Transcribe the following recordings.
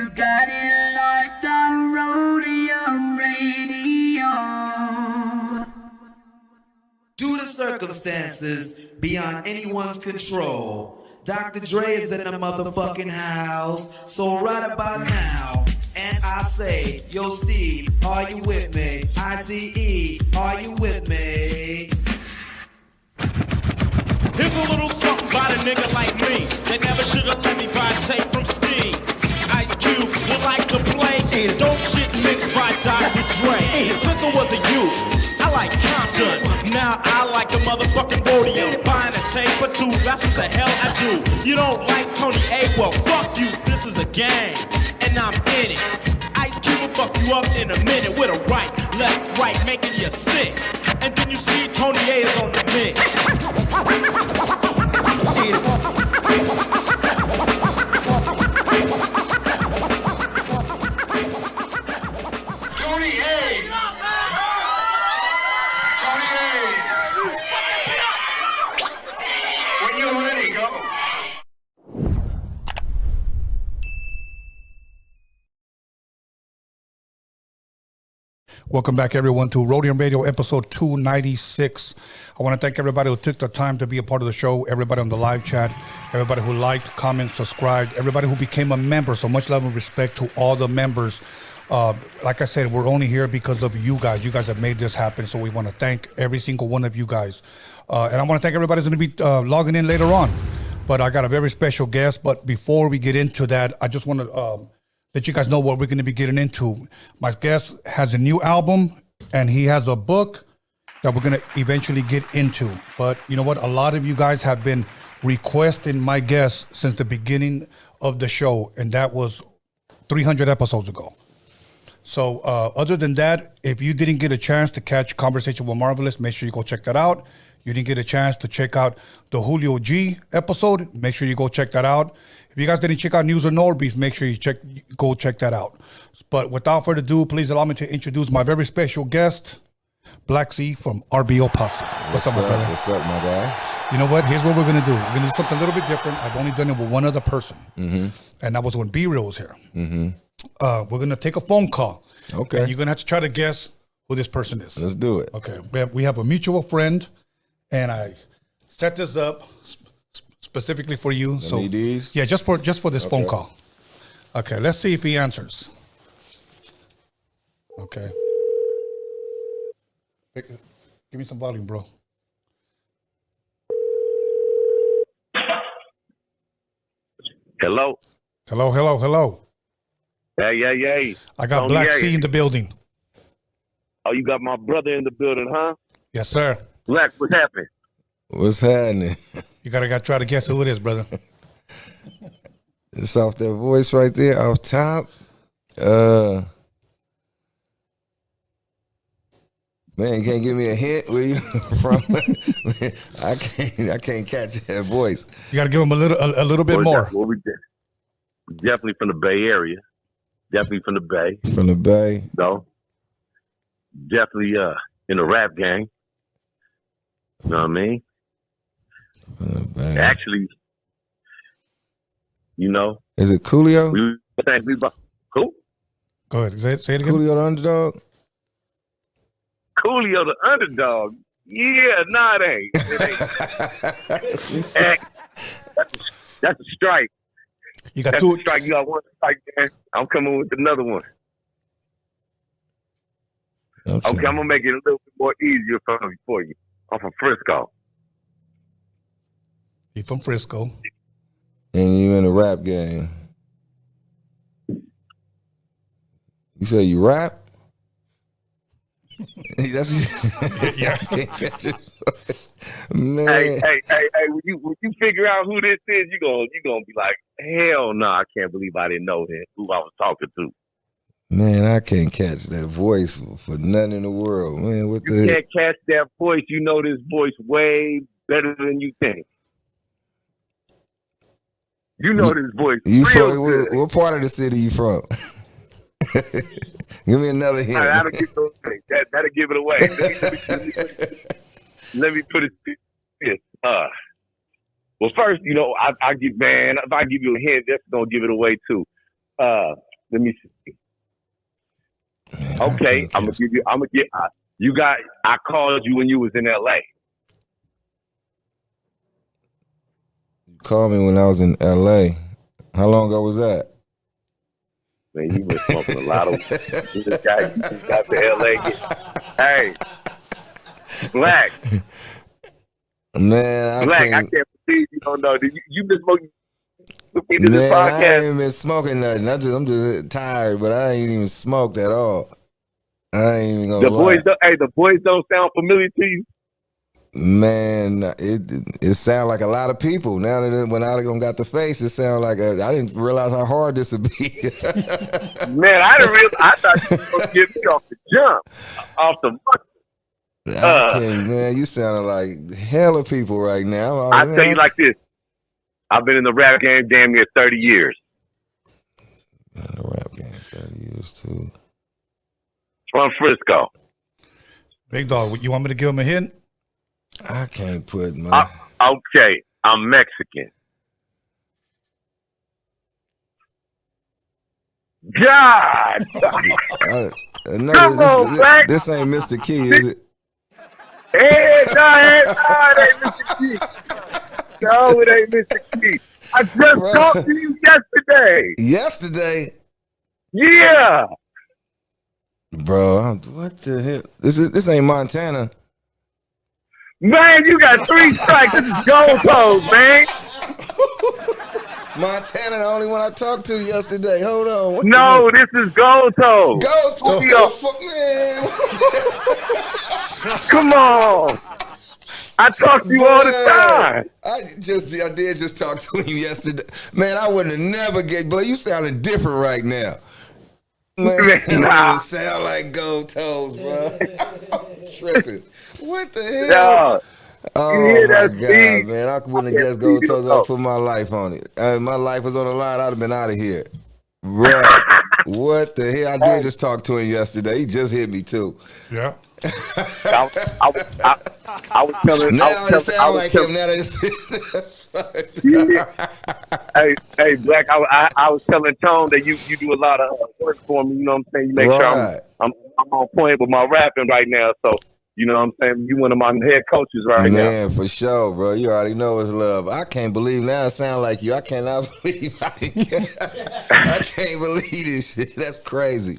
You got it locked on Roadium Radio. Due to circumstances beyond anyone's control, Dr. Dre is in the motherfucking house. So right about now, and I say, yo Steve, are you with me? ICE, are you with me? Here's a little something about a nigga like me. They never should have let me buy tape from Steve. Ice Cube would like to play dope shit mixed by Dr. Dre. And since I was a youth, I like Compton. Now I like the motherfucking Roadium. Buying a tape or two, that's what the hell I do. You don't like Tony A? Well, fuck you. This is a game, and I'm in it. Ice Cube will fuck you up in a minute with a right, left, right, making you sick. And then you see Tony A is on the mix. Tony A. Tony A. When you're ready, go. Welcome back, everyone, to Roadium Radio, episode 296. I want to thank everybody who took the time to be a part of the show, everybody on the live chat, everybody who liked, commented, subscribed, everybody who became a member. So much love and respect to all the members. Like I said, we're only here because of you guys. You guys have made this happen, so we want to thank every single one of you guys. And I want to thank everybody who's going to be logging in later on. But I got a very special guest. But before we get into that, I just want to let you guys know what we're going to be getting into. My guest has a new album, and he has a book that we're going to eventually get into. But you know what? A lot of you guys have been requesting my guest since the beginning of the show, and that was 300 episodes ago. So other than that, if you didn't get a chance to catch Conversation with Marvelous, make sure you go check that out. You didn't get a chance to check out the Julio G episode, make sure you go check that out. If you guys didn't check out News of Norbe's, make sure you go check that out. But without further ado, please allow me to introduce my very special guest, Black C from RBL POSSE. What's up, my brother? What's up, my guy? You know what? Here's what we're going to do. We're going to do something a little bit different. I've only done it with one other person. And that was when B-Real was here. We're going to take a phone call. Okay. And you're going to have to try to guess who this person is. Let's do it. Okay. We have a mutual friend, and I set this up specifically for you. So need these? yeah, just for this phone call. Okay, let's see if he answers. Okay. Give me some volume, bro. Hello. Hello. Hey. I got Tony Black A. C in the building. Oh, you got my brother in the building, huh? Yes, sir. Black, what's happening? What's happening? You gotta try to guess who it is, brother. It's off that voice right there off top. Man, can't give me a hint where you from? I can't catch that voice. You gotta give him a little bit more. What we did? Definitely from the Bay Area. Definitely from the Bay. From the Bay. No. Definitely in the rap gang. You know what I mean? From the Bay. Actually, you know. Is it Coolio? Who? Go ahead. Say it again. Coolio the Underdog? Coolio the Underdog. Yeah, nah, it ain't. That's a strike. You got That's two. a strike. You got one strike, man. I'm coming with another one. Okay, I'm gonna make it a little bit more easier for you. I'm from Frisco. You from Frisco? And you in a rap game? You say you rap? That's Yeah. Man. Hey! When you figure out who this is, you gonna be like, hell no! I can't believe I didn't know who I was talking to. Man, I can't catch that voice for nothing in the world, man. What You the? can't catch that voice. You know this voice way better than you think. You know this voice. You real from good. what part of the city you from? Give me another hint. That'll give it away. That'll give it away. Let me put it this. Well, first, I give, man, if I give you a hint, that's gonna give it away too. Let me see. Man, Okay, I'm gonna give you. You got. I called you when you was in L.A. You called me when I was in L.A. How long ago was that? Man, you been smoking a lot of. You just got to L.A. Hey, Black. Man, I can't believe you don't know. You been smoking? Man, This I podcast. ain't been smoking nothing. I'm just tired, but I ain't even smoked at all. I ain't even gonna lie. The boys don't sound familiar to you. Man, it sound like a lot of people. Now that when I don't got the face, it sound like I didn't realize how hard this would be. Man, I didn't realize. I thought you were gonna get me off the jump, off the. I can't, man. You sounding like hella people right now. I tell you like this. I've been in the rap game damn near 30 years. In the rap game 30 years too. From Frisco. Big dog, you want me to give him a hint? I can't put my. Okay, I'm Mexican. God! No, Come on, Black. This ain't Mr. Key, is it? Hey, no, it ain't Mr. Key. No, it ain't Mr. Key. I just talked to you yesterday. Yesterday? Yeah. Bro, what the hell? This ain't Montana. Man, you got 3 strikes. This is gold pose, man. Montana, the only one I talked to yesterday. Hold on. What No, this is gold toe. Gold toe, man. Come on. I talk to you all the time. I did just talk to him yesterday. Man, I wouldn't have never get, bro. You sounding different right now. Man, you sound like gold toes, bro. I'm tripping. What the hell? No. Oh my God, man! I wouldn't have guessed gold toes. I put my life on it. My life was on the line. I'd have been out of here. Right? What the hell? I did just talk to him yesterday. He just hit me too. Yeah. I was telling. Now it sound like him. Now Hey, Black. I was telling Tone that you do a lot of work for me. You know what I'm saying? You make sure I'm on point with my rapping right now. So. You know what I'm saying? You one of my head coaches right now. Man, for sure, bro. You already know it's love. I can't believe now it sound like you. I cannot believe I can't believe this shit. That's crazy.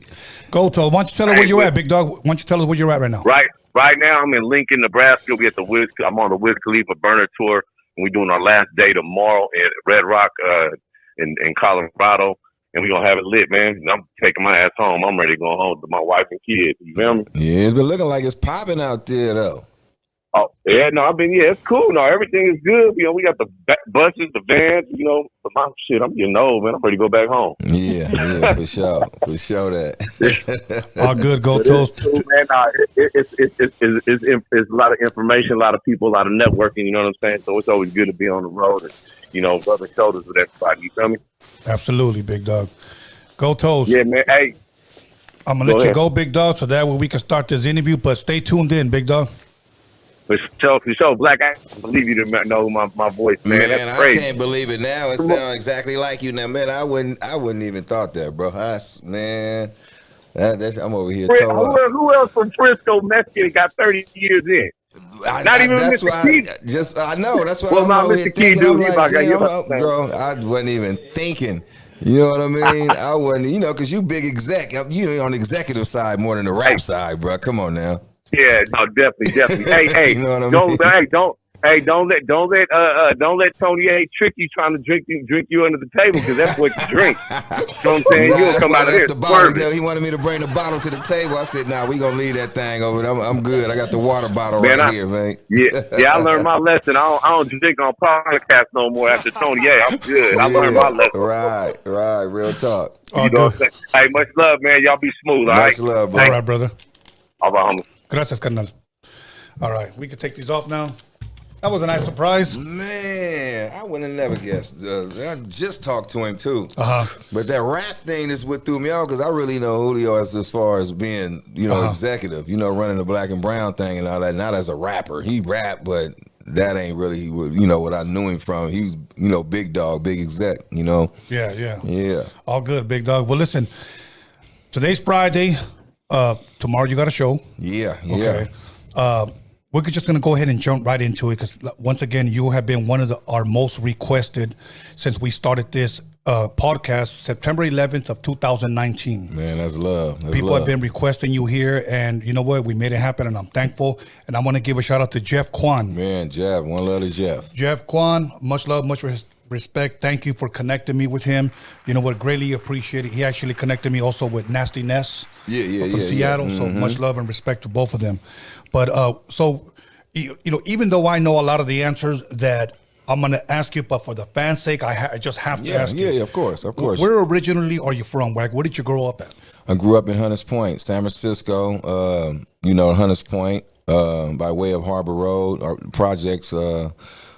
Go, Toe. Why don't you tell us where you're at, big dog? Why don't you tell us where you're at right now? Right now, I'm in Lincoln, Nebraska. We at the I'm on the Wiz Khalifa burner tour, and we're doing our last day tomorrow at Red Rock in Colorado. And we gonna have it lit, man. And I'm taking my ass home. I'm ready to go home to my wife and kids. You feel me? Yeah, it's been looking like it's popping out there, though. Oh, yeah, no, it's cool. No, everything is good. You know, we got the buses, the vans, you know. But my shit, I'm getting old, man. I'm ready to go back home. Yeah, for sure. For sure that. All good, Go Toast. Cool, man. It's a lot of information, a lot of people, a lot of networking, you know what I'm saying? So it's always good to be on the road and, you know, rubbing shoulders with everybody. You feel me? Absolutely, big dog. Go Toast. Yeah, man. Hey. I'm going to let you go, big dog, so that way we can start this interview. But stay tuned in, big dog. For sure, Black. I can't believe you didn't know my voice, man. That's crazy. I can't believe it now. It sounds exactly like you now, man. I wouldn't even thought that, bro. Man, I'm over here. Who else from Frisco, Mexican, got 30 years in? Not even Mr. Key. I know. That's why I'm over here thinking. I'm like, bro, I wasn't even thinking. You know what I mean? I wasn't, you know, because you big exec. You on the executive side more than the rap side, bro. Come on now. Yeah, no, definitely. Hey, you know what I mean? Don't let Tony A trick you trying to drink you under the table because that's what you drink. You know what I'm saying? You don't come out of here. He wanted me to bring the bottle to the table. I said, nah, we gonna leave that thing over there. I'm good. I got the water bottle here, man. Yeah, I learned my lesson. I don't drink on podcast no more after Tony A. I'm good. I learned my lesson. Right. Real talk. You know what I'm saying? Hey, much love, man. Y'all be smooth, all right? Much love, bro. All right, brother. All right, homie. Gracias, carnal. All right, we can take these off now. That was a nice surprise. Man, I wouldn't have never guessed. I just talked to him, too. But that rap thing is what threw me off because I really know Julio as far as being, you know, executive, you know, running the black and brown thing and all that. Not as a rapper. He rap, but that ain't really, you know, what I knew him from. He was, you know, big dog, big exec, you know. Yeah. All good, big dog. Well, listen, today's Friday. Tomorrow you got a show. Yeah. Okay. We're just going to go ahead and jump right into it because, once again, you have been one of our most requested since we started this podcast, September 11th of 2019. Man, that's love. People have been requesting you here, and you know what? We made it happen, and I'm thankful. And I want to give a shout out to Jeff Kwan. Man, Jeff, one love to Jeff. Jeff Kwan, much love, much respect. Thank you for connecting me with him. You know what? Greatly appreciated. He actually connected me also with Nasty Ness. From Seattle. So much love and respect to both of them. But so, you know, even though I know a lot of the answers that I'm going to ask you, but for the fans' sake, I just have to ask you. Yeah, of course. Where originally are you from? Like, where did you grow up at? I grew up in Hunters Point, San Francisco. You know, Hunters Point, by way of Harbor Road. Our projects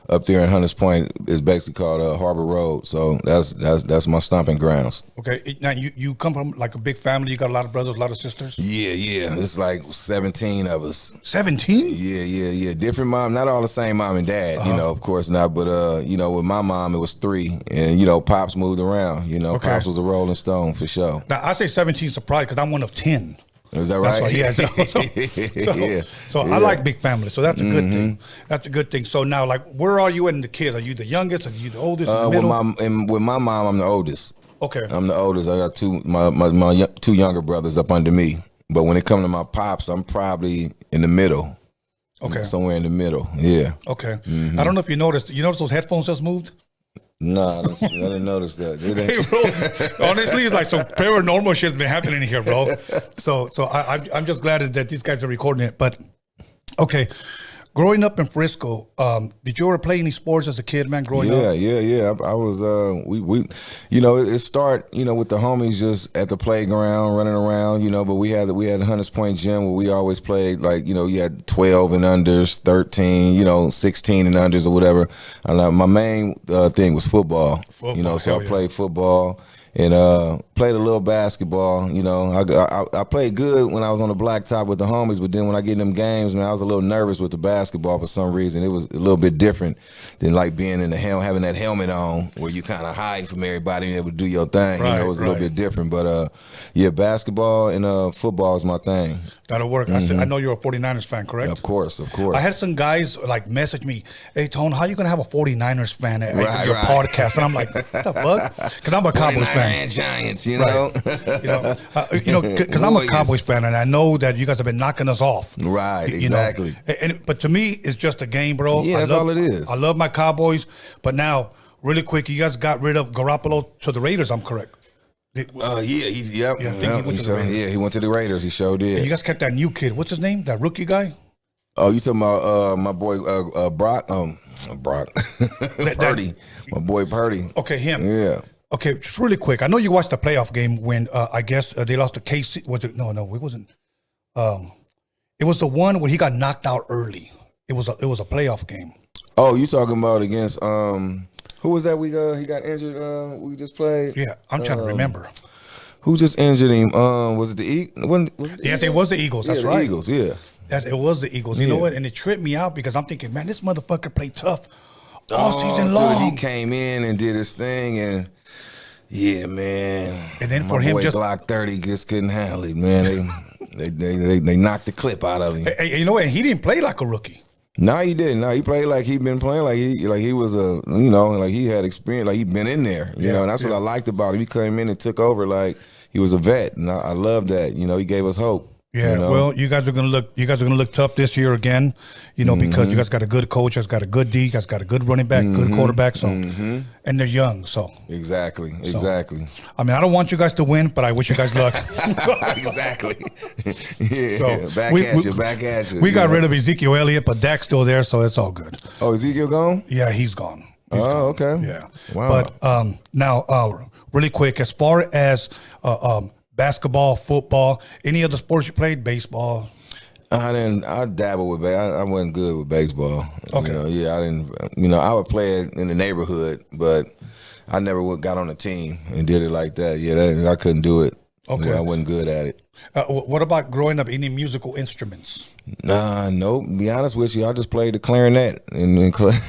up there in Hunters Point is basically called Harbor Road. So that's my stomping grounds. Okay, now you come from like a big family. You got a lot of brothers, a lot of sisters. Yeah. It's like 17 of us. 17? Yeah. Different mom, not all the same mom and dad. You know, of course not. But you know, with my mom, it was 3, and you know, pops moved around. You know, Pops was a Rolling Stone for sure. Now I say 17 surprised because I'm one of 10. Is that right? So I like big families, so that's a good thing. That's a good thing. So now, like, where are you and the kids? Are you the youngest? Are you the oldest? In the middle? With my mom, I'm the oldest. Okay. I'm the oldest. I got my 2 younger brothers up under me. But when it comes to my pops, I'm probably in the middle. Okay. Somewhere in the middle. Yeah. Okay. I don't know if you noticed. You notice those headphones just moved? Nah, I didn't notice that. Did they? Hey, bro, honestly, it's like some paranormal shit's been happening here, bro. So I'm just glad that these guys are recording it. But okay, growing up in Frisco, did you ever play any sports as a kid, man? Growing up? Yeah. I was we you know, it start, you know, with the homies just at the playground running around, you know. But we had Hunters Point gym where we always played, like, you know, you had 12 and unders, 13, you know, 16 and unders or whatever. And my main thing was football. You know, so I played football. And played a little basketball. You know, I played good when I was on the blacktop with the homies, but then when I get in them games, man, I was a little nervous with the basketball for some reason. It was a little bit different than like being in the having that helmet on where you kind of hiding from everybody and able to do your thing. Right, you know, it was a little bit different. But yeah, basketball and football is my thing. That'll work. I know you're a 49ers fan, correct? Of course. I had some guys like message me, "Hey, Tone, how you gonna have a 49ers fan at your podcast?" And I'm like, "What the fuck?" Because I'm a Cowboys fan. And Giants, you know. Because I'm a Cowboys fan, and I know that you guys have been knocking us off. Right, exactly. But to me, it's just a game, bro. Yeah, that's all it is. I love my Cowboys, but now, really quick, you guys got rid of Garoppolo to the Raiders. I'm correct. He went to the Raiders. He sure did. And you guys kept that new kid. What's his name? That rookie guy? Oh, you talking about my boy Brock? Purdy. My boy Purdy. Okay, him. Yeah. Okay, just really quick. I know you watched the playoff game when I guess they lost to KC. Was it? No, it wasn't. It was the one where he got knocked out early. It was a playoff game. Oh, you talking about against who was that? He got injured. We just played. Yeah, I'm trying to remember. Who just injured him? Was it the Eagles? Yes, it was the Eagles. That's right. The Eagles. Yeah. It was the Eagles. You know what? And it tripped me out because I'm thinking, man, this motherfucker played tough all season long. He came in and did his thing, and yeah, man. And then my for him, boy just Glock 30 just couldn't handle it, man. They knocked the clip out of him. Hey, you know what? And he didn't play like a rookie. No, he didn't. No, he played like he'd been playing, like he was like he had experience, like he'd been in there. You know, and that's what I liked about him. He came in and took over like he was a vet, and I love that. You know, he gave us hope. Yeah, you know? well, you guys are gonna look tough this year again, you know, because you guys got a good coach, you guys got a good D, you guys got a good running back, good quarterback, so and they're young, so exactly. I mean, I don't want you guys to win, but I wish you guys luck. Exactly. Yeah. So back at you. We got rid of Ezekiel Elliott, but Dak's still there, so it's all good. Oh, Ezekiel gone? Yeah, he's gone. Okay. Yeah. Wow. But now, really quick, as far as basketball, football, any other sports you played? Baseball? I dabbled with baseball. I wasn't good with baseball. Okay. I didn't. I would play it in the neighborhood, but I never got on a team and did it like that. Yeah, I couldn't do it. Okay. Yeah, I wasn't good at it. What about growing up? Any musical instruments? Nah, nope. To be honest with you, I just played the clarinet, and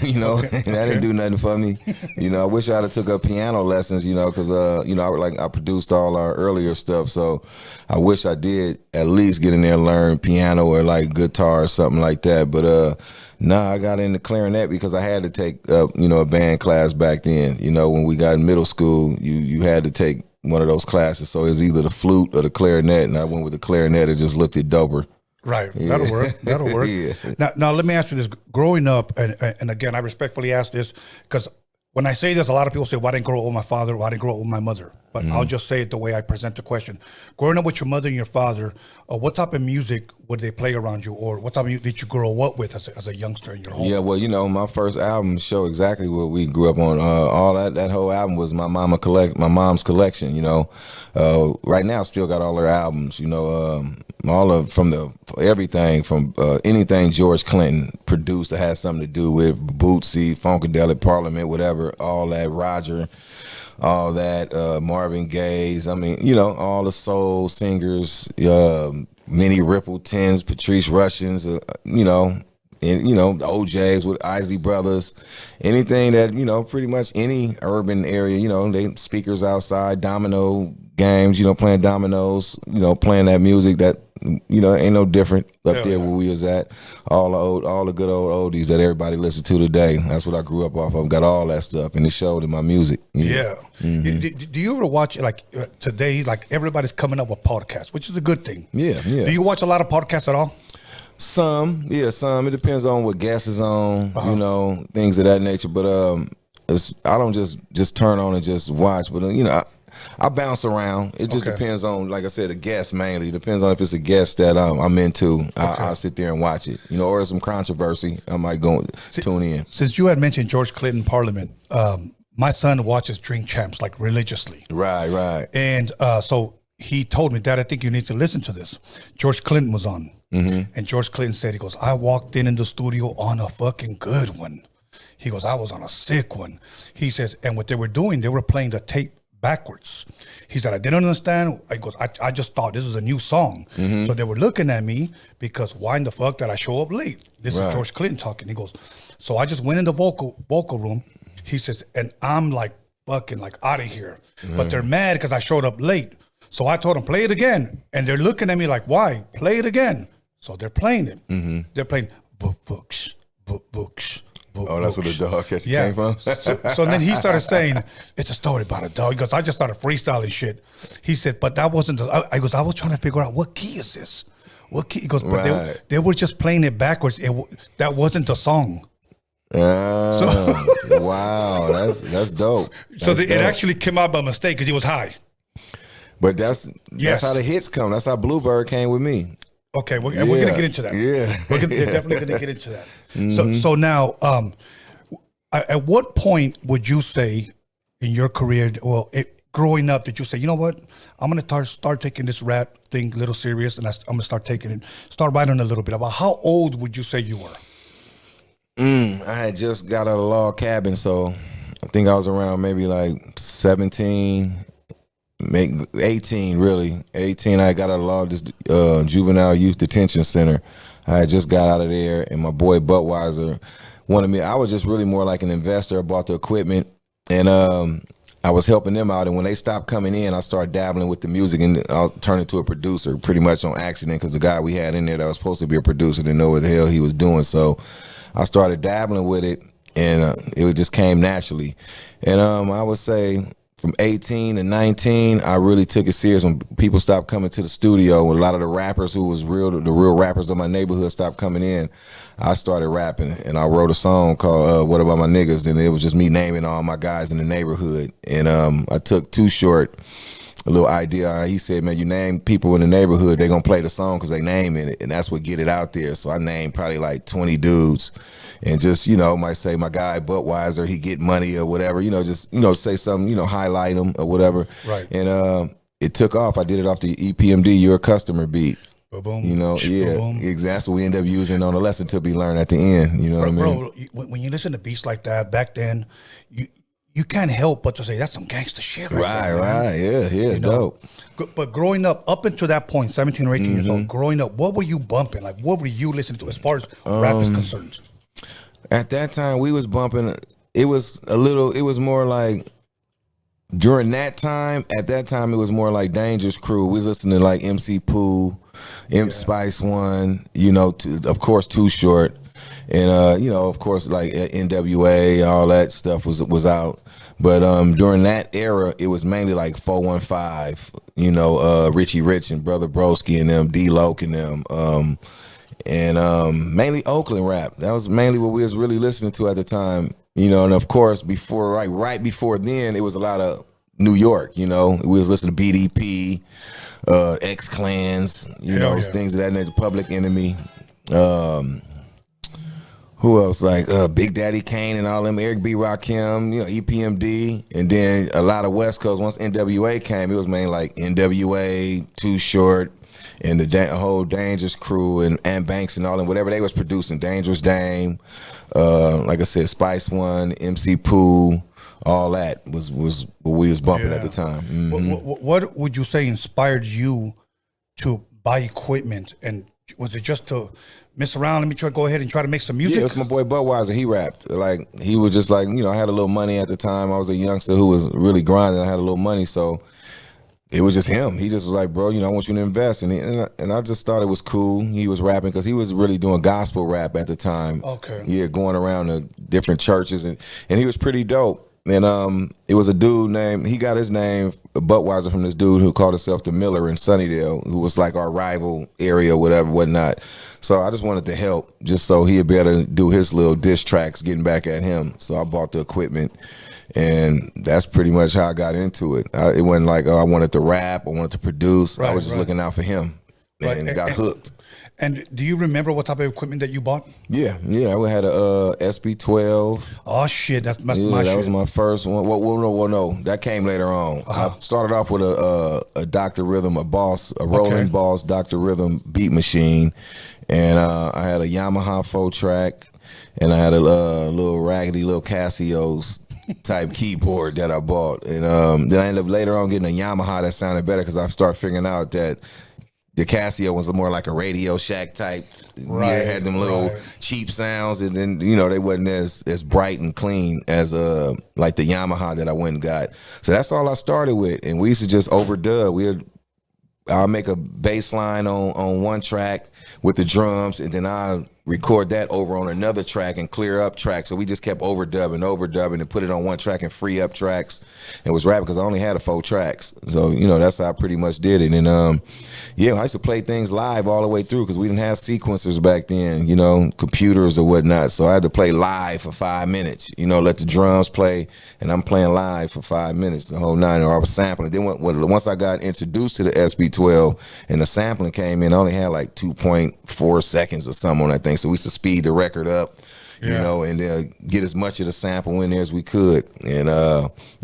you know, Okay. and that didn't do nothing for me. You know, I wish I'd have took up piano lessons. You know, because you know, I produced all our earlier stuff, so I wish I did at least get in there and learn piano or like guitar or something like that. But nah, I got into clarinet because I had to take you know, a band class back then. You know, when we got in middle school, you had to take one of those classes. So it's either the flute or the clarinet, and I went with the clarinet. It just looked it doper. Right. That'll work. That'll work. Yeah. Now, let me ask you this. Growing up, and again, I respectfully ask this because when I say this, a lot of people say, well, I didn't grow up with my father, or I didn't grow up with my mother. But I'll just say it the way I present the question. Growing up with your mother and your father, what type of music would they play around you? Or what type of music did you grow up with as a youngster in your home? Yeah, well, you know, my first album show exactly what we grew up on. All that whole album was my mom's collection. You know, right now still got all her albums. You know, all of everything from anything George Clinton produced that has something to do with Bootsy, Funkadelic, Parliament, whatever. All that Roger, all that Marvin Gaye's. I mean, you know, all the soul singers. Minnie Rippletons, Patrice Russians, you know, and you know, the OJs with Isley Brothers, anything that, you know, pretty much any urban area, you know, they speakers outside, domino games, you know, playing dominoes, you know, playing that music that, you know, ain't no different up there where we was at. All the good old oldies that everybody listens to today. That's what I grew up off of. Got all that stuff, and it showed in my music. Yeah. Do you ever watch, like, today, like, everybody's coming up with podcasts, which is a good thing. Yeah. Do you watch a lot of podcasts at all? Some. It depends on what guest is on, you know, things of that nature. But I don't just turn on and just watch. But you know, I bounce around. It just depends on, like I said, a guest mainly. It depends on if it's a guest that I'm into. I'll sit there and watch it. You know, or some controversy, I might go tune in. Since you had mentioned George Clinton Parliament, my son watches Drink Champs like religiously. Right. And so he told me, Dad, I think you need to listen to this. George Clinton was on. And George Clinton said, he goes, I walked in the studio on a fucking good one. He goes, I was on a sick one. He says, and what they were doing, they were playing the tape backwards. He said, I didn't understand. I goes, I just thought this is a new song. So they were looking at me because why in the fuck did I show up late? This is George Clinton talking. He goes, so I just went in the vocal room. He says, and I'm like fucking like out of here. But they're mad because I showed up late. So I told them, play it again. And they're looking at me like, why? Play it again. So they're playing it. They're playing books. Oh, that's where the dog catch came from? So then he started saying, it's a story about a dog. He goes, I just started freestyling shit. He said, but that wasn't, I was trying to figure out what key is this? What key? He goes, but they were just playing it backwards. That wasn't the song. Wow, that's dope. It actually came out by mistake because he was high. But that's how the hits come. That's how Bluebird came with me. Okay, we're going to get into that. Yeah. We're definitely going to get into that. So now, at what point would you say in your career, growing up, did you say, you know what, I'm going to start taking this rap thing a little serious, and I'm going to start writing a little bit about how old would you say you were? I had just got out of log cabin, so I think I was around maybe like 17, maybe 18, really. 18, I got out of this juvenile youth detention center. I had just got out of there, and my boy Budweiser wanted me. I was just really more like an investor. I bought the equipment, and I was helping them out. And when they stopped coming in, I started dabbling with the music, and I was turning into a producer pretty much on accident because the guy we had in there that was supposed to be a producer didn't know what the hell he was doing. So I started dabbling with it, and it just came naturally. And I would say from 18 to 19, I really took it serious when people stopped coming to the studio. When a lot of the rappers who was the real rappers of my neighborhood stopped coming in, I started rapping, and I wrote a song called What About My Niggas, and it was just me naming all my guys in the neighborhood. And I took Too Short, a little idea. He said, man, you name people in the neighborhood, they're going to play the song because they name it, and that's what get it out there. So I named probably like 20 dudes, and just, you know, might say my guy Budweiser, he get money or whatever, you know, just, you know, say something, you know, highlight him or whatever. Right. And it took off. I did it off the EPMD, You're a Customer beat. Boom, you know, exactly. That's what we end up using on the lesson to be learned at the end. You know what I mean? Bro, when you listen to beats like that, back then, you you can't help but to say that's some gangster shit, right? Right, yeah, You know? dope. But growing up until that point, 17 or 18 years old, growing up, what were you bumping? Like, what were you listening to as far as rap is concerned? At that time, we was bumping. It was more like during that time. At that time, it was more like Dangerous Crew. We was listening to like MC Pooh, Spice One. You know, of course, Too Short. And you know, of course, like NWA, all that stuff was out. But during that era, it was mainly like 415, you know, Richie Rich and Brother Broski and them, D-Loc and them, and mainly Oakland rap. That was mainly what we was really listening to at the time, you know. And of course, right before then, it was a lot of New York, you know. We was listening to BDP, X-Clans, you know, things of that nature, Public Enemy. Who else? Like Big Daddy Kane and all them, Eric B. Rakim, you know, EPMD, and then a lot of West Coast. Once NWA came, it was mainly like NWA, Too Short, and the whole Dangerous Crew and Banks and all them, whatever they was producing. Dangerous Dame, like I said, Spice One, MC Pooh, all that was what we was bumping at the time. What would you say inspired you to buy equipment? And was it just to mess around? Let me go ahead and try to make some music. Yeah, it was my boy Budweiser. He rapped. Like, he was just like, you know, I had a little money at the time. I was a youngster who was really grinding. I had a little money, so it was just him. He just was like, bro, you know, I want you to invest. And I just thought it was cool. He was rapping because he was really doing gospel rap at the time. Okay. Yeah, going around to different churches, and he was pretty dope. And it was a dude named, he got his name, Budweiser, from this dude who called himself the Miller in Sunnydale, who was like our rival area, whatever, whatnot. So I just wanted to help, just so he'd be able to do his little diss tracks, getting back at him. So I bought the equipment, and that's pretty much how I got into it. It wasn't like, oh, I wanted to rap, I wanted to produce. I was just looking out for him, and got hooked. And do you remember what type of equipment that you bought? Yeah, I had a SB12. Oh shit, that's my shit. That was my first one. Well, no, that came later on. I started off with a Dr. Rhythm, a Roland Boss Dr. Rhythm beat machine, and I had a Yamaha 4-track, and I had a little raggedy little Casio's type keyboard that I bought, and then I ended up later on getting a Yamaha that sounded better because I started figuring out that the Casio was more like a Radio Shack type. Right, it had them little cheap sounds, and then, you know, they wasn't as bright and clean as like the Yamaha that I went and got. So that's all I started with, and we used to just overdub. I'll make a bass line on one track with the drums, and then I'll record that over on another track and clear up tracks. So we just kept overdubbing and put it on one track and free up tracks, and was rapping because I only had 4 tracks. So, you know, that's how I pretty much did it. And yeah, I used to play things live all the way through because we didn't have sequencers back then, you know, computers or whatnot. So I had to play live for 5 minutes, you know, let the drums play, and I'm playing live for 5 minutes, the whole 9, or I was sampling. Then once I got introduced to the SB12 and the sampling came in, I only had like 2.4 seconds or something on that thing. So we used to speed the record up, you know, and get as much of the sample in there as we could, and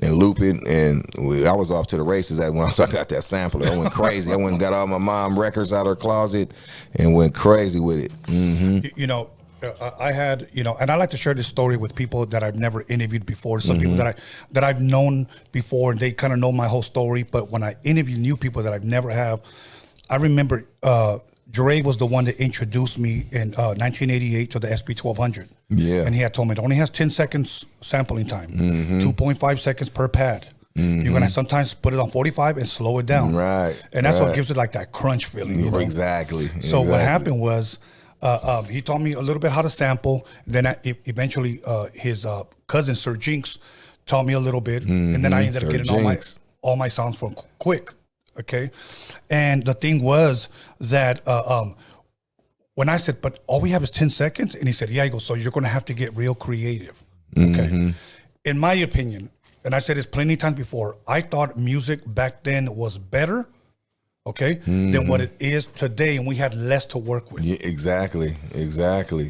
loop it. And I was off to the races once I got that sample. I went crazy. I went and got all my mom records out of her closet and went crazy with it. You know, I had, you know, and I like to share this story with people that I've never interviewed before. Some people that I've known before, and they kind of know my whole story. But when I interview new people that I've never have, I remember Dre was the one that introduced me in 1988 to the SB1200. Yeah. And he had told me it only has 10 seconds sampling time, 2.5 seconds per pad. You're going to sometimes put it on 45 and slow it down. Right. And that's what gives it like that crunch feeling. You know? Exactly. So what happened was he taught me a little bit how to sample. Then eventually his cousin, Sir Jinx, taught me a little bit. And then I ended up getting all my sounds from Quick. Okay. And the thing was that when I said, but all we have is 10 seconds. And he said, yeah, he goes, so you're going to have to get real creative. Okay. In my opinion, and I said this plenty of times before, I thought music back then was better, okay, than what it is today, and we had less to work with. Yeah, exactly.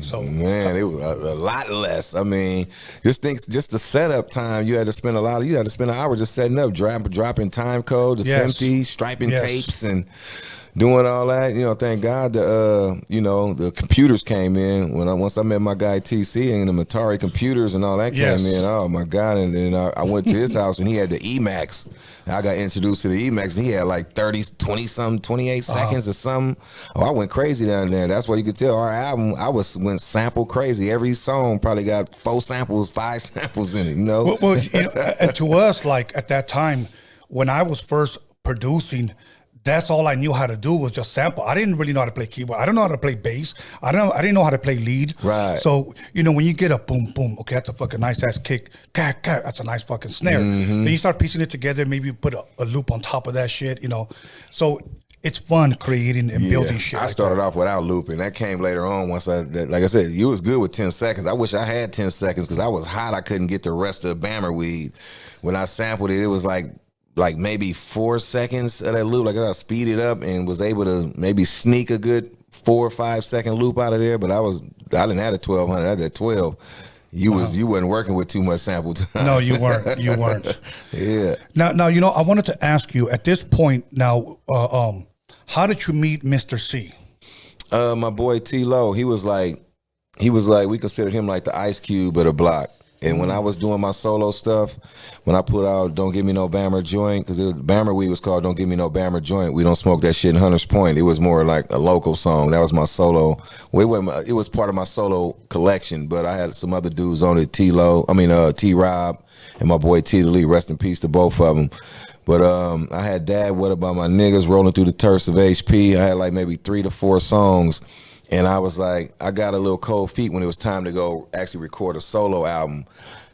So, man, it was a lot less. I mean, just the setup time, you had to spend an hour just setting up, dropping time code, the SMT, striping tapes, and doing all that, thank God the computers came in once I met my guy TC and the Atari computers and all that came in. Oh my God! And then I went to his house and he had the Emacs. I got introduced to the Emacs and he had like 28 seconds or something. Oh, I went crazy down there. That's what you could tell. Our album, went sample crazy. Every song probably got 4 samples, 5 samples in it. Well, and to us, like at that time, when I was first producing, that's all I knew how to do was just sample. I didn't really know how to play keyboard. I don't know how to play bass. I didn't know how to play lead. Right. So, when you get a boom, boom, okay, that's a fucking nice ass kick. That's a nice fucking snare. Then you start piecing it together, maybe you put a loop on top of that shit, So it's fun creating and building shit. I started off without looping. That came later on once like I said, you was good with 10 seconds. I wish I had 10 seconds because I was hot. I couldn't get the rest of Bama Weed. When I sampled it, it was like maybe 4 seconds of that loop. Like I speed it up and was able to maybe sneak a good 4 or 5 second loop out of there. But I didn't have a 1200. I had that 12. You wasn't working with too much sample time. No, you weren't. You weren't. Yeah. Now I wanted to ask you at this point. Now, how did you meet Mr. C? My boy T-Lo. He was like we considered him like the Ice Cube of the block. And when I was doing my solo stuff, when I put out Don't Give Me No Bama Joint, because Bama Weed was called Don't Give Me No Bama Joint. We don't smoke that shit in Hunters Point. It was more like a local song. That was my solo. It was part of my solo collection, but I had some other dudes on it, T-Rob and my boy T. Lee. Rest in peace to both of them. But I had Dad, What About My Niggas, Rolling Through the Turfs of HP. I had like maybe 3 to 4 songs. And I was like, I got a little cold feet when it was time to go actually record a solo album.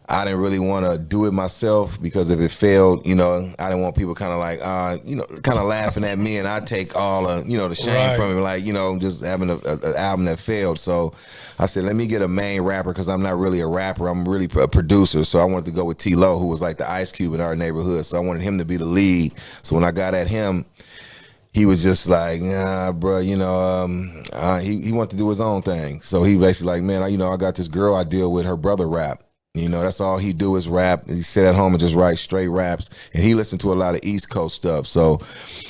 I didn't really want to do it myself because if it failed, I didn't want people kind of like, kind of laughing at me and I take all, the shame from it, like, just having an album that failed. So I said, let me get a main rapper because I'm not really a rapper. I'm really a producer. So I wanted to go with T-Lo, who was like the Ice Cube in our neighborhood. So I wanted him to be the lead. So when I got at him, he was just like, bro, he wanted to do his own thing. So he basically like, man, I got this girl I deal with, her brother rap. That's all he do is rap. He sit at home and just write straight raps. And he listened to a lot of East Coast stuff. So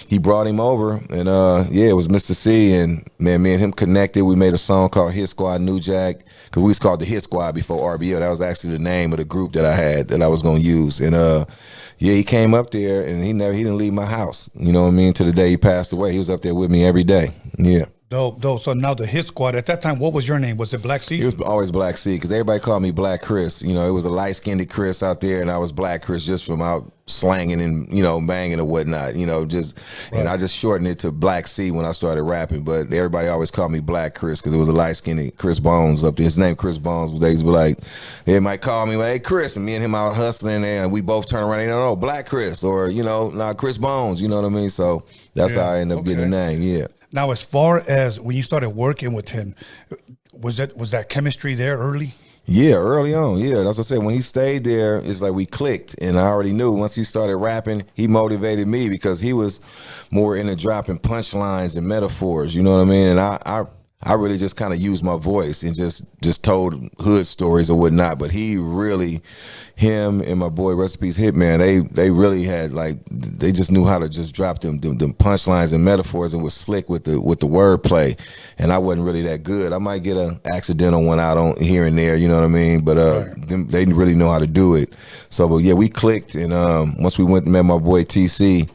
he brought him over and it was Mr. C. And man, me and him connected. We made a song called Hit Squad New Jack, because we was called the Hit Squad before RBL. That was actually the name of the group that I had that I was gonna use. And he came up there and he didn't leave my house. You know what I mean? To the day he passed away. He was up there with me every day. Yeah. Dope. So now the Hit Squad, at that time, what was your name? Was it Black C? It was always Black C, because everybody called me Black Chris. It was a light-skinned Chris out there, and I was Black Chris just from out slanging and, banging or whatnot, and I just shortened it to Black C when I started rapping, but everybody always called me Black Chris because it was a light-skinned Chris Bones up there. His name Chris Bones. They used to be like, they might call me, hey, Chris, and me and him out hustling, and we both turn around and no, Black Chris, or, Chris Bones, you know what I mean? So that's how I ended up getting the name, yeah. Now, as far as when you started working with him, was that chemistry there early? Yeah, early on. Yeah, that's what I said. When he stayed there, it's like we clicked, and I already knew once he started rapping, he motivated me because he was more into dropping punchlines and metaphors. You know what I mean? And I really just kind of used my voice and just told hood stories or whatnot. But him and my boy Recipes Hitman, they really had they just knew how to just drop them punchlines and metaphors and was slick with the wordplay. And I wasn't really that good. I might get an accidental one out on here and there, you know what I mean? But they didn't really know how to do it. So, but yeah, we clicked. And once we went and met my boy TC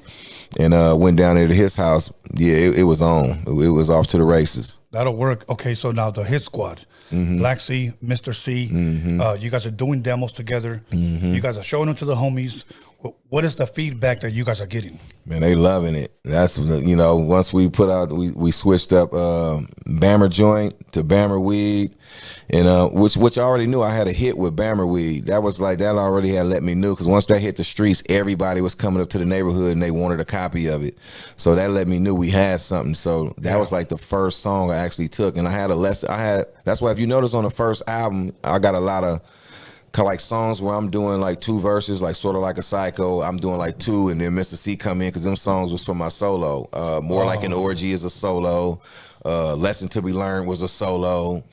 and went down there to his house, yeah, it was on. It was off to the races. That'll work. Okay, so now the Hit Squad, Black C, Mr. C, you guys are doing demos together. You guys are showing them to the homies. What is the feedback that you guys are getting? Man, they loving it. That's, once we put out, we switched up Bama Joint to Bama Weed, and which I already knew I had a hit with Bama Weed. That was that already had let me know, because once that hit the streets, everybody was coming up to the neighborhood and they wanted a copy of it. So that let me know we had something. So that was the first song I actually took, and I had a lesson. That's why if you notice on the first album, I got a lot of songs where I'm doing 2 verses, sort of like a Psycho. I'm doing 2, and then Mr. C come in because them songs was for my solo. More like an Orgy is a solo. Lesson to Be Learned was a solo.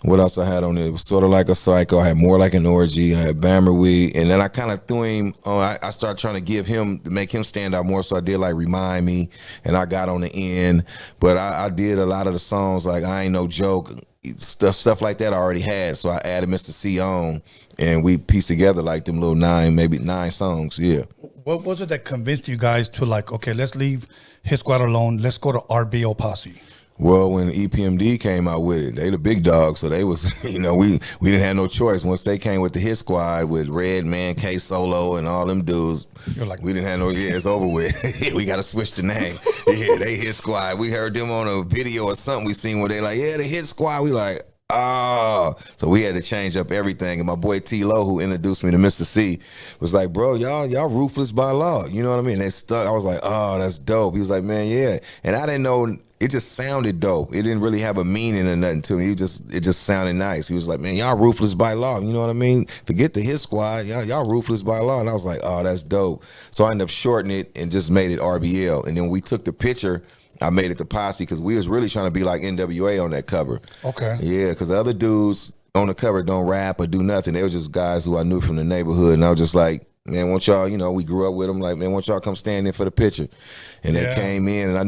What else I had on it? It was sort of like a psycho. I had more like an orgy. I had Bammer Weed, and then I kind of threw him. I started trying to make him stand out more. So I did like Remind Me, and I got on the end. But I did a lot of the songs like I Ain't No Joke, stuff like that I already had. So I added Mr. C on, and we pieced together like them little maybe nine songs. Yeah. What was it that convinced you guys to like, okay, let's leave Hit Squad alone. Let's go to RBL Posse. Well, when EPMD came out with it, they the big dogs, so they was, we didn't have no choice. Once they came with the Hit Squad with Redman, K Solo, and all them dudes, You're like, we didn't have no. Yeah, it's over with. We got to switch the name. Yeah, they Hit Squad. We heard them on a video or something we seen where they like, yeah, the Hit Squad. We like, oh, so we had to change up everything. And my boy T-Lo, who introduced me to Mr. C, was like, bro, y'all ruthless by law. You know what I mean? They stuck. I was like, oh, that's dope. He was like, man, yeah. And I didn't know. It just sounded dope. It didn't really have a meaning or nothing to me. It just sounded nice. He was like, man, y'all ruthless by law. You know what I mean? Forget the Hit Squad. Y'all ruthless by law. And I was like, oh, that's dope. So I ended up shortening it and just made it RBL. And then we took the picture. I made it the Posse because we was really trying to be like NWA on that cover. okay. Yeah, because the other dudes on the cover don't rap or do nothing. They were just guys who I knew from the neighborhood. And I was just like, man, won't y'all, we grew up with them, like, man, won't y'all come stand in for the picture? And they came in, and I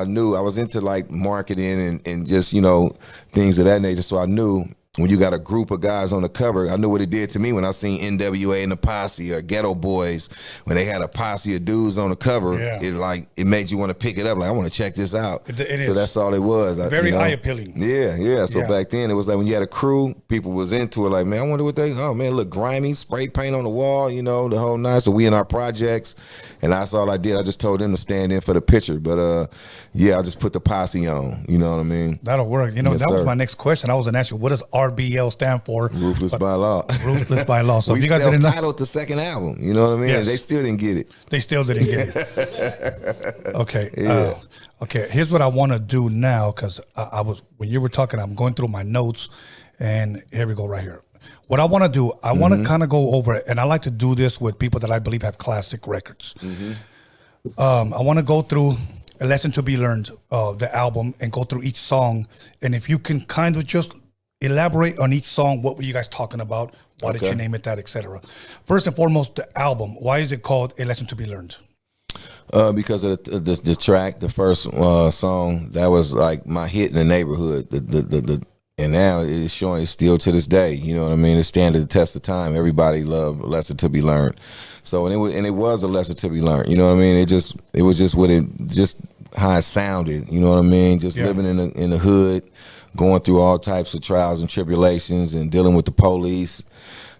knew I was into like marketing and just, things of that nature. So I knew when you got a group of guys on the cover, I knew what it did to me when I seen NWA and the Posse or Ghetto Boys, when they had a posse of dudes on the cover, it made you want to pick it up. Like, I want to check this out. So that's all it was. Very eye appealing. Yeah. So back then it was like when you had a crew, people was into it. Like, man, I wonder what oh man, look grimy, spray paint on the wall, the whole night. So we in our projects, and that's all I did. I just told them to stand in for the picture. But I just put the Posse on. You know what I mean? That'll work. Yes, that sir. was my next question. I was going to ask you, what does RBL stand for? Ruthless by law. Ruthless by law. So we if you guys didn't know, self-titled the second album. You know what I mean? Yes. They still didn't get it. they still didn't get it. Okay. Yeah. Okay. Here's what I want to do now, because when you were talking, I'm going through my notes, and here we go right here. What I want to do, I want to kind of go over it, and I like to do this with people that I believe have classic records. I want to go through A Lesson to Be Learned, the album, and go through each song. And if you can kind of just elaborate on each song, what were you guys talking about? Why did you name it that, etc. First and foremost, the album. Why is it called A Lesson to Be Learned? Because of the track, the first song, that was like my hit in the neighborhood. And now it's showing, it's still to this day. You know what I mean? It's standing the test of time. Everybody loved A Lesson to Be Learned. So and it was a lesson to be learned. You know what I mean? It was just how it sounded. You know what I mean? Just living in the hood, going through all types of trials and tribulations, and dealing with the police.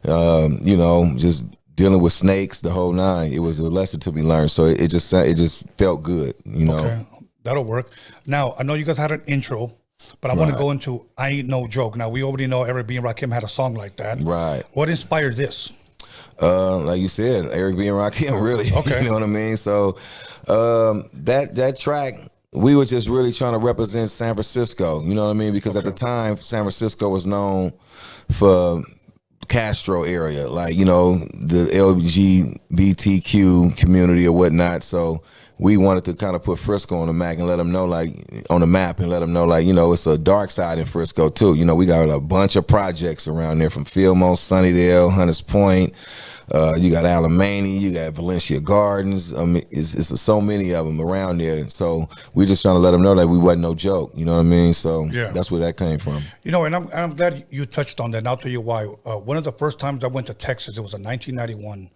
Just dealing with snakes, the whole nine. It was a lesson to be learned. So it just felt good. Okay, that'll work. Now I know you guys had an intro, but I want to go into I Ain't No Joke. Now we already know Eric B and Rakim had a song like that. Right. What inspired this? Like you said, Eric B and Rakim, really. Okay. You know what I mean? So that track, we were just really trying to represent San Francisco. You know what I mean? Because at the time, San Francisco was known for Castro area, like, the LGBTQ community or whatnot. So we wanted to kind of put Frisco on the map and let them know, it's a dark side in Frisco too. We got a bunch of projects around there, from Fillmore, Sunnydale, Hunters Point. You got Alamany, you got Valencia Gardens. I mean, it's so many of them around there. So we just trying to let them know that we wasn't no joke. You know what I mean? So that's where that came from. And I'm glad you touched on that, and I'll tell you why. One of the first times I went to Texas, it was in 1991.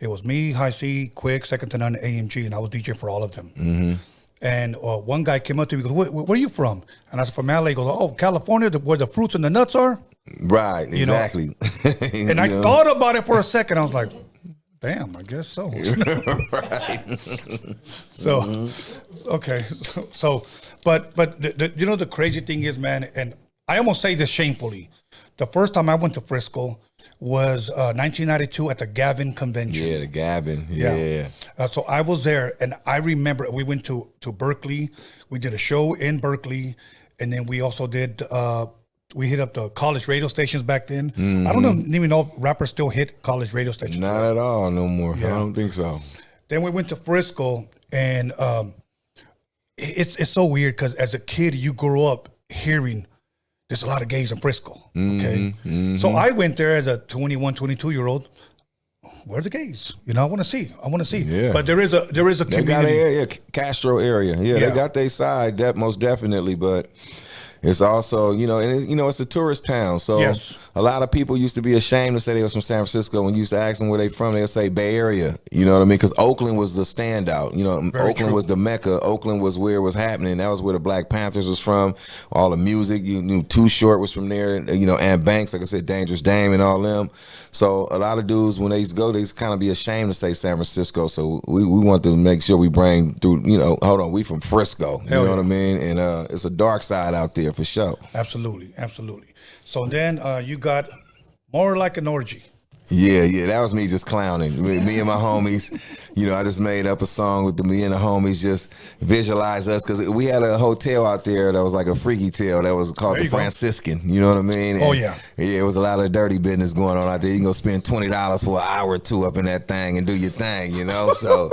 It was me, High C, Quick, Second to None, AMG, and I was DJing for all of them. Mm-hmm. And one guy came up to me and goes, where are you from? And I said, from LA. He goes, oh, California, where the fruits and the nuts are? Right, exactly. And I thought about it for a second. I was like, damn, I guess so. Right. So, okay. So, but the crazy thing is, man, and I almost say this shamefully, the first time I went to Frisco was 1992 at the Gavin Convention. Yeah, the Gavin. Yeah. So I was there, and I remember we went to Berkeley. We did a show in Berkeley, and then we also did. We hit up the college radio stations back then. Mm-hmm. I don't even know if rappers still hit college radio stations. Not at all, no more. Yeah. I don't think so. Then we went to Frisco, and it's so weird because as a kid you grow up hearing there's a lot of gays in Frisco. Okay. So I went there as a 21, 22-year-old. Where are the gays? You know, I want to see. Yeah. But there is a They community. got an area, Castro area. Yeah, they got their side, that most definitely, but it's also, you know, and it's a tourist town. So a lot of people used to be ashamed to say they was from San Francisco. When you used to ask them where they from, they'll say Bay Area. You know what I mean? Because Oakland was the standout. You know, Oakland was the mecca. Oakland was where it was happening. That was where the Black Panthers was from. All the music, you knew Too Short was from there. You know, Ann Banks, like I said, Dangerous Dame and all them. So a lot of dudes, when they used to go, they used to kind of be ashamed to say San Francisco. So we want to make sure we bring through, you know, hold on, we from Frisco. You know what I mean? And it's a dark side out there for sure. Absolutely. So then you got More Like an Orgy. Yeah, that was me just clowning. Me and my homies, you know, I just made up a song with me and the homies, just visualize us, because we had a hotel out there that was like a freaky tale that was called the Franciscan. You know what I mean? And yeah, it was a lot of dirty business going on out there. You can go spend $20 for an hour or two up in that thing and do your thing, you know? So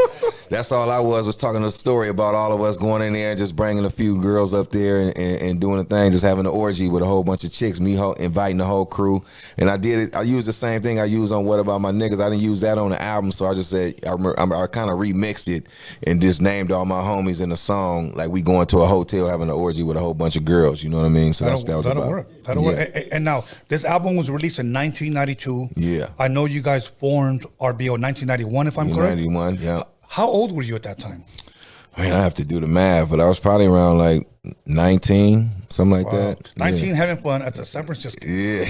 that's all I was talking a story about all of us going in there and just bringing a few girls up there and doing a thing, just having an orgy with a whole bunch of chicks, me inviting the whole crew. And I did it. I used the same thing I used on What About My Niggas. I didn't use that on the album, so I just said, I kind of remixed it and just named all my homies in the song, like we going to a hotel having an orgy with a whole bunch of girls, you know what I mean? So that's what that was about. That'll work. And now, this album was released in 1992. Yeah. I know you guys formed RBO in 1991, if I'm correct. 91, yeah. How old were you at that time? I mean, I have to do the math, but I was probably around like 19, something like that. 19, having fun at the San Francisco. Yeah.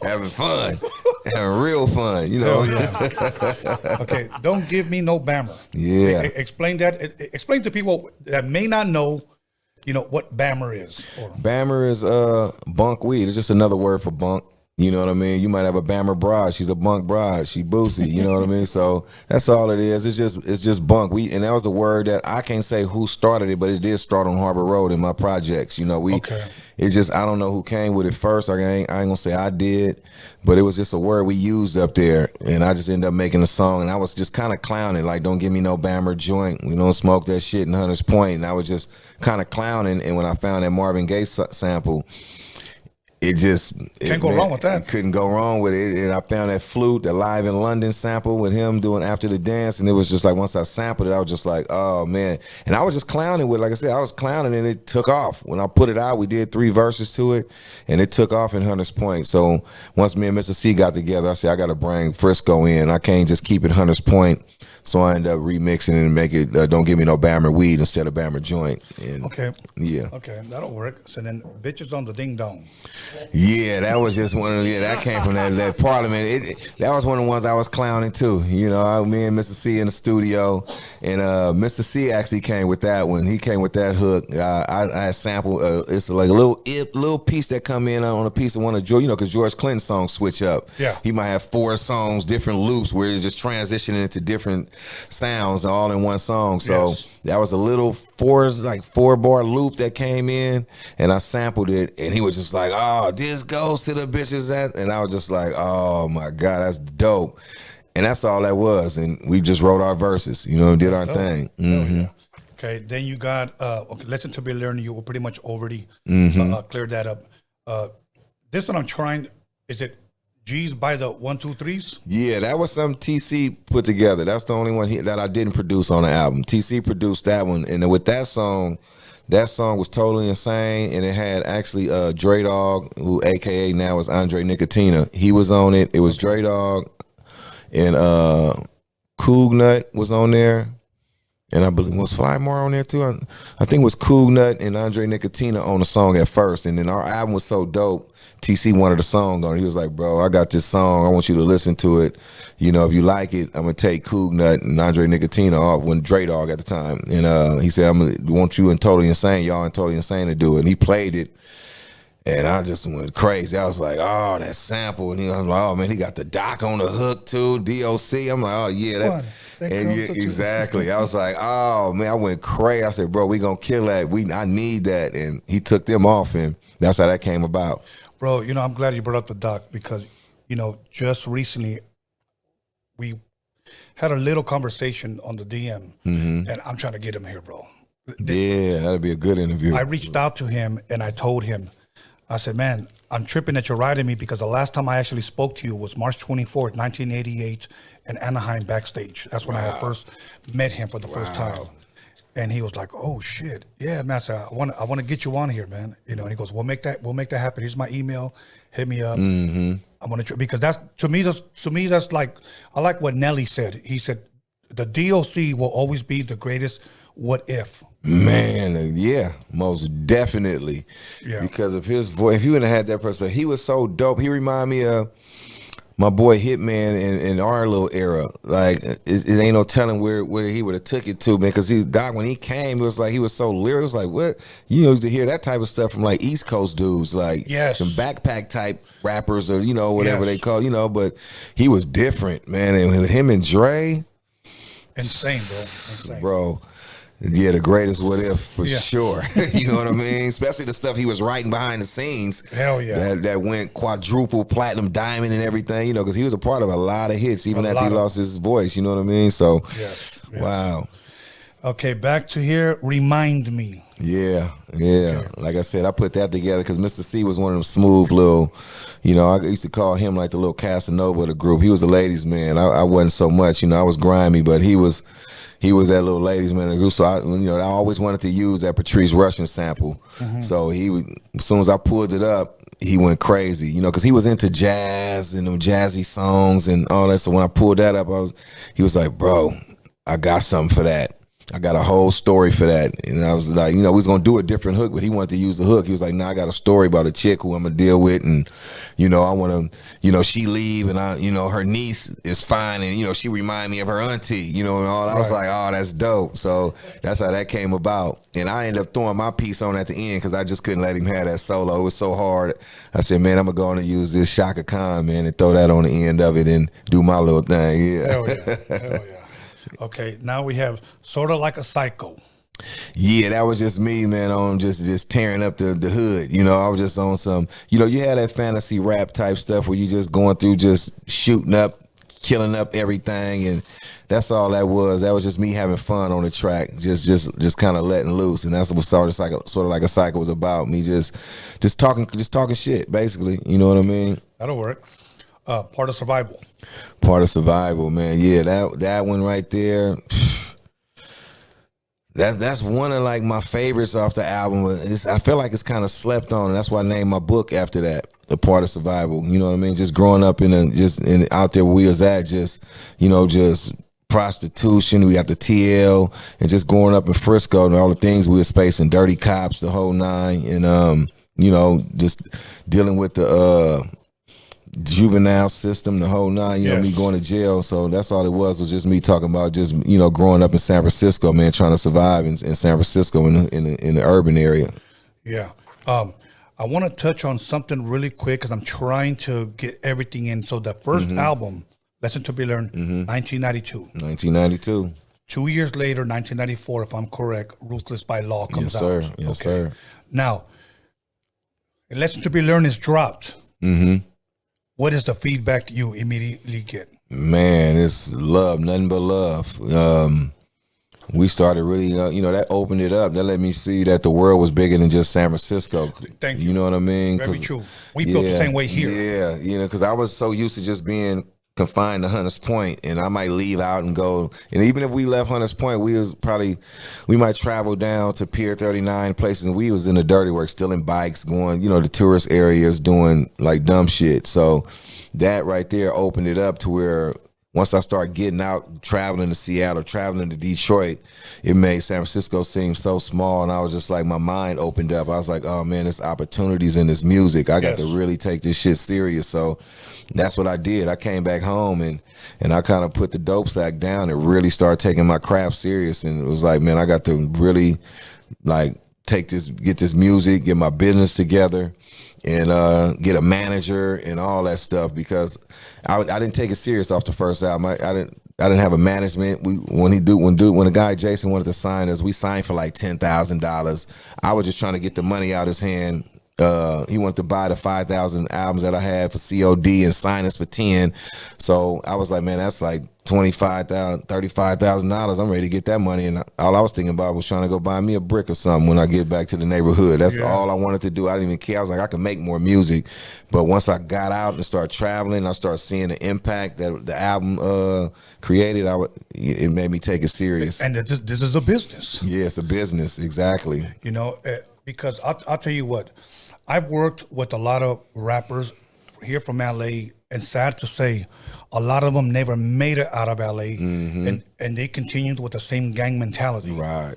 Having fun. Having real fun, you know. Okay, Don't Give Me No Bammer. Yeah. Explain that. Explain to people that may not know, you know, what Bammer is. Bammer is bunk weed. It's just another word for bunk. You know what I mean? You might have a Bammer bride. She's a bunk bride. She boosie. You know what I mean? So that's all it is. It's just bunk. And that was a word that I can't say who started it, but it did start on Harbor Road in my projects. You know, it's just, I don't know who came with it first. I ain't gonna say I did, but it was just a word we used up there, and I just ended up making a song, and I was just kind of clowning, like, don't give me no Bammer joint. We don't smoke that shit in Hunters Point. And I was just kind of clowning, and when I found that Marvin Gaye sample, can't go wrong with that. Couldn't go wrong with it. And I found that flute, the Live in London sample with him doing After the Dance. And it was just like, once I sampled it, I was just like, oh man. And I was just clowning with it. Like I said, I was clowning and it took off. When I put it out, we did 3 verses to it and it took off in Hunters Point. So once me and Mr. C got together, I said, I got to bring Frisco in. I can't just keep it Hunters Point. So I ended up remixing it and make it Don't Give Me No Bammer Weed instead of Bammer Joint. And yeah. Okay, that'll work. So then Bitches on the Ding Dong. Yeah, that was just one of that came from that Parliament. That was one of the ones I was clowning too. You know, me and Mr. C in the studio, and Mr. C actually came with that one. He came with that hook. I sampled. It's like a little piece that come in on a piece of one of George. You know, because George Clinton's songs switch up. Yeah, he might have 4 songs, different loops where it's just transitioning into different sounds all in one song. So that was a little 4-bar loop that came in, and I sampled it, and he was just like, oh, this goes to the bitches that, and I was just like, oh my God, that's dope. And that's all that was. And we just wrote our verses, you know, and did our thing. Yeah. Okay, then you got Listen to Be Learning. You were pretty much already cleared that up. This one I'm trying, is it G's by the 1, 2, 3s? Yeah, that was some TC put together. That's the only one that I didn't produce on the album. TC produced that one, and with that song was totally insane, and it had actually Dre Dog, who AKA now is Andre Nicotina. He was on it. It was Dre Dog, and Coog Nut was on there, and I believe was Fly More on there too. I think it was Coog Nut and Andre Nicotina on the song at first, and then our album was so dope. TC wanted a song on it. He was like, bro, I got this song. I want you to listen to it. You know, if you like it, I'm going to take Coog Nut and Andre Nicotina off, when Dre Dog at the time. And he said, I'm going to want you and Totally Insane, y'all and Totally Insane to do it. And he played it. And I just went crazy. I was like, oh, that sample. And I'm like, oh, man, he got the doc on the hook too, DOC. I'm like, oh, yeah. Exactly. I was like, oh, man, I went crazy. I said, bro, we going to kill that. I need that. And he took them off, and that's how that came about. Bro, you know, I'm glad you brought up the doc, because, you know, just recently we had a little conversation on the DM, and I'm trying to get him here, bro. Yeah, that'd be a good interview. I reached out to him and I told him, I said, man, I'm tripping that you're writing me because the last time I actually spoke to you was March 24th, 1988 in Anaheim backstage. That's when I had first met him for the first time. And he was like, "Oh shit, yeah, man. I want to get you on here, man. You know." And he goes, "We'll make that happen. Here's my email. Hit me up. I want to because that's to me that's like I like what Nelly said. He said the DOC will always be the greatest. What if?" Man, yeah, most definitely. Yeah. Because of his voice, if he wouldn't have had that person, he was so dope. He reminded me of my boy Hitman in our little era. Like it ain't no telling where he would have took it to, man. Because when he came, it was like he was so lyrical. It was like, what? You used to hear that type of stuff from like East Coast dudes, like some backpack type rappers or whatever they call, But he was different, man. And with him and Dre, insane, bro. Insane, bro. Yeah, the greatest what if for sure. You know what I mean? Especially the stuff he was writing behind the scenes. Hell yeah. That went quadruple platinum diamond and everything, because he was a part of a lot of hits even after he lost his voice, you know what I mean? So, wow. Okay, back to here. Remind me. Yeah. Okay. Like I said, I put that together because Mr. C was one of them smooth little, I used to call him like the little Casanova of the group. He was a ladies' man. I wasn't so much, I was grimy, but he was that little ladies' man in the group. So I always wanted to use that Patrice Rushen sample. So as soon as I pulled it up, he went crazy, because he was into jazz and them jazzy songs and all that. So when I pulled that up, he was like, "Bro, I got something for that. I got a whole story for that." And I was like, we was going to do a different hook, but he wanted to use the hook. He was like, "Nah, I got a story about a chick who I'm going to deal with. And, I want to, she leave and her niece is fine. And, she remind me of her auntie, and all. I was like, oh, that's dope. So that's how that came about. And I ended up throwing my piece on at the end because I just couldn't let him have that solo. It was so hard. I said, man, I'm going to use this Shaka Khan, man, and throw that on the end of it and do my little thing. Yeah. Hell yeah. Okay, now we have Sort of Like a Psycho. Yeah, that was just me, man, on just tearing up the hood. I was just on some, you had that fantasy rap type stuff where you just going through just shooting up, killing up everything, and that's all that was. That was just me having fun on the track, just kind of letting loose, and that's what Sort of Like a Psycho was about. Me just talking shit, basically. You know what I mean? That'll work. Part of Survival. Part of Survival, man. Yeah, that one right there. That's one of like my favorites off the album. I feel like it's kind of slept on, and that's why I named my book after that, A Part of Survival. You know what I mean? Just growing up out there where we was at, just prostitution. We got the TL, and just growing up in Frisco and all the things we was facing, dirty cops, the whole nine, and just dealing with the juvenile system, the whole nine, me going to jail. So that's all it was just me talking about just, growing up in San Francisco, man, trying to survive in San Francisco in the urban area. Yeah. I want to touch on something really quick because I'm trying to get everything in. So the first album, Lesson to Be Learned, 1992. 1992. 2 years later, 1994, if I'm correct, Ruthless by Law comes out. Yes, sir. Now, A Lesson to Be Learned is dropped. What is the feedback you immediately get? Man, it's love, nothing but love. We started really, that opened it up. That let me see that the world was bigger than just San Francisco. Thank you. You know what I mean? Very true. We felt the same way here. Yeah, because I was so used to just being confined to Hunters Point, and I might leave out and go. And even if we left Hunters Point, we might travel down to Pier 39 places, and we was in the dirty work, stealing bikes, going, the tourist areas, doing like dumb shit. So that right there opened it up to where once I started getting out, traveling to Seattle, traveling to Detroit, it made San Francisco seem so small, and I was just like, my mind opened up. I was like, oh man, there's opportunities in this music. I got to really take this shit serious. So that's what I did. I came back home and I kind of put the dope sack down and really started taking my craft serious. And it was like, man, I got to really like get this music, get my business together, and get a manager and all that stuff, because I didn't take it serious off the first album. I didn't have a management. When the guy Jason wanted to sign us, we signed for like $10,000. I was just trying to get the money out his hand He wanted to buy the 5,000 albums that I had for COD and sign us for 10. So I was like, man, that's like $25,000, $35,000. I'm ready to get that money. And all I was thinking about was trying to go buy me a brick or something when I get back to the neighborhood. That's all I wanted to do. I didn't even care. I was like, I can make more music. But once I got out and started traveling, I started seeing the impact that the album created. It made me take it serious. And this is a business. Yeah, it's a business. Exactly. You know, because I'll tell you what, I've worked with a lot of rappers here from LA, and sad to say, a lot of them never made it out of LA, and they continued with the same gang mentality. Right.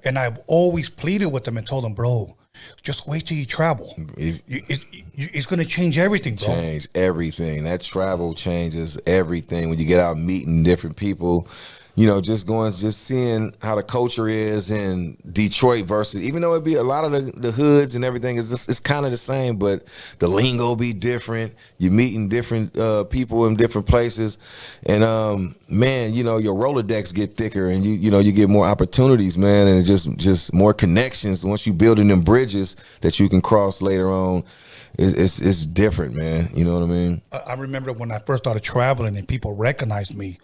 And I've always pleaded with them and told them, bro, just wait till you travel. It's going to change everything, bro. Change everything. That travel changes everything. When you get out meeting different people, you know, just seeing how the culture is in Detroit versus, even though it be a lot of the hoods and everything is just, it's kind of the same, but the lingo be different. You're meeting different people in different places, and man, you know, your Rolodex get thicker, and you get more opportunities, man, and just more connections. Once you building them bridges that you can cross later on, it's different, man. You know what I mean? I remember when I first started traveling and people recognized me.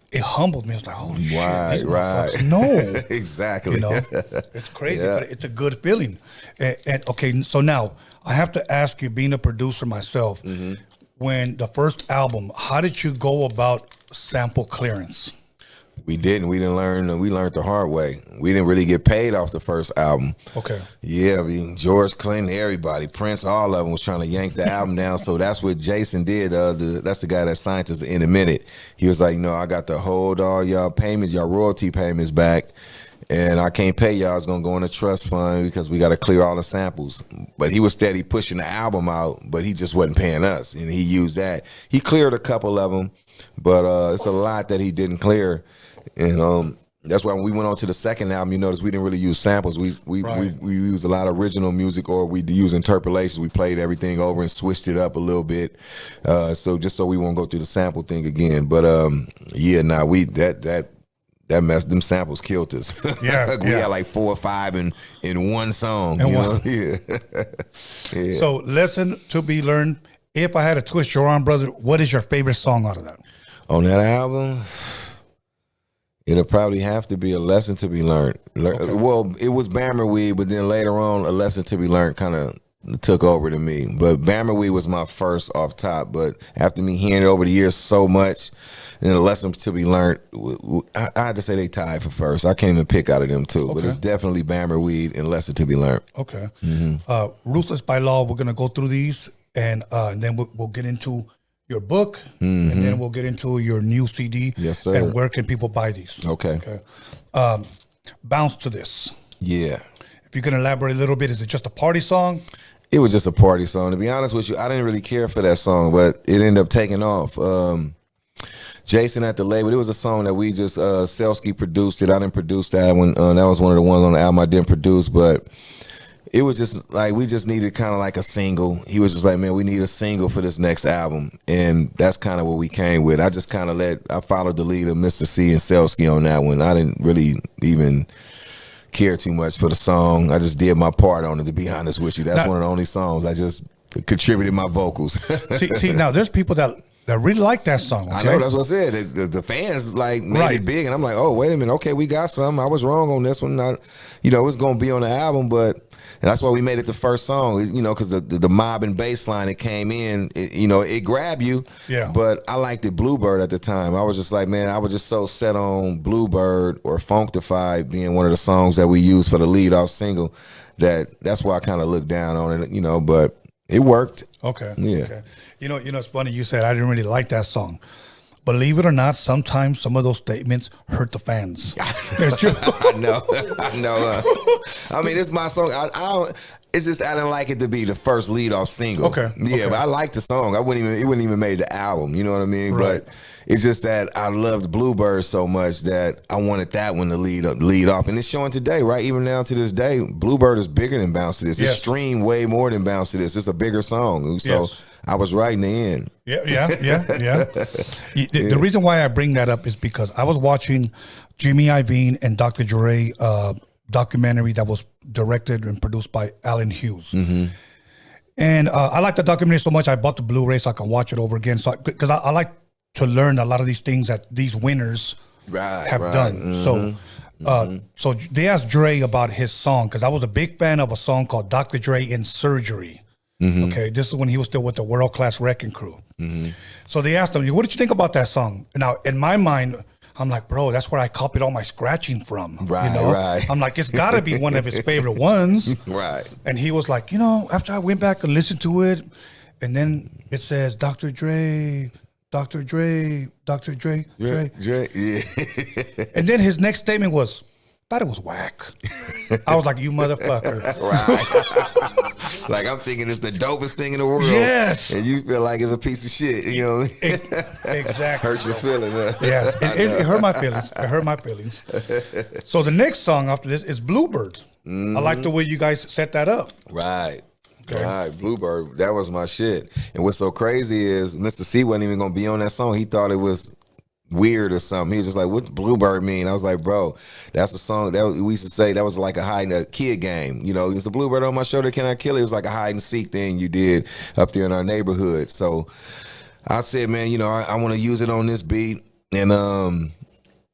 It humbled me. I was like, holy shit. Right. No. Exactly. You know, it's crazy, but it's a good feeling. And okay, so now I have to ask you, being a producer myself, when the first album, how did you go about sample clearance? We didn't learn. We learned the hard way. We didn't really get paid off the first album. Okay. Yeah, I mean, George Clinton, everybody, Prince, all of them was trying to yank the album down. So that's what Jason did. That's the guy that signed us in a minute. He was like, you know, I got to hold all y'all payments, y'all royalty payments back, and I can't pay y'all. It's gonna go in a trust fund because we got to clear all the samples. But he was steady pushing the album out, but he just wasn't paying us, and he used that. He cleared a couple of them, but it's a lot that he didn't clear. And that's why when we went on to the second album, you notice we didn't really use samples. We used a lot of original music, or we use interpolations. We played everything over and switched it up a little bit, so just so we won't go through the sample thing again. But yeah, we that mess, them samples killed us. Yeah, we had like 4 or 5 in one song. Yeah. So lesson to be learned. If I had to twist your arm, brother, what is your favorite song out of that? On that album, it'll probably have to be A Lesson to Be Learned. Okay. Well, it was Bammerweed, but then later on, A Lesson to Be Learned kind of took over to me. But Bammerweed was my first off top. But after me hearing it over the years so much, and A Lesson to Be Learned, I had to say they tied for first. I can't even pick out of them two. Okay. But it's definitely Bammerweed and Lesson to Be Learned. Okay. Ruthless by Law, we're going to go through these, and then we'll get into your book, and then we'll get into your new CD. Yes, sir. And where can people buy these? Okay. Bounce to This. Yeah. If you can elaborate a little bit, is it just a party song? It was just a party song. To be honest with you, I didn't really care for that song, but it ended up taking off. Jason at the label, it was a song that we just, Selsky produced it. I didn't produce that one. That was one of the ones on the album I didn't produce, but it was just like, we just needed kind of like a single. He was just like, man, we need a single for this next album. And that's kind of what we came with. I just kind of I followed the lead of Mr. C and Selsky on that one. I didn't really even care too much for the song. I just did my part on it, to be honest with you. That's one of the only songs I just contributed my vocals. see, now there's people that really like that song. Okay? I know, that's what I said. The fans like made it big, and I'm like, oh, wait a minute, okay, we got some. I was wrong on this one. It's going to be on the album, and that's why we made it the first song, because the mob and bass line that came in, it grabbed you. Yeah. But I liked it Bluebird at the time. I was just like, man, I was just so set on Bluebird or Funktified being one of the songs that we used for the lead off single that's why I kind of looked down on it, but it worked. Okay. Yeah. Okay. It's funny you said I didn't really like that song. Believe it or not, sometimes some of those statements hurt the fans. It's true. I know. I mean, it's my song. It's just I didn't like it to be the first lead off single. Okay. Yeah, okay. But I liked the song. It wouldn't even made the album. You know what I mean? Right. But it's just that I loved Bluebird so much that I wanted that one to lead off. And it's showing today, right? Even now to this day, Bluebird is bigger than Bounce to This. Yes. It's streamed way more than Bounce to This. It's a bigger song. So yes. I was right in the end. Yeah. The reason why I bring that up is because I was watching Jimmy Iovine and Dr. Dre documentary that was directed and produced by Alan Hughes. And I like the documentary so much, I bought the Blu-ray so I can watch it over again. So because I like to learn a lot of these things that these winners have done. So they asked Dre about his song because I was a big fan of a song called Dr. Dre in Surgery. Okay, this is when he was still with the World Class Wrecking Crew. So they asked him, what did you think about that song? Now, in my mind, I'm like, bro, that's where I copied all my scratching from. Right, you know? right. I'm like, it's got to be one of his favorite ones. Right. And he was like, after I went back and listened to it, and then it says Dr. Dre, Dr. Dre, Dr. Dre, Dre. Yeah. And then his next statement was, thought it was whack. I was like, you motherfucker. Right. Like, I'm thinking it's the dopest thing in the world. Yes. And you feel like it's a piece of shit. You know what I mean? Exactly. Hurt your feelings. Huh? Yes. It hurt my feelings. It hurt my feelings. So the next song after this is Bluebird. I like the way you guys set that up. Right. Okay. Right, Bluebird, that was my shit. And what's so crazy is Mr. C wasn't even gonna be on that song. He thought it was weird or something. He was just like, "What's Bluebird mean?" I was like, "Bro, that's a song that we used to say that was like a kid game. You know, it's a Bluebird on my shoulder. Can I kill it?" It was like a hide and seek thing you did up there in our neighborhood. So I said, "Man, I want to use it on this beat." And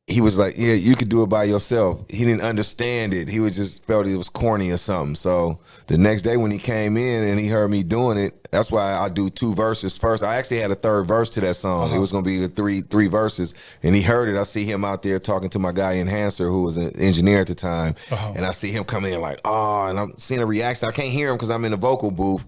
he was like, "Yeah, you could do it by yourself." He didn't understand it. He just felt it was corny or something. So the next day when he came in and he heard me doing it, that's why I do 2 verses first. I actually had a 3rd verse to that song. It was going to be the three verses. And he heard it. I see him out there talking to my guy, Enhancer, who was an engineer at the time. And I see him coming in like, oh, and I'm seeing a reaction. I can't hear him because I'm in the vocal booth.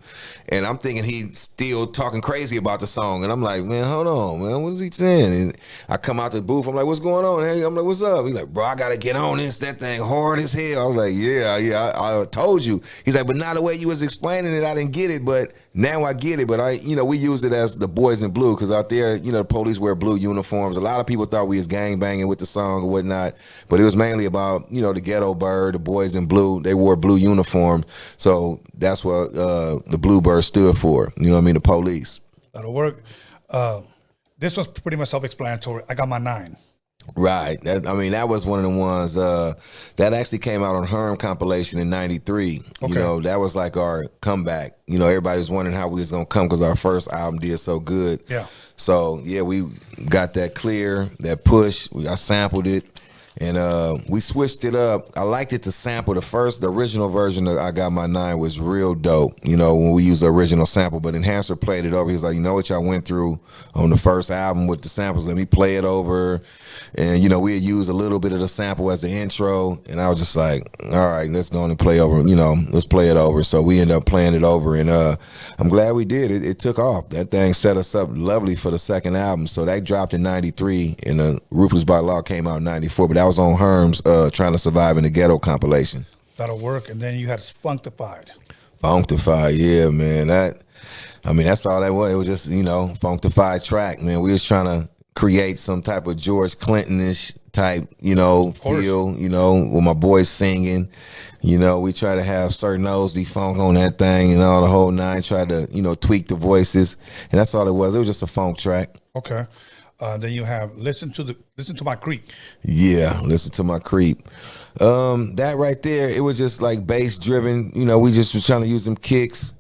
And I'm thinking he's still talking crazy about the song. And I'm like, man, hold on, man. What is he saying? And I come out the booth. I'm like, what's going on? Hey, I'm like, what's up? He's like, bro, I got to get on this. That thing hard as hell. I was like, yeah, I told you. He's like, but not the way you was explaining it. I didn't get it, but now I get it. But we use it as the boys in blue because out there, the police wear blue uniforms. A lot of people thought we was gang banging with the song or whatnot, but it was mainly about, the ghetto bird, the boys in blue. They wore blue uniforms. So that's what the Bluebird stood for. You know what I mean? The police. That'll work. This was pretty much self-explanatory. I got my 9. Right. That was one of the ones that actually came out on Herm compilation in '93. Okay. That was like our comeback. Everybody was wondering how we was gonna come because our first album did so good. Yeah. So yeah, we got that clear, that push. I sampled it. And we switched it up. I liked it to sample. The original version of I Got My 9 was real dope, when we used the original sample. But Enhancer played it over. He was like, what y'all went through on the first album with the samples? Let me play it over. And, we had used a little bit of the sample as the intro. And I was just like, all right, let's go on and play over, let's play it over. So we ended up playing it over. And I'm glad we did. It took off. That thing set us up lovely for the second album. So that dropped in '93. And Ruthless by Law came out in '94. But that was on Herm's Trying to Survive in the Ghetto compilation. That'll work. And then you had Funktified. Funktified, yeah, man. That's all that was. It was just, Funktified track, man. We was trying to create some type of George Clinton-ish type, feel, with my boys singing. We try to have Sir Nosey Funk on that thing, the whole 9, try to, tweak the voices. And that's all it was. It was just a funk track. Okay. Then you have Listen to My Creep. Yeah, Listen to My Creep. That right there, it was just like bass driven. We just were trying to use them kicks.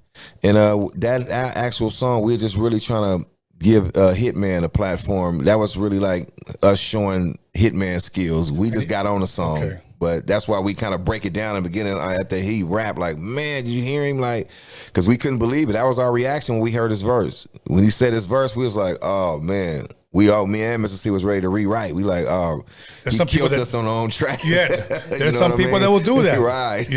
And that actual song, we were just really trying to give Hitman a platform. That was really like us showing Hitman skills. We just got on the song. Okay. But that's why we kind of break it down in the beginning after he rapped, like, man, did you hear him? Like, because we couldn't believe it. That was our reaction when we heard his verse. When he said his verse, we was like, oh, man. Me and Mr. C was ready to rewrite. We like, oh, there's he some people killed that, us on our own track. Yeah, there's some people that will do that. Right.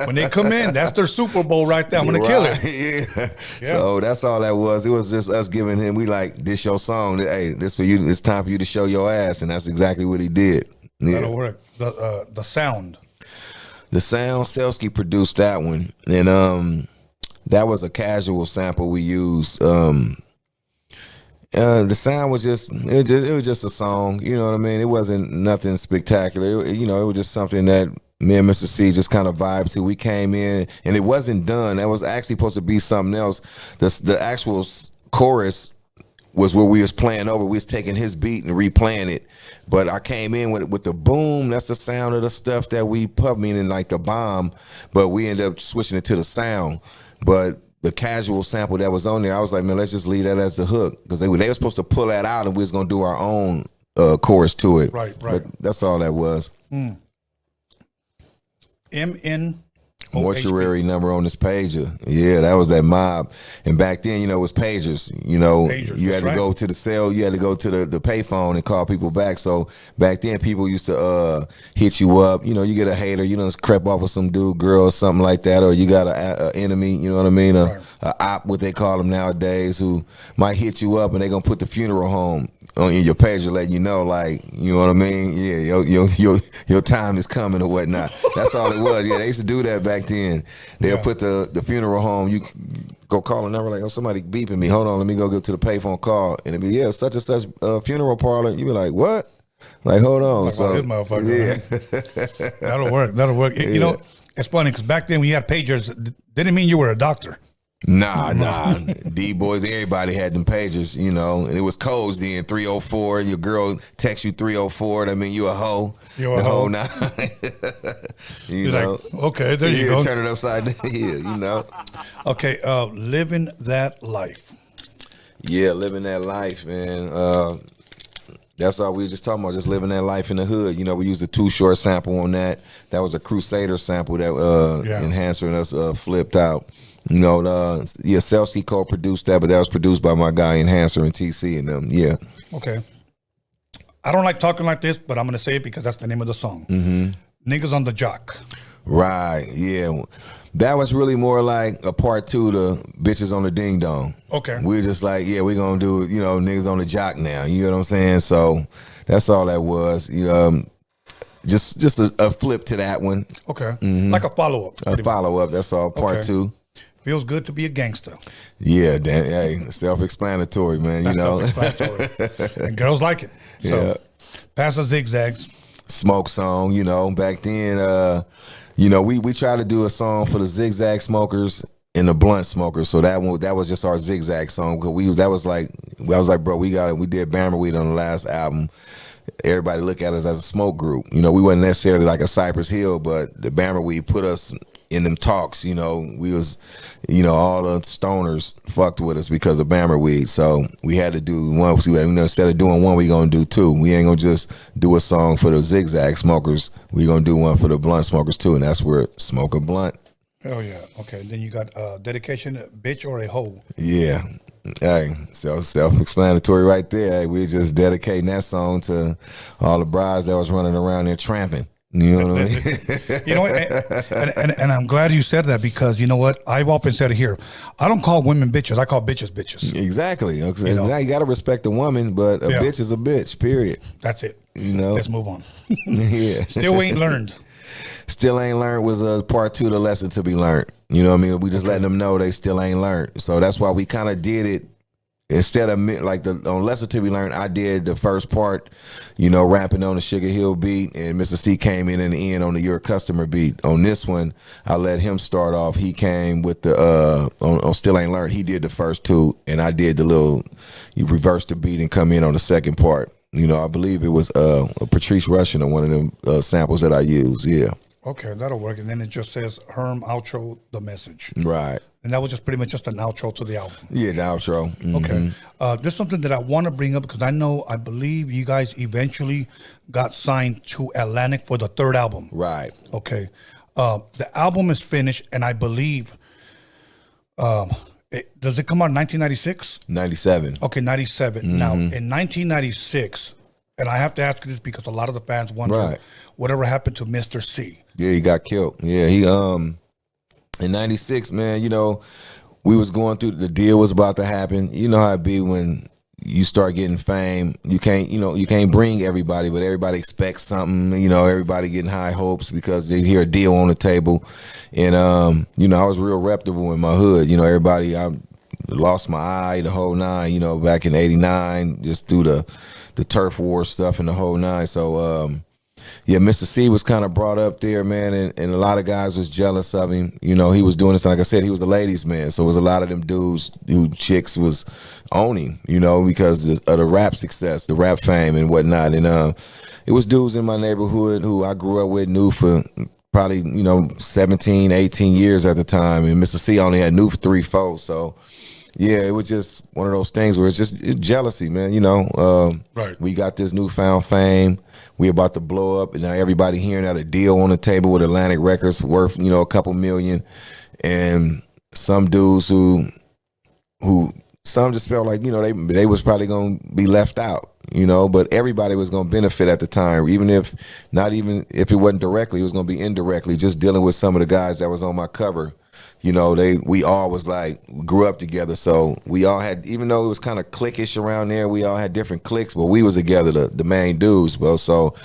When they come in, that's their Super Bowl right there. I'm going to kill it. Yeah. So that's all that was. It was just us giving him, we like, this your song. Hey, this for you. It's time for you to show your ass. And that's exactly what he did. Yeah. That'll work. The sound. The sound, Selsky produced that one. And that was a casual sample we used. The sound was it was just a song, you know what I mean? It wasn't nothing spectacular. It was just something that me and Mr. C just kind of vibed to. We came in and it wasn't done. That was actually supposed to be something else. The actual chorus was what we was playing over. We was taking his beat and replaying it. But I came in with the boom. That's the sound of the stuff that we put, meaning like the bomb. But we ended up switching it to the sound. But the casual sample that was on there, I was like, man, let's just leave that as the hook, because they were supposed to pull that out and we was gonna do our own chorus to it. Right. But that's all that was. MN Mortuary number on this pager. Yeah, that was that mob. And back then, it was pagers. You had to go to the cell, you had to go to the payphone and call people back. So back then, people used to hit you up. You get a hater, creep off with some dude, girl, or something like that, or you got an enemy, you know what I mean? A op, what they call them nowadays, who might hit you up and they gonna put the funeral home on your pager, letting you know, like, you know what I mean? Yeah, your time is coming or whatnot. That's all it was. Yeah, they used to do that back then. They'll put the funeral home. You go call a number like, oh, somebody beeping me. Hold on, let me go to the payphone call, and it'll be such and such funeral parlor. You be like, what? Like, hold on. Like, so this motherfucker. Yeah, that'll work. Yeah. It's funny because back then when you had pagers, didn't mean you were a doctor. Nah. D-boys, everybody had them pagers, and it was codes then, 304. Your girl texts you 304. That mean you a hoe. You're a hoe. Now. You're like, okay, there you go. Turn it upside down. Yeah, Okay, living that life. Yeah, living that life, man. That's all we were just talking about, just living that life in the hood. We used a Too Short sample on that. That was a Crusader sample that Enhancer and us flipped out. Selsky co-produced that, but that was produced by my guy Enhancer and TC and them. Yeah. Okay. I don't like talking like this, but I'm gonna say it because that's the name of the song. Niggas on the Jock. Right. Yeah. That was really more like a part 2 to Bitches on the Ding Dong. Okay. We're just like, we're gonna do niggas on the jock now. You know what I'm saying? So that's all that was. Just a flip to that one. Okay. Like a follow-up. A follow-up. That's all. Part 2. Feels good to be a gangster. Yeah, hey, self-explanatory, man. Self-explanatory. And girls like it. So, pass the zigzags. Smoke song, back then, we tried to do a song for the zigzag smokers and the blunt smokers. So that was just our zigzag song. Cause I was like, bro, we did Bama Weed on the last album. Everybody look at us as a smoke group. We wasn't necessarily like a Cypress Hill, but the Bama Weed put us in them talks. We was, all the stoners fucked with us because of Bama Weed. So we had to do one. Instead of doing one, we gonna do 2. We ain't gonna just do a song for the zigzag smokers. We gonna do one for the blunt smokers too, and that's where Smoke a Blunt. Oh yeah. Okay. Then you got dedication, bitch or a hoe. Yeah. Hey, self-explanatory right there. Hey, we're just dedicating that song to all the brides that was running around there tramping. You know what I mean? And I'm glad you said that, because you know what? I've often said it here. I don't call women bitches. I call bitches bitches. Exactly. Now you got to respect a woman, but a bitch is a bitch, period. That's it. Let's move on. Yeah. Still ain't learned. Still ain't learned was part 2 of the lesson to be learned. You know what I mean? We just letting them know they still ain't learned. So that's why we kind of did it. Instead of like on Lesson to Be Learned, I did the first part, rapping on the Sugar Hill beat, and Mr. C came in the end on the Your Customer beat. On this one, I let him start off. He came with the on Still Ain't Learned. He did the first 2, and I did you reverse the beat and come in on the second part. I believe it was Patrice Rushen on one of them samples that I used. Yeah. Okay, that'll work. And then it just says Herm outro the message. Right. And that was just pretty much just an outro to the album. Yeah, the outro. Mm-hmm. Okay. There's something that I want to bring up because I believe you guys eventually got signed to Atlantic for the 3rd album. Right. Okay. The album is finished, and I believe, does it come out in 1996? 97. Okay, 97. Now, in 1996, and I have to ask you this because a lot of the fans wonder whatever happened to Mr. C. Yeah, he got killed. Yeah, he in 96, man, we was going through, the deal was about to happen. You know how it be when you start getting fame. You can't bring everybody, but everybody expects something. Everybody getting high hopes because they hear a deal on the table. And I was real reputable in my hood. I lost my eye, the whole nine, back in 89, just through the turf war stuff and the whole nine. So Mr. C was kind of brought up there, man, and a lot of guys was jealous of him. He was doing this, like I said, he was a ladies' man, so it was a lot of them dudes who chicks was owning, because of the rap success, the rap fame and whatnot. And it was dudes in my neighborhood who I grew up with, knew for probably, 17, 18 years at the time, and Mr. C only had knew 3, 4. So yeah, it was just one of those things where it's jealousy, man. Right. We got this newfound fame. We about to blow up, and now everybody hearing out a deal on the table with Atlantic Records worth, a couple million, and some dudes who some just felt like, they was probably gonna be left out, but everybody was gonna benefit at the time, even if it wasn't directly, it was gonna be indirectly, just dealing with some of the guys that was on my cover. We all was like, grew up together. So we all had, even though it was kind of cliquish around there, we all had different cliques, but we was together, the main dudes, bro. So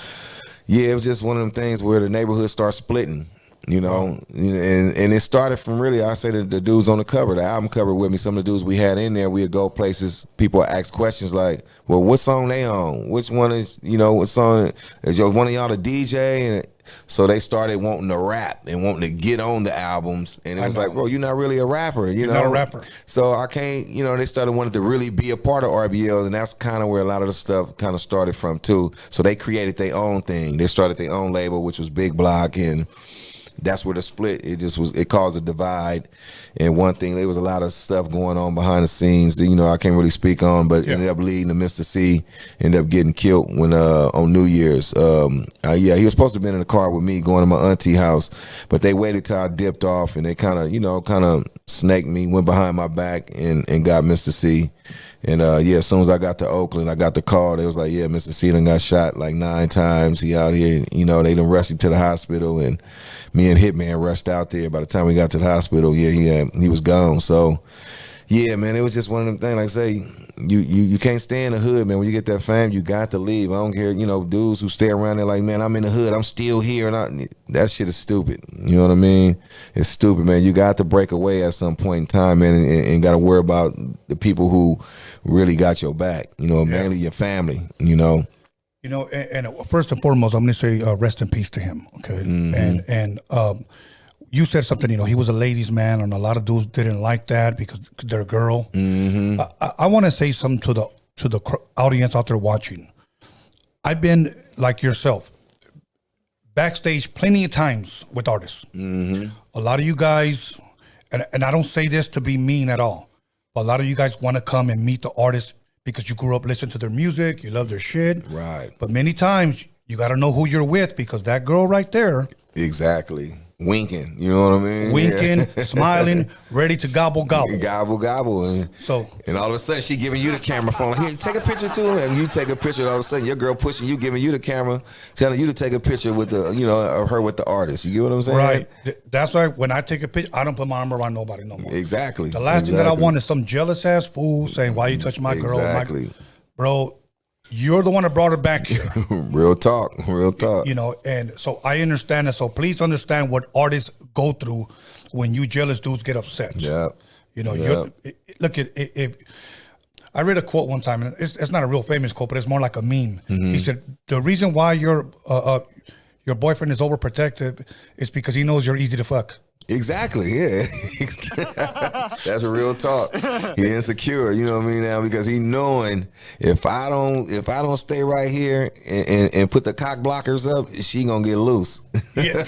yeah, it was just one of them things where the neighborhood started splitting, and it started from really, I say the dudes on the cover, the album cover with me, some of the dudes we had in there, we'd go places, people would ask questions like, well, what song they on? Which one is, what song, is one of y'all the DJ? And so they started wanting to rap and wanting to get on the albums. And it was like, bro, you're not really a rapper, You're not a rapper. So I can't, they started wanting to really be a part of RBL. And that's kind of where a lot of the stuff kind of started from too. So they created their own thing. They started their own label, which was Big Block, and that's where the split, it caused a divide. And one thing, there was a lot of stuff going on behind the scenes that, I can't really speak on, but ended up leading to Mr. C, ended up getting killed when on New Year's. He was supposed to have been in the car with me going to my auntie house, but they waited till I dipped off, and they kind of snaked me, went behind my back and got Mr. C. And as soon as I got to Oakland, I got the call. They was like, yeah, Mr. C done got shot like 9 times. He out here, they done rushed him to the hospital, and me and Hitman rushed out there. By the time we got to the hospital, he was gone. So yeah, man, it was just one of them things. Like I say, you can't stay in the hood, man. When you get that fame, you got to leave. I don't care, dudes who stay around there like, man, I'm in the hood, I'm still here, and that shit is stupid. You know what I mean? It's stupid, man. You got to break away at some point in time, man, and got to worry about the people who really got your back. Mainly your family. And first and foremost, I'm going to say rest in peace to him. Okay, and you said something. He was a ladies' man, and a lot of dudes didn't like that because they're a girl. I want to say something to the audience out there watching. I've been like yourself, backstage plenty of times with artists. A lot of you guys, and I don't say this to be mean at all, but a lot of you guys want to come and meet the artists because you grew up listening to their music, you love their shit. Right. But many times you got to know who you're with, because that girl right there. Exactly. Winking, you know what I mean? Winking, smiling, ready to gobble. Gobble. And all of a sudden she giving you the camera phone. Like, here, take a picture too. And you take a picture, and all of a sudden your girl pushing you, giving you the camera, telling you to take a picture with the, of her with the artist. You get what I'm saying? Right. That's why when I take a picture, I don't put my arm around nobody no more. Exactly. The last thing that I want is some jealous ass fool saying, why you touch my girl? Exactly. Bro, you're the one that brought her back here. Real talk. And so I understand that. So please understand what artists go through when you jealous dudes get upset. Yeah. Look at it. I read a quote one time, and it's not a real famous quote, but it's more like a meme. He said, the reason why your boyfriend is overprotective is because he knows you're easy to fuck. Exactly, yeah. That's a real talk. He insecure, you know what I mean, now, because he knowing if I don't stay right here and put the cock blockers up, she gonna get loose. Yeah.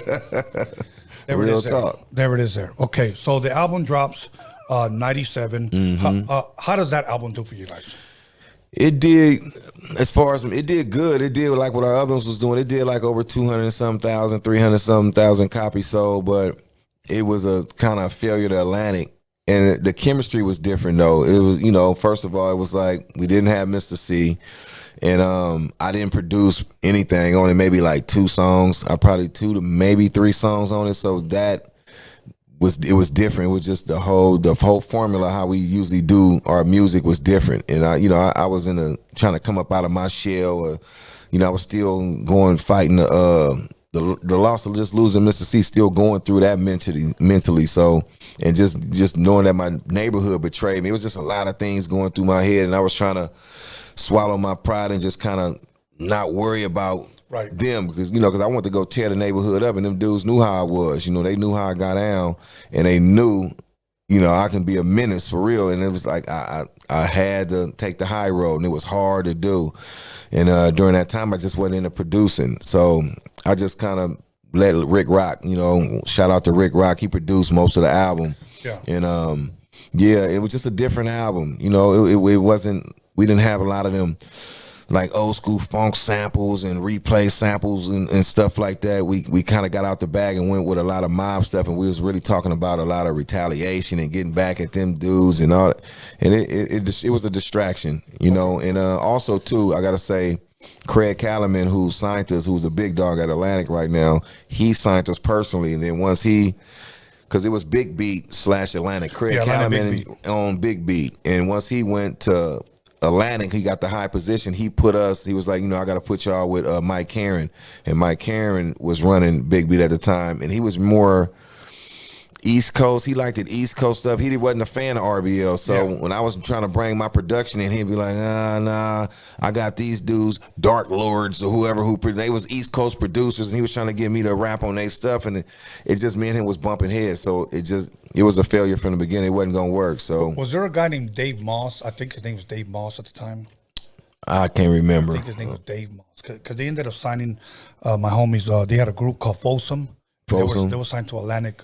Real talk. There it is there. Okay, so the album drops 97. How does that album do for you guys? It did, as far as it did good. It did like what our other ones was doing. It did like over 200-some thousand, 300-some thousand copies sold, but it was a kind of failure to Atlantic. And the chemistry was different though. It was, first of all, it was like we didn't have Mr. C, and I didn't produce anything on it, maybe like 2 songs. I probably 2 to maybe 3 songs on it. So it was different. It was just the whole formula, how we usually do our music was different. And I was trying to come up out of my shell. I was still fighting the loss of just losing Mr. C, still going through that mentally. So, and just knowing that my neighborhood betrayed me, it was just a lot of things going through my head, and I was trying to swallow my pride and just kind of not worry about them, because I wanted to go tear the neighborhood up, and them dudes knew how I was. They knew how I got down, and they knew I can be a menace for real. And it was like I had to take the high road, and it was hard to do. And during that time, I just wasn't into producing, so I just kind of let Rick Rock, shout out to Rick Rock. He produced most of the album. Yeah. And yeah, it was just a different album. It wasn't, we didn't have a lot of them like old school funk samples and replay samples and stuff like that. We kind of got out the bag and went with a lot of mob stuff, and we was really talking about a lot of retaliation and getting back at them dudes and all. And it was a distraction, And also too, I gotta say, Craig Callaman, who signed us, who's a big dog at Atlantic right now, he signed us personally, and then once because it was Big Beat / Atlantic. Craig Callaman owned Big Beat, and once he went to Atlantic, he got the high position. He was like, I got to put y'all with Mike Karen. And Mike Karen was running Big Beat at the time. And he was more East Coast. He liked the East Coast stuff. He wasn't a fan of RBL. So when I was trying to bring my production in, he'd be like, nah, I got these dudes, Dark Lords or whoever, they was East Coast producers. And he was trying to get me to rap on their stuff. And it just, me and him was bumping heads. So it was a failure from the beginning. It wasn't going to work. So was there a guy named Dave Moss? I think his name was Dave Moss at the time. I can't remember. I think his name was Dave Moss. Because they ended up signing my homies. They had a group called Folsom. They were signed to Atlantic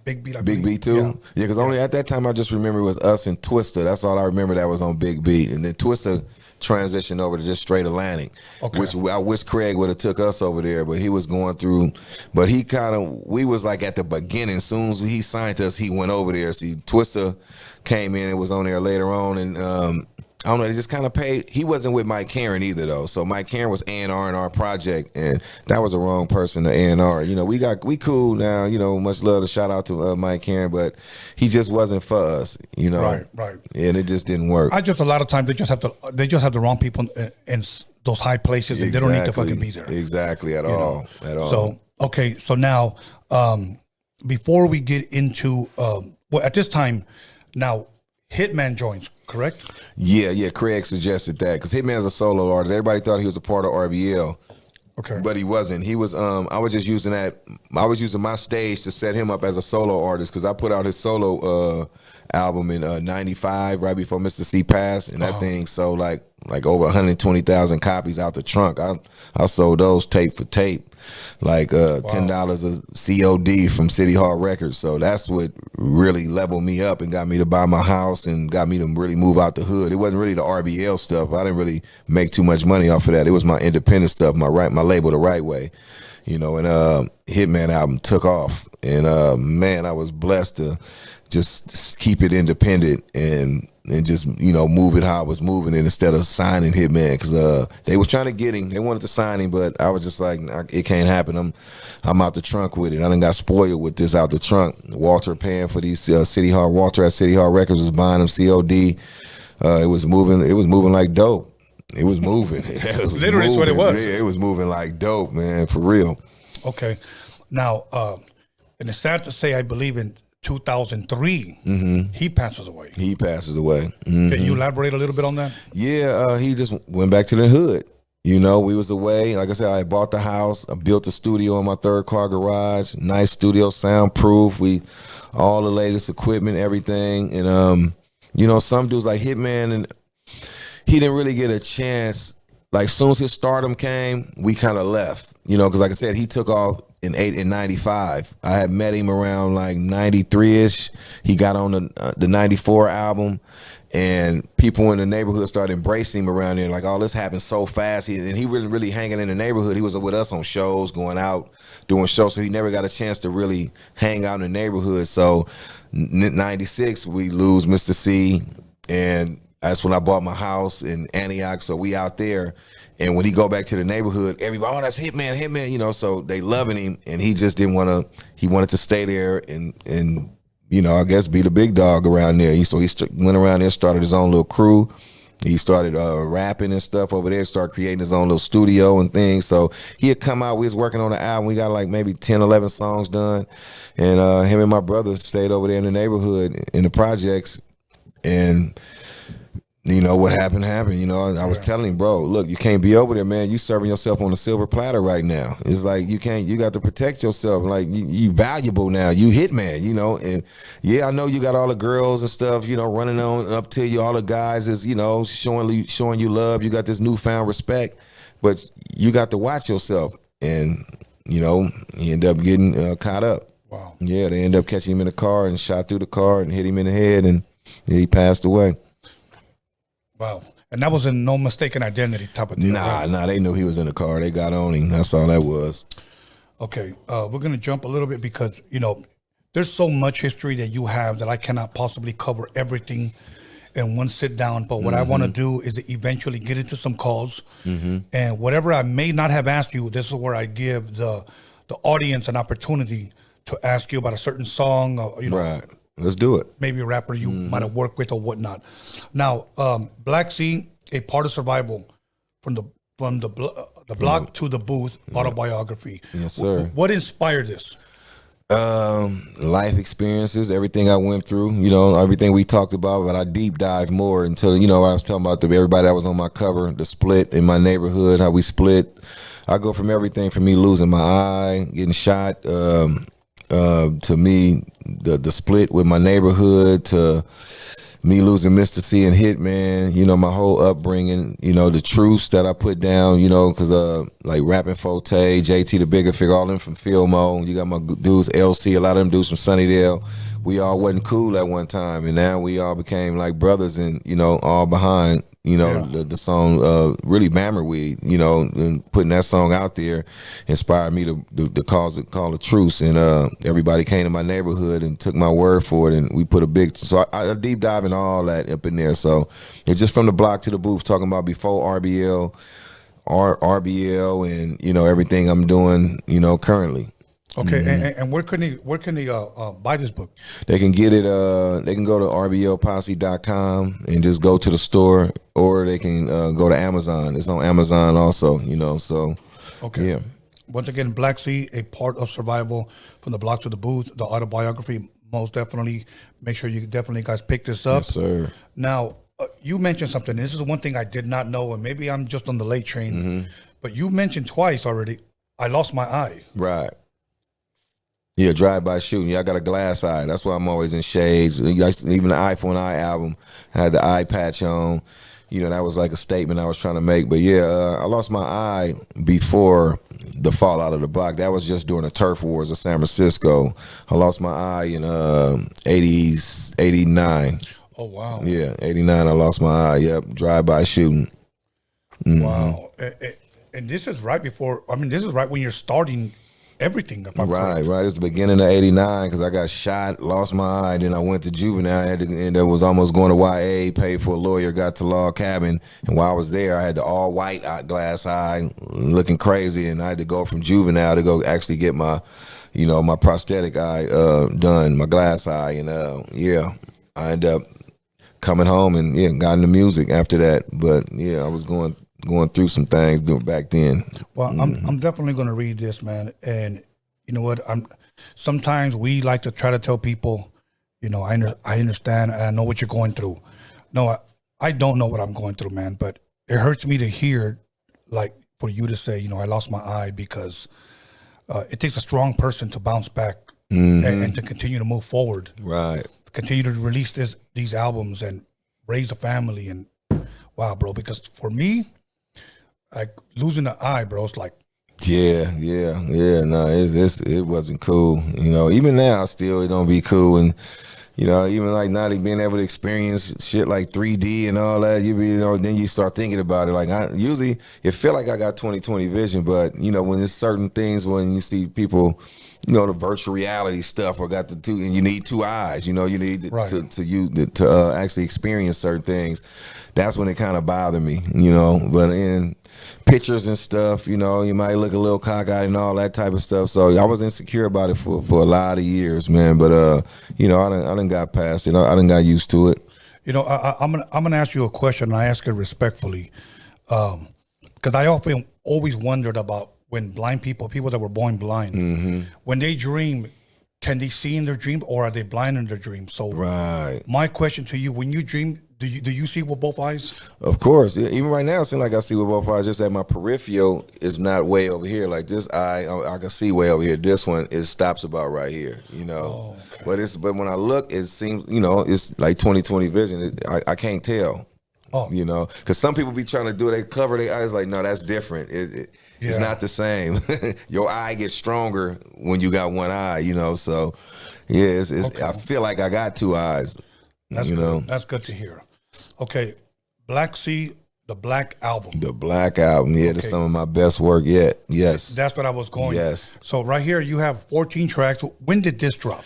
Big Beat. Big Beat too? Yeah, because only at that time I just remember it was us and Twista. That's all I remember that was on Big Beat. And then Twista transitioned over to just straight Atlantic, which I wish Craig would have took us over there, but he was going through, but we was like at the beginning. As soon as he signed us, he went over there. See, Twista came in and was on there later on, and I don't know, they just kind of paid. He wasn't with Mike Karen either, though. So Mike Karen was A&R in our project, and that was the wrong person to A&R. We cool now, much love to shout out to Mike Karen, but he just wasn't for us, Right. And it just didn't work. A lot of times they just have the wrong people in those high places, and they don't need to fucking be there. Exactly, at all. So, okay, so now, before we get into, at this time, now, Hitman joins, correct? Yeah, Craig suggested that because Hitman's a solo artist. Everybody thought he was a part of RBL. Okay. But he wasn't. He was I was just using my stage to set him up as a solo artist because I put out his solo album in 95, right before Mr. C passed, and that thing sold like over 120,000 copies out the trunk. I sold those tape for tape. Like $10 a COD from City Hall Records. So that's what really leveled me up and got me to buy my house and got me to really move out the hood. It wasn't really the RBL stuff. I didn't really make too much money off of that. It was my independent stuff, my label The Right Way. And Hitman album took off. And man, I was blessed to just keep it independent and just, move it how I was moving it instead of signing Hitman because they was trying to get him. They wanted to sign him, but I was just like, it can't happen. I'm out the trunk with it. I done got spoiled with this out the trunk. Walter paying for these Walter at City Hall Records was buying them COD. It was moving like dope. It was moving. Literally, that's what it was. Yeah, it was moving like dope, man, for real. Okay. Now, and it's sad to say, I believe in 2003, he passes away. Mm-hmm. Can you elaborate a little bit on that? Yeah, he just went back to the hood. We was away. Like I said, I bought the house. I built a studio in my third car garage. Nice studio, soundproof. All the latest equipment, everything. And, some dudes like Hitman, and he didn't really get a chance. Like, soon as his stardom came, we kind of left. Because like I said, he took off in 95. I had met him around like 93-ish. He got on the 94 album, and people in the neighborhood started embracing him around there. Like, all this happened so fast. He wasn't really hanging in the neighborhood. He was with us on shows, going out, doing shows. So he never got a chance to really hang out in the neighborhood. So 96, we lose Mr. C, and that's when I bought my house in Antioch. So we out there. And when he go back to the neighborhood, everybody, that's Hitman, so they loving him, and he just didn't want to, he wanted to stay there and I guess be the big dog around there. So he went around there, started his own little crew. He started rapping and stuff over there, started creating his own little studio and things. So he had come out, we was working on the album. We got like maybe 10, 11 songs done. And him and my brother stayed over there in the neighborhood in the projects. And what happened. I was telling him, bro, look, you can't be over there, man. You serving yourself on a silver platter right now. It's like you got to protect yourself. Like you valuable now. You Hitman, and yeah, I know you got all the girls and stuff, running on up to you. All the guys is, showing you love. You got this newfound respect, but you got to watch yourself. and you know, he ended up getting caught up. Wow. Yeah, they ended up catching him in the car and shot through the car and hit him in the head, and he passed away. Wow. And that was a no mistaken identity type of deal. Nah, right? nah, they knew he was in the car. They got on him. That's all that was. Okay, we're gonna jump a little bit because there's so much history that you have that I cannot possibly cover everything in one sit down. But what I want to do is eventually get into some calls, and whatever I may not have asked you, this is where I give the audience an opportunity to ask you about a certain song, or, Right. Let's do it. maybe a rapper you might have worked with or whatnot. Now, Black C, A Part of Survival, from the block to the booth autobiography. Yes, sir. What inspired this? Life experiences, everything I went through, everything we talked about, but I deep dive more until, I was talking about everybody that was on my cover, the split in my neighborhood, how we split. I go from everything from me losing my eye, getting shot, to me, the split with my neighborhood, to me losing Mr. C and Hitman, my whole upbringing, the truths that I put down, because like rapping Forte, JT the Bigger Figure, all them from Filmo. You got my dudes, LC, a lot of them dudes from Sunnydale. We all wasn't cool at one time, and now we all became like brothers, and all behind the song really Bama Weed, and putting that song out there inspired me to call a truce, and everybody came to my neighborhood and took my word for it, and we put a big, so I deep dive in all that up in there. So it's just from the block to the booth, talking about before RBL, RBL, and everything I'm doing currently. Okay, and where can they buy this book? They can get it. They can go to RBLPOSSE.com and just go to the store, or they can go to Amazon. It's on Amazon also. So okay. Yeah. Once again, Black C, A Part of Survival, from the block to the booth, the autobiography. Most definitely, make sure you definitely guys pick this up. Yes, sir. Now, you mentioned something. This is one thing I did not know, and maybe I'm just on the late train. But you mentioned twice already. I lost my eye. Right. Yeah, drive-by shooting. Yeah, I got a glass eye. That's why I'm always in shades. Even the iPhone Eye album had the eye patch on. That was like a statement I was trying to make. But yeah, I lost my eye before the fallout of the block. That was just during the turf wars of San Francisco. I lost my eye in 89. Oh, wow. Yeah, 89, I lost my eye. Yep, drive-by shooting. Wow. And this is right before, this is right when you're starting everything. Right. It's the beginning of 89, because I got shot, lost my eye, then I went to juvenile, and I was almost going to YA, paid for a lawyer, got to log cabin, and while I was there, I had the all white glass eye, looking crazy, and I had to go from juvenile to go actually get my, my prosthetic eye done, my glass eye, and I ended up coming home and got into music after that. But I was going through some things back then. Well, I'm definitely going to read this, man. And you know what? Sometimes we like to try to tell people, I understand and I know what you're going through. No, I don't know what I'm going through, man. But it hurts me to hear, like, for you to say, I lost my eye, because it takes a strong person to bounce back and to continue to move forward. Right. Continue to release these albums and raise a family. And wow, bro, because for me, like, losing the eye, bro, it's like, yeah. No, it wasn't cool. Even now, still it don't be cool. And even like not being able to experience shit like 3D and all that, then you start thinking about it. Like, usually it feel like I got 20/20 vision, but when there's certain things, when you see people, the virtual reality stuff, or got the two, and you need two eyes. You need right. to actually experience certain things. That's when it kind of bothered me. But in pictures and stuff, you might look a little cockeyed and all that type of stuff. So I was insecure about it for a lot of years, man. But I done got past it. I done got used to it. I'm gonna ask you a question, and I ask it respectfully, because I often always wondered about when blind people that were born blind, when they dream, can they see in their dream, or are they blind in their dream? So right. My question to you: when you dream, do you see with both eyes? Of course. Even right now, it seems like I see with both eyes. Just that my peripheral is not way over here. Like this eye, I can see way over here. This one, it stops about right here. Oh, okay. But when I look, it seems it's like 20/20 vision. I can't tell. Oh. Because some people be trying to do it. They cover their eyes. Like, no, that's different. It's not the same. Your eye gets stronger when you got one eye, you know. So, yeah, I feel like I got two eyes. That's you good. know, That's good to hear. Okay, Black Sea, the Black Album. The Black Album, yeah, that's some of my best work yet. Yes, that's what I was going. Yes. So right here, you have 14 tracks. When did this drop?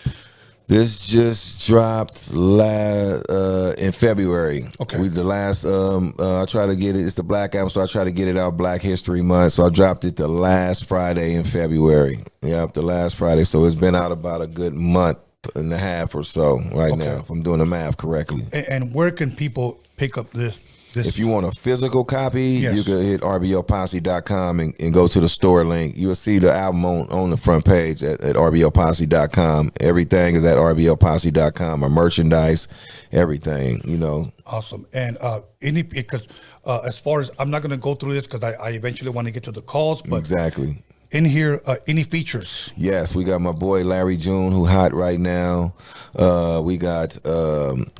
This just dropped in February. Okay. The last I try to get it. It's the Black Album, so I try to get it out Black History Month. So I dropped it the last Friday in February. Yep, the last Friday. So it's been out about a good month and a half or so now, if I'm doing the math correctly. And where can people pick up this? If you want a physical copy, Yes. you can hit rblposse.com and go to the store link. You'll see the album on the front page at rblposse.com. Everything is at rblposse.com. Our merchandise, everything, you know. Awesome. And because as far as, I'm not going to go through this because I eventually want to get to the calls, but Exactly. in here, any features? Yes, we got my boy Larry June, who hot right now. We got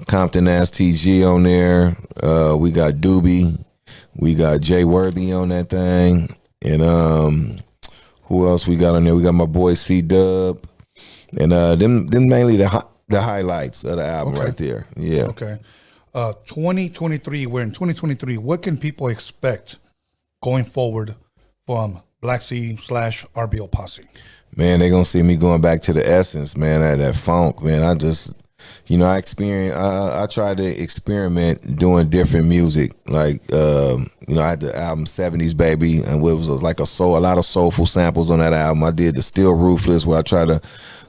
Compton Ass TG on there. We got Doobie. We got Jay Worthy on that thing. And who else we got on there? We got my boy C Dub. And them mainly the highlights of the album right there. Yeah. Okay. 2023, we're in 2023. What can people expect going forward from Black Sea / RBL Posse? Man, they gonna see me going back to the essence, man, that funk, man. I just, you know, I tried to experiment doing different music. Like, you know, I had the album 70s Baby, and it was like a lot of soulful samples on that album. I did the Still Ruthless, where I try to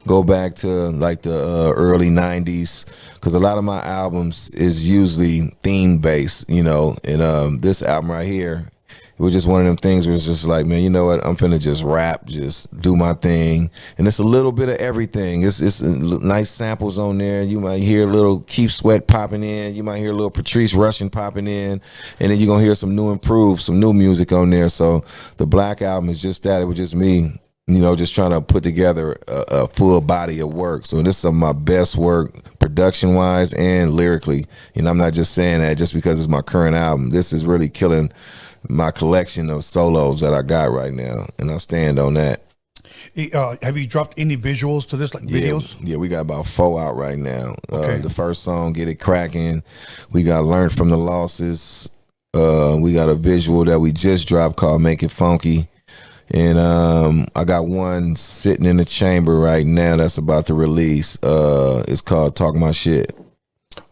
go back to like the early 90s, because a lot of my albums is usually theme based, you know, and this album right here, it was just one of them things where it's just like, man, you know what? I'm finna just rap, just do my thing. And it's a little bit of everything. It's nice samples on there. You might hear a little Keith Sweat popping in. You might hear a little Patrice Rushen popping in. And then you're going to hear some new music on there. So the Black Album is just that. It was just me, you know, just trying to put together a full body of work. So this is some of my best work, production-wise and lyrically. You know, I'm not just saying that just because it's my current album. This is really killing my collection of solos that I got right now, and I stand on that. Have you dropped any visuals to this, like videos? Yeah, we got about 4 out right now. Okay. The first song, Get It Cracking. We got Learn From the Losses. We got a visual that we just dropped called Make It Funky. And I got one sitting in the chamber right now that's about to release. It's called Talk My Shit.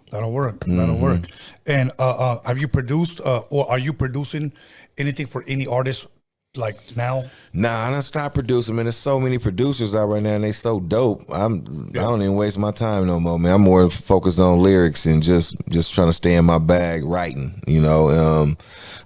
That'll work. That'll work. And have you produced or are you producing anything for any artists like now? Nah, I done stopped producing, man. There's so many producers out right now, and they so dope. I don't even waste my time no more, man. I'm more focused on lyrics and just trying to stay in my bag writing. You know,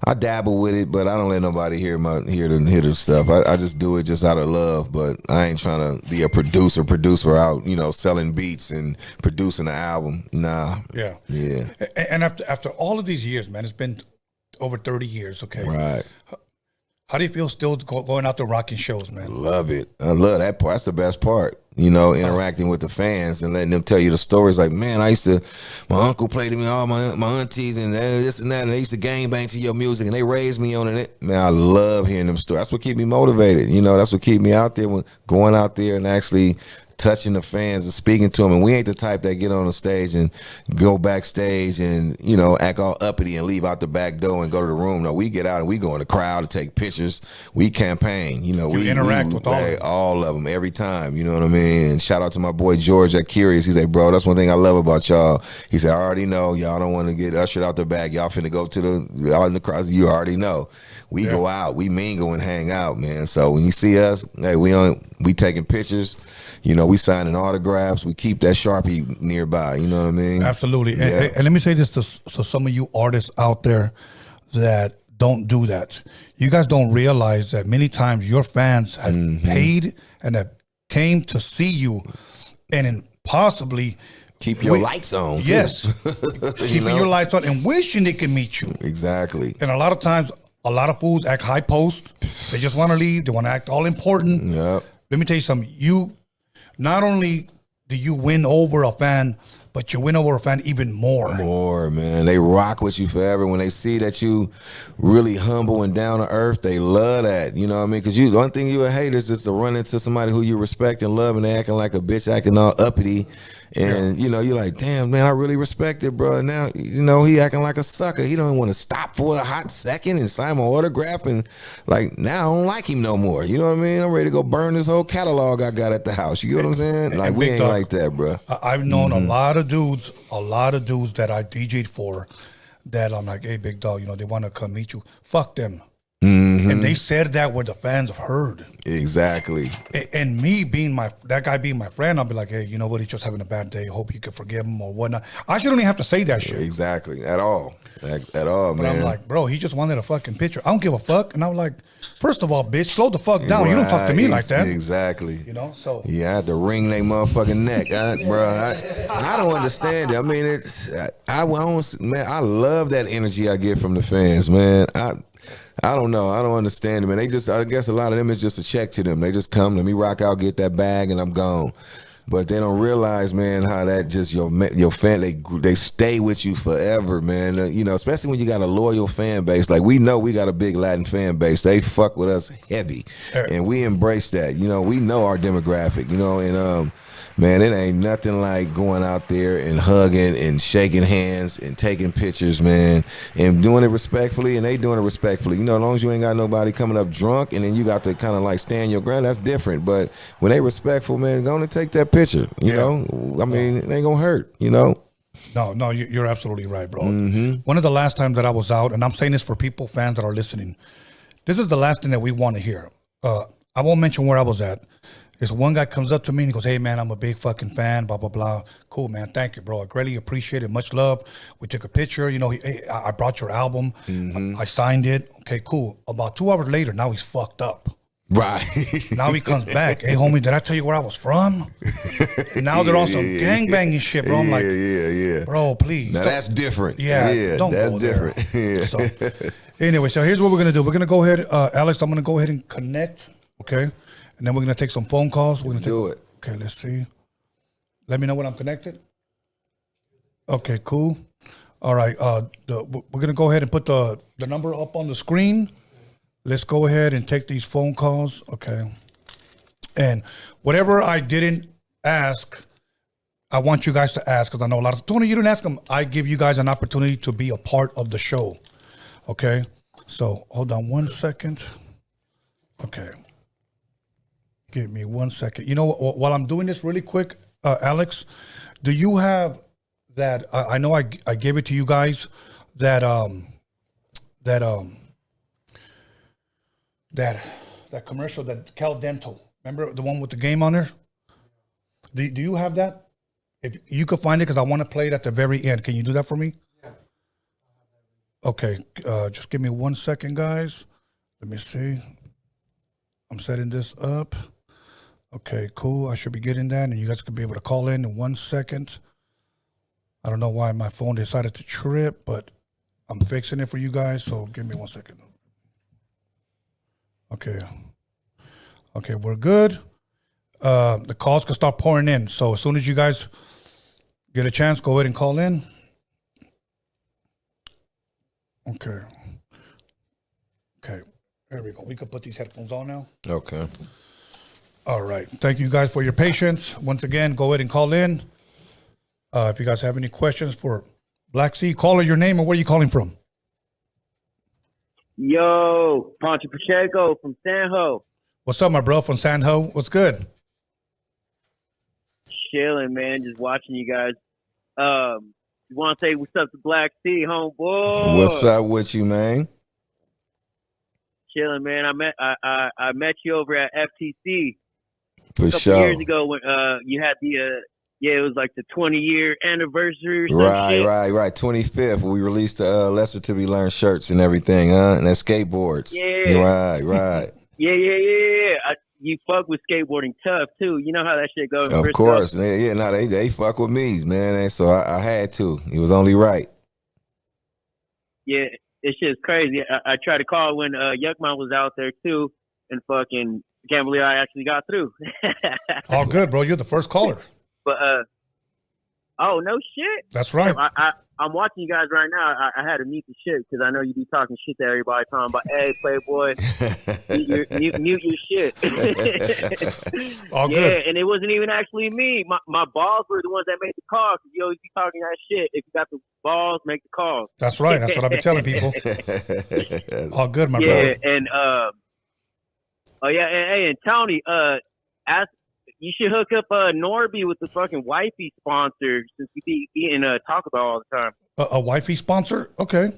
I dabble with it, but I don't let nobody hear the stuff. I just do it just out of love, but I ain't trying to be a producer out, you know, selling beats and producing an album. Nah. Yeah. Yeah. And after all of these years, man, it's been over 30 years. Okay. Right. How do you feel still going out to rocking shows, man? Love it. I love that part. That's the best part. You know, interacting with the fans and letting them tell you the stories. Like, man, my uncle played to me, all my aunties and this and that, and they used to gangbang to your music, and they raised me on it. Man, I love hearing them stories. That's what keep me motivated. You know, that's what keep me out there, going out there and actually touching the fans and speaking to them. And we ain't the type that get on the stage and go backstage and, you know, act all uppity and leave out the back door and go to the room. No, we get out and we go in the crowd to take pictures. We campaign. You know, we interact with all of them every time. You know what I mean? And shout out to my boy George at Curious. He said, bro, that's one thing I love about y'all. He said, I already know y'all don't want to get ushered out the back. Y'all finna go to y'all in the crowd. You already know. We go out, we mingle and hang out, man. So when you see us, hey, we taking pictures. You know, we signing autographs. We keep that Sharpie nearby. You know what I mean? Absolutely. Yeah. And let me say this to some of you artists out there that don't do that. You guys don't realize that many times your fans have paid and have came to see you and then possibly keep your lights on. Too. Yes. Keeping your lights on and wishing they can meet you. Exactly. And a lot of times, a lot of fools act high post. They just want to leave. They want to act all important. Yep. Let me tell you something. You not only do you win over a fan but you win over a fan even more. More, man. They rock with you forever. When they see that you really humble and down to earth, they love that. You know what I mean? Because one thing you would hate is just to run into somebody who you respect and love and they acting like a bitch, acting all uppity. And, you know, you're like, damn, man, I really respect it, bro. Now, you know, he acting like a sucker. He don't want to stop for a hot second and sign my autograph. And, like, now I don't like him no more. You know what I mean? I'm ready to go burn this whole catalog I got at the house. You get what I'm saying? Like, we ain't like that, bro. I've known a lot of dudes that I DJ'd for that I'm like, hey, big dog, you know, they want to come meet you. Fuck them. And they said that where the fans have heard. Exactly. And me being that guy being my friend, I'll be like, hey, you know what? He's just having a bad day. Hope you can forgive him or whatnot. I shouldn't even have to say that shit. Exactly. At all, man. But I'm like, bro, he just wanted a fucking picture. I don't give a fuck. And I'm like, first of all, bitch, slow the fuck down. You don't talk to me like that. Exactly. You know, so. Yeah, I had to wring their motherfucking neck. Bro, I don't understand it. I mean, I love that energy I get from the fans, man. I don't know. I don't understand them. And I guess a lot of them is just a check to them. They just come, let me rock out, get that bag, and I'm gone. But they don't realize, man, how that just your fan, they stay with you forever, man. You know, especially when you got a loyal fan base. Like, we know we got a big Latin fan base. They fuck with us heavy. And we embrace that. You know, we know our demographic, you know, and man, it ain't nothing like going out there and hugging and shaking hands and taking pictures, man, and doing it respectfully, and they doing it respectfully. You know, as long as you ain't got nobody coming up drunk and then you got to kind of like stand your ground, that's different. But when they respectful, man, go on and take that picture, you know? I mean, it ain't gonna hurt, you know? No, you're absolutely right, bro. One of the last times that I was out, and I'm saying this for fans that are listening, this is the last thing that we want to hear. I won't mention where I was at. This one guy comes up to me and he goes, hey, man, I'm a big fucking fan, blah, blah, blah. Cool, man. Thank you, bro. I greatly appreciate it. Much love. We took a picture. You know, I brought your album. I signed it. Okay, cool. About 2 hours later, now he's fucked up. Right. Now he comes back. Hey, homie, did I tell you where I was from? And now they're on some gangbanging shit, bro. I'm like, bro, please. Now that's different. Yeah, don't that's go different. There. So, anyway, so here's what we're going to do. We're going to go ahead, Alex, I'm going to go ahead and connect, okay? And then we're going to take some phone calls. We're going to do it. Okay, let's see. Let me know when I'm connected. Okay, cool. All right. We're going to go ahead and put the number up on the screen. Let's go ahead and take these phone calls. Okay. And whatever I didn't ask, I want you guys to ask, because I know a lot of Tony, you didn't ask them. I give you guys an opportunity to be a part of the show. Okay. So hold on 1 second. Okay. Give me 1 second. You know, while I'm doing this really quick, Alex, do you have that? I know I gave it to you guys. That commercial, that Cal Dental. Remember the one with the game on there? Do you have that? If you could find it, because I want to play it at the very end. Can you do that for me? Yeah. Okay. Just give me 1 second, guys. Let me see. I'm setting this up. Okay, cool. I should be getting that, and you guys could be able to call in 1 second. I don't know why my phone decided to trip, but I'm fixing it for you guys, so give me 1 second. Okay. Okay, we're good. The calls can start pouring in, so as soon as you guys get a chance, go ahead and call in. Okay. Okay, there we go. We can put these headphones on now. Okay. All right. Thank you guys for your patience. Once again, go ahead and call in. If you guys have any questions for Black Sea, call her your name and where are you calling from? Yo, Poncho Pacheco from San Ho. What's up, my bro, from San Ho? What's good? Chilling, man. Just watching you guys. You want to say what's up to Black Sea, homeboy? What's up with you, man? Chilling, man. I met you over at FTC For a couple sure. years ago when you had the it was like the 20-year anniversary or some shit. Right. 25th, we released the Lesser to Be Learned shirts and everything, huh? And that skateboards. Yeah. Right. Yeah. You fuck with skateboarding tough too. You know how that shit goes. Of course. Yeah. No, they fuck with me, man. And so I had to. It was only right. Yeah, it's just crazy. I tried to call when Yuckman was out there too, and fucking can't believe I actually got through. All good, bro. You're the first caller. But Oh, no shit. That's right. I'm watching you guys right now. I had to mute the shit because I know you be talking shit to everybody, talking about, hey, Playboy, mute your shit. All yeah, good. and it wasn't even actually me. My balls were the ones that made the call because you always be talking that shit. If you got the balls, make the call. That's right. That's what I've been telling people. All good, my brother. Yeah, and and Tony, you should hook up Norby with the fucking wifey sponsor since you be eating Taco Bell all the time. A wifey sponsor? Okay.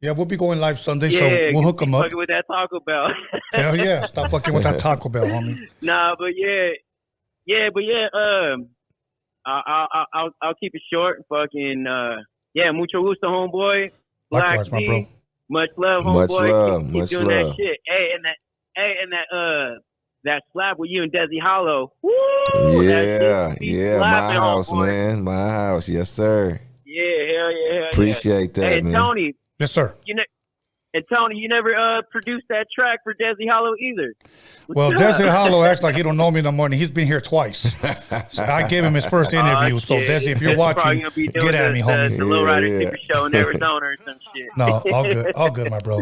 Yeah, we'll be going live Sunday, Yeah, so we'll hook them up. Fucking with that Taco Bell. Hell yeah. Stop fucking with that Taco Bell, homie. Nah, but I'll keep it short. Fucking mucho gusto, homeboy. Black Likewise, my bro. Much love, homeboy. Much love, keep much doing love. that shit. That slap with you and Desi Hollow. Woo! Yeah, my house, man. My house, yes, sir. Yeah, hell yeah. Appreciate that, hey, man. Tony. Yes, sir. Tony, you never produced that track for Desi Hollow either. Well, Desi Hollow acts like he don't know me no more, and he's been here twice. So I gave him his first interview. So, Desi, if you're watching, get at me, homie. The Low Rider Super Show in Arizona or some shit. No, all good, my bro.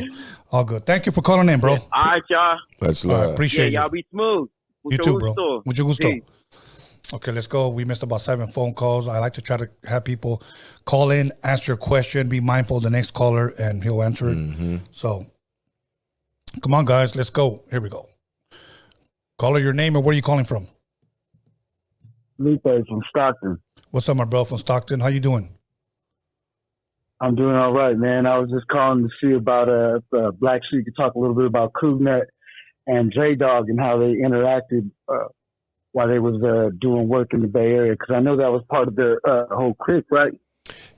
All good. Thank you for calling in, bro. All right, y'all. Much love. Appreciate y'all be smooth. You too, bro. Mucho gusto. Peace. Okay, let's go. We missed about 7 phone calls. I like to try to have people call in, ask your question, be mindful of the next caller, and he'll answer it. Mm-hmm. So, come on, guys. Let's go. Here we go. Caller, your name and where are you calling from? Lupe from Stockton. What's up, my bro from Stockton? How you doing? I'm doing all right, man. I was just calling to see about Black Sheep. You talk a little bit about Cougnet and J-Dog and how they interacted while they was doing work in the Bay Area, because I know that was part of their whole clique, right?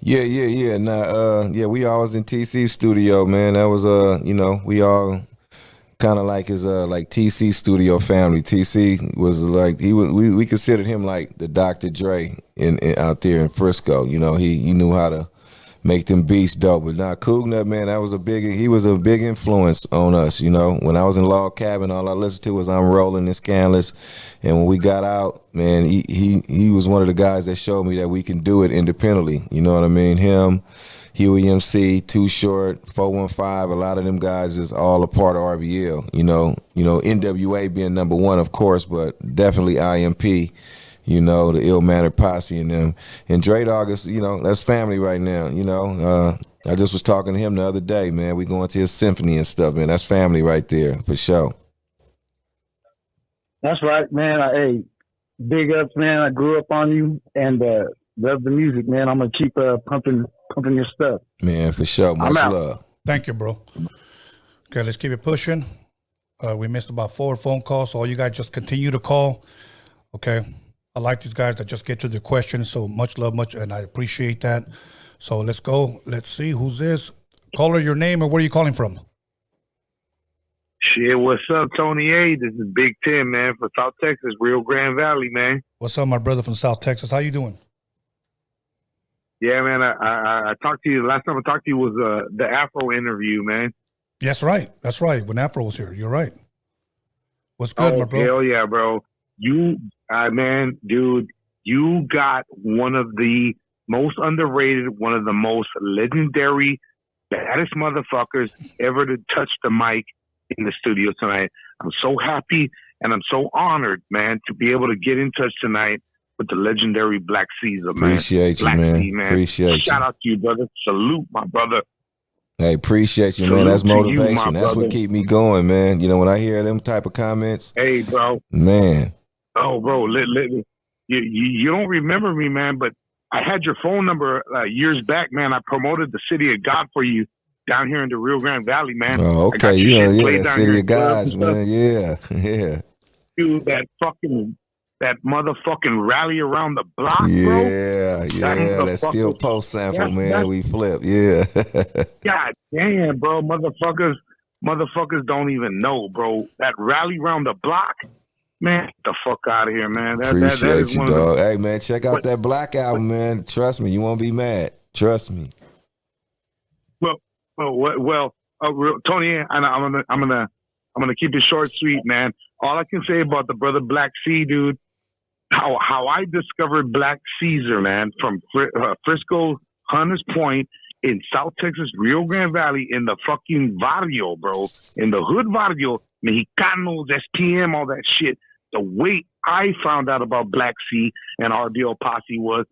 Yeah. Nah, we always in TC studio, man. That was we all kind of like his like TC studio family. TC was like we considered him like the Dr. Dre in out there in Frisco. You know, he knew how to make them beats dope. But now Cougnet, man, he was a big influence on us, you know. When I was in Log Cabin, all I listened to was I'm Rolling and Scanless. And when we got out, man, he was one of the guys that showed me that we can do it independently. You know what I mean? Him, Huey MC, Too Short, 415, a lot of them guys is all a part of RBL, you know, NWA being number one, of course, but definitely IMP. You know, the Ill-Mannered Posse and them. And Dre Dog is, you know, that's family right now, you know. I just was talking to him the other day, man. We going to his symphony and stuff, man. That's family right there, for sure. That's right, man. Hey, big ups, man. I grew up on you and love the music, man. I'm going to keep pumping your stuff. Man, for sure. Much love. Thank you, bro. Okay, let's keep it pushing. We missed about 4 phone calls, so all you guys just continue to call, okay? I like these guys that just get to the questions. So much love, and I appreciate that. So let's go. Let's see who's this. Caller, your name and where are you calling from? Shit, what's up, Tony A? This is Big Tim, man, from South Texas, Rio Grande Valley, man. What's up, my brother from South Texas? How you doing? Yeah, man. I talked to you. Last time I talked to you was the Afro interview, man. Yes, right. That's right. When Afro was here, you're right. What's good, my bro? Hell yeah, bro. You, man, dude, you got one of the most underrated, one of the most legendary, baddest motherfuckers ever to touch the mic in the studio tonight. I'm so happy and I'm so honored, man, to be able to get in touch tonight with the legendary Black Caesar, man. Appreciate you, Black man. C, man. Appreciate you. Shout out to you, brother. Salute, my brother. Hey, appreciate you, man. That's motivation. That's what keep me going, man. You know, when I hear them type of comments. Hey, bro. Man. Oh, bro. You don't remember me, man, but I had your phone number years back, man. I promoted the City of God for you down here in the Rio Grande Valley, man. Oh, okay. Yeah, City of Gods, man. Yeah. Dude, that motherfucking rally around the block, bro. Yeah. That Steel Post sample, man. We flip. Yeah. God damn, bro. Motherfuckers don't even know, bro. That rally around the block, man. Get the fuck out of here, man. Appreciate you, dog. Hey, man, check out that Black album, man. Trust me, you won't be mad. Trust me. Well, Tony, I'm gonna keep it short, sweet, man. All I can say about the brother Black C, dude. how I discovered Black Caesar, man, from Frisco, Hunters Point, in South Texas, Rio Grande Valley, in the fucking barrio, bro, in the hood barrio, Mexicanos, SPM, all that shit. The way I found out about Black C and RBL Posse was,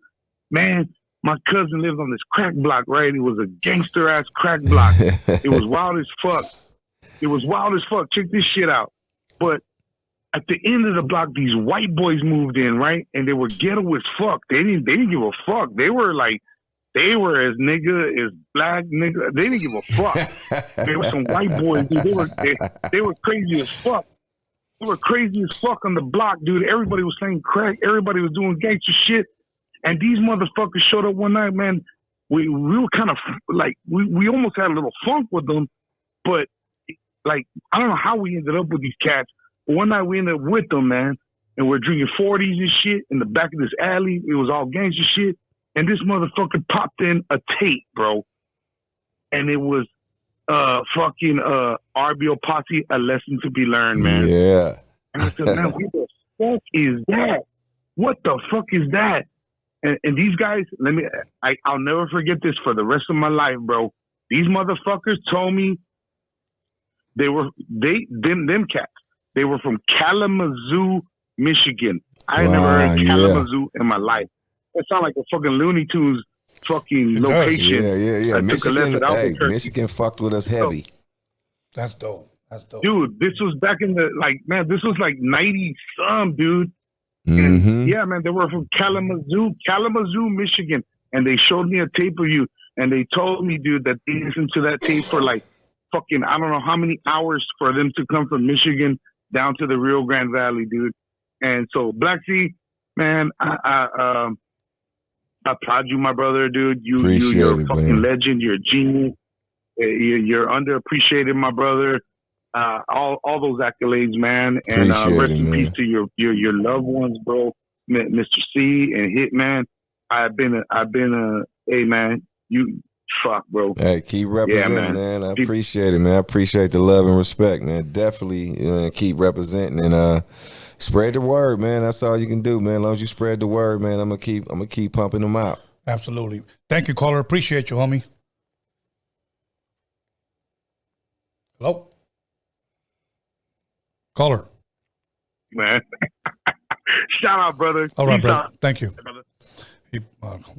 man, my cousin lived on this crack block, right? It was a gangster ass crack block. It was wild as fuck. It was wild as fuck. Check this shit out. But at the end of the block, these white boys moved in, right? And they were ghetto as fuck. They didn't give a fuck. They were as nigga as black nigga. They didn't give a fuck. They were some white boys, dude. They were crazy as fuck. They were crazy as fuck on the block, dude. Everybody was saying crack. Everybody was doing gangster shit. And these motherfuckers showed up one night, man. We were kind of like, we almost had a little funk with them. But, like, I don't know how we ended up with these cats. But one night we ended up with them, man. And we're drinking 40s and shit in the back of this alley. It was all gangster shit. And this motherfucker popped in a tape, bro. And it was fucking RBL Posse, A Lesson to Be Learned, man. Yeah. And I said, man, what the fuck is that? What the fuck is that? And these guys, I'll never forget this for the rest of my life, bro. These motherfuckers told me them cats. They were from Kalamazoo, Michigan. I had never heard Kalamazoo in my life. That sounds like a fucking Looney Tunes fucking location. Yeah. Michigan fucked with us heavy. That's dope. Dude, this was back in the, this was like 90-some, dude. And yeah, man, they were from Kalamazoo, Michigan. And they showed me a tape of you. And they told me, dude, that they listened to that tape for like fucking, I don't know how many hours for them to come from Michigan down to the Rio Grande Valley, dude. And so, Black C, man, I applaud you, my brother, dude. You're a fucking legend. You're a genius. You're underappreciated, my brother. All those accolades, man. And rest in peace to your loved ones, bro. Mr. C and Hitman. I've been hey, man, you fuck, bro. Hey, keep representing, man. I appreciate it, man. I appreciate the love and respect, man. Definitely keep representing and spread the word, man. That's all you can do, man. As long as you spread the word, man, I'm gonna keep pumping them out. Absolutely. Thank you, caller. Appreciate you, homie. Hello? Caller. Man. Shout out, brother. All right, brother. Thank you.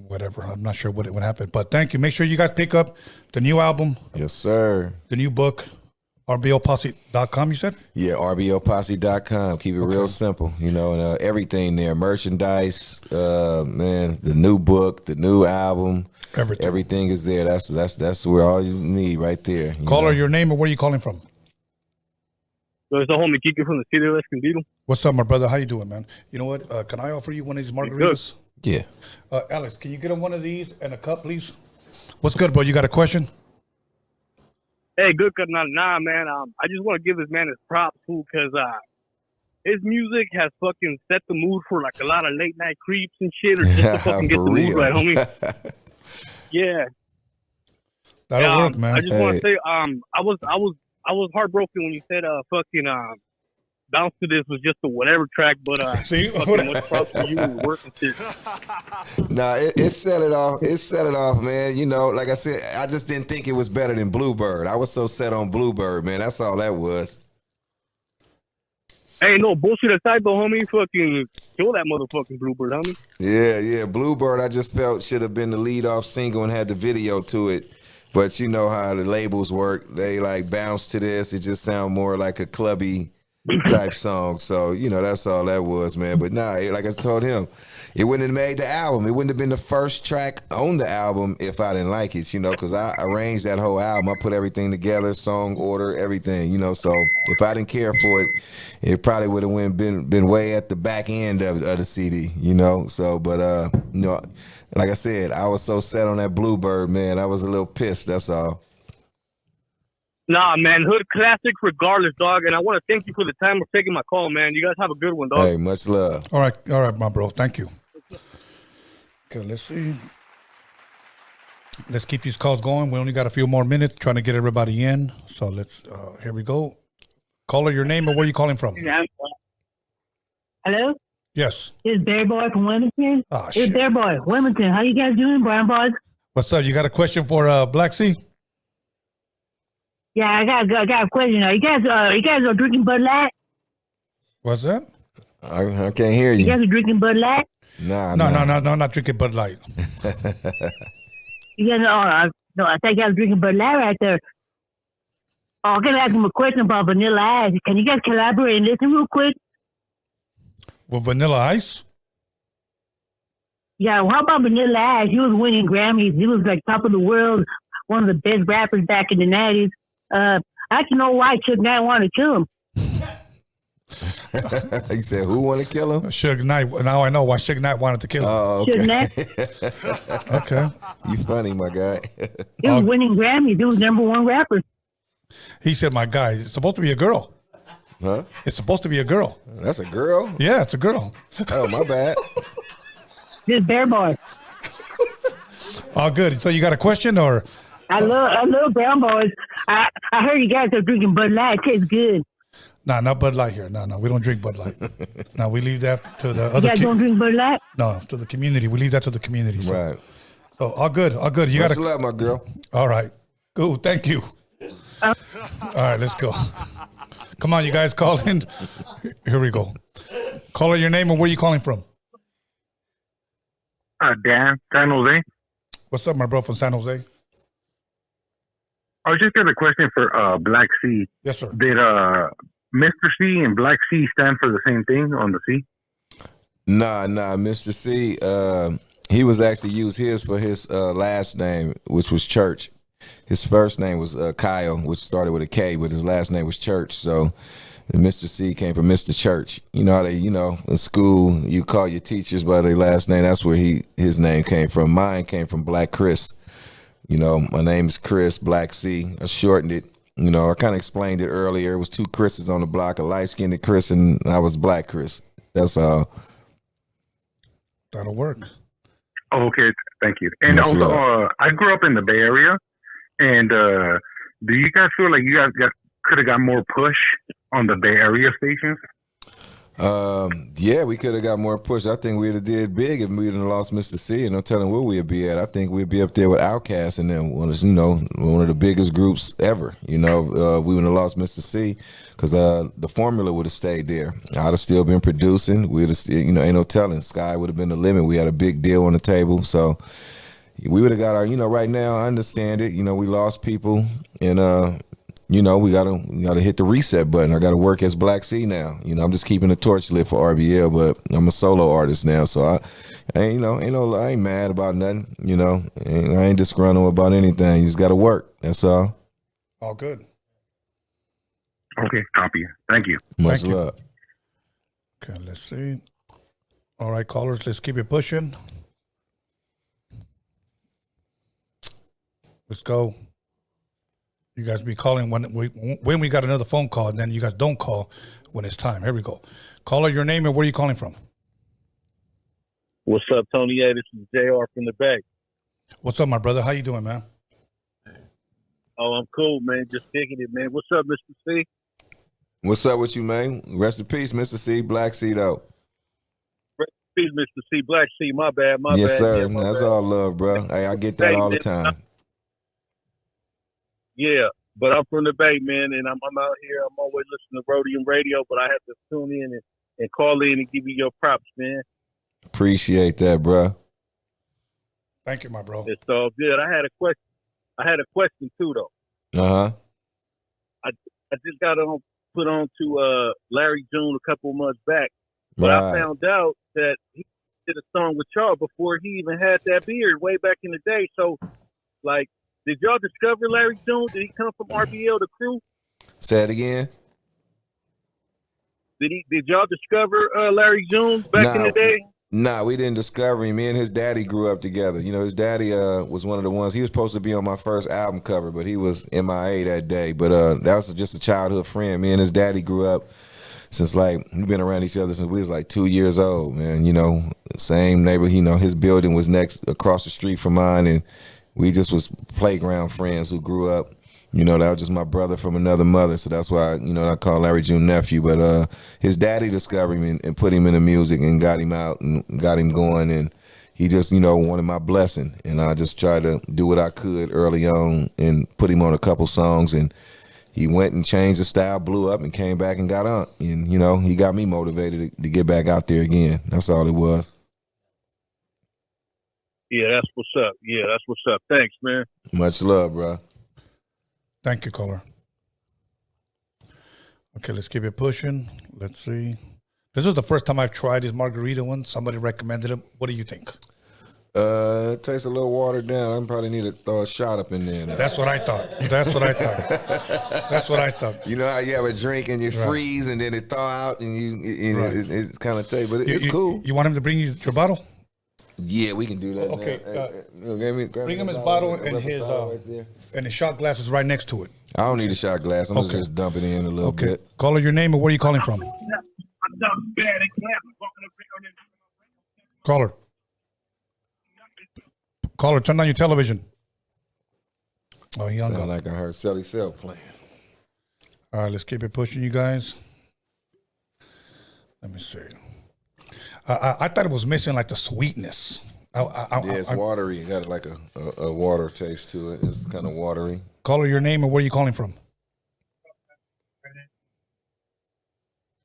Whatever. I'm not sure what happened, but thank you. Make sure you guys pick up the new album. Yes, sir. The new book, RBLPosse.com, you said? Yeah, RBLPosse.com. Keep it real simple, and everything there. Merchandise, man, the new book, the new album. Everything is there. That's where all you need right there. Caller, your name or where are you calling from? So it's the homie Kiki from the city of Escondido. What's up, my brother? How you doing, man? You know what? Can I offer you one of these margaritas? Yeah. Alex, can you get him one of these and a cup, please? What's good, bro? You got a question? Hey, good. Nah, man. I just want to give this man his props, too, because his music has fucking set the mood for like a lot of late night creeps and shit, or just to fucking get the mood right, homie. Yeah. That'll work, man. I just want to say, I was heartbroken when you said fucking Bounce to This was just a whatever track, but see, fucking much props to you and working shit. Nah, it set it off. It set it off, man. Like I said, I just didn't think it was better than Bluebird. I was so set on Bluebird, man. That's all that was. Hey, no bullshit aside, though, homie. Fucking kill that motherfucking Bluebird, homie. Yeah. Bluebird, I just felt should have been the lead-off single and had the video to it. But you know how the labels work. They like Bounce to This. It just sound more like a clubby type song. So, that's all that was, man. But nah, like I told him, it wouldn't have made the album. It wouldn't have been the first track on the album if I didn't like it, because I arranged that whole album. I put everything together, song order, everything, So if I didn't care for it, it probably would have been way at the back end of the CD, So, but, like I said, I was so set on that Bluebird, man. I was a little pissed, that's all. Nah, man, hood classic regardless, dog. And I want to thank you for the time of taking my call, man. You guys have a good one, dog. Hey, much love. All right, my bro. Thank you. Okay, let's see. Let's keep these calls going. We only got a few more minutes trying to get everybody in. So let's, here we go. Caller, your name or where are you calling from? Hello? Yes. It's Bear Boy from Wilmington. Oh, It's shit. Bear Boy, Wilmington. How you guys doing, Brown Boys? What's up? You got a question for Black C? Yeah, I got a question. You guys are drinking Bud Light? What's that? I can't hear You you. guys are drinking Bud Light? Nah, No, not drinking Bud Light. You guys are, no, I think I was drinking Bud Light right there. Oh, I'm going to ask him a question about Vanilla Ice. Can you guys collaborate and listen real quick? With Vanilla Ice? Yeah, well, how about Vanilla Ice? He was winning Grammys. He was like top of the world, one of the best rappers back in the 90s. I actually know why Chuck Knight wanted to kill him. He said, who want to kill him? Suge Knight. Now I know why Suge Knight wanted to kill him. Oh, Suge okay. Knight. Okay. You funny, my guy. He was winning Grammys. He was #1 rapper. He said, my guy, it's supposed to be a girl. Huh? It's supposed to be a girl. That's a girl? Yeah, it's a girl. Oh, my bad. This Bear Boy. Oh, good. So you got a question or? I love Brown Boys. I heard you guys are drinking Bud Light. It tastes good. Nah, not Bud Light here. No, we don't drink Bud Light. No, we leave that to the You other guys don't drink Bud Light? No, to the community. We leave that to the community. So, Right. so all good. You got Much love, my girl. All right. Cool. Thank you. All right, let's go. Come on, you guys, call in. Here we go. Call her your name and where you calling from? Dan, San Jose. What's up, my bro from San Jose? I was just got a question for Black C. Yes, sir. Did Mr. C and Black C stand for the same thing on the C? Nah, Mr. C, he was actually used his for his last name, which was Church. His first name was Kyle, which started with a K, but his last name was Church. So Mr. C came from Mr. Church. You know how they, in school, you call your teachers by their last name. That's where his name came from. Mine came from Black Chris. My name is Chris, Black C. I shortened it. I kind of explained it earlier. It was two Chris's on the block, a light-skinned Chris, and I was Black Chris. That's all. That'll work. Okay, thank you. And Much also, love. I grew up in the Bay Area, and do you guys feel like you guys could have got more push on the Bay Area stations? Yeah, we could have got more push. I think we'd have did big if we'd have lost Mr. C, and no telling where we'd be at. I think we'd be up there with Outkast and them, one of the biggest groups ever. We would have lost Mr. C because the formula would have stayed there. I'd have still been producing. We'd have still, ain't no telling. Sky would have been the limit. We had a big deal on the table, so we would have got our. Right now, I understand it. We lost people, and we gotta hit the reset button. I gotta work as Black C now. I'm just keeping the torch lit for RBL, but I'm a solo artist now, so I ain't mad about nothing. I ain't disgruntled about anything. You just gotta work. That's all. All good. Okay, copy. Thank you. Much Thank you. love. Okay, let's see. All right, callers, let's keep it pushing. Let's go. You guys be calling when we got another phone call, and then you guys don't call when it's time. Here we go. Caller, your name and where you calling from? What's up, Tony? Hey, this is JR from the Bay. What's up, my brother? How you doing, man? Oh, I'm cool, man. Just kicking it, man. What's up, Mr. C? What's up with you, man? Rest in peace, Mr. C. Black C, though. Peace, Mr. C. Black C. My bad. Yes, bad. sir. Yeah, That's bad. all love, bro. Hey, I get that Hey, all the man, time. Yeah, but I'm from the Bay, man, and I'm out here. I'm always listening to Roadium Radio, but I have to tune in and call in and give you your props, man. Appreciate that, bro. Thank you, my bro. It's all good. I had a question too, though. Uh-huh. I just got put on to Larry June a couple of months back, but I Right. found out that he did a song with y'all before he even had that beard way back in the day. So, like, did y'all discover Larry June? Did he come from RBL, the crew? Say it again. Did y'all discover Larry June back in the day? Nah, we didn't discover him. Me and his daddy grew up together. His daddy was one of the ones. He was supposed to be on my first album cover, but he was MIA that day. But that was just a childhood friend. Me and his daddy grew up since we've been around each other since we was 2 years old, man. Same neighborhood. His building was next across the street from mine, and we just was playground friends who grew up. You know, that was just my brother from another mother, so that's why, you know, I call Larry June nephew. But his daddy discovered him and put him in the music and got him out and got him going, and he just, you know, wanted my blessing. And I just tried to do what I could early on and put him on a couple songs, and he went and changed the style, blew up, and came back and got on. And, you know, he got me motivated to get back out there again. That's all it was. Yeah, that's what's up. Yeah, that's what's up. Thanks, man. Much love, bro. Thank you, caller. Okay, let's keep it pushing. Let's see. This is the first time I've tried this margarita one. Somebody recommended it. What do you think? It tastes a little watered down. I probably need to throw a shot up in there now. That's what I thought. That's what I thought. That's what I thought. You know how you have a drink and you freeze and then it thaw out and it's kind of tasty, but it's cool. You want him to bring you your bottle? Yeah, we can do that. Okay. Bring him his bottle and his shot glass is right next to it. I don't need a shot glass. I'm just dump it in a little bit. Caller, your name and where are you calling from? Caller, turn on your television. Oh, he hung up. Sound like I heard Sally Cell playing. All right, let's keep it pushing, you guys. Let me see. I thought it was missing like the sweetness. It's watery. It got like a water taste to it. It's kind of watery. Caller, your name and where are you calling from?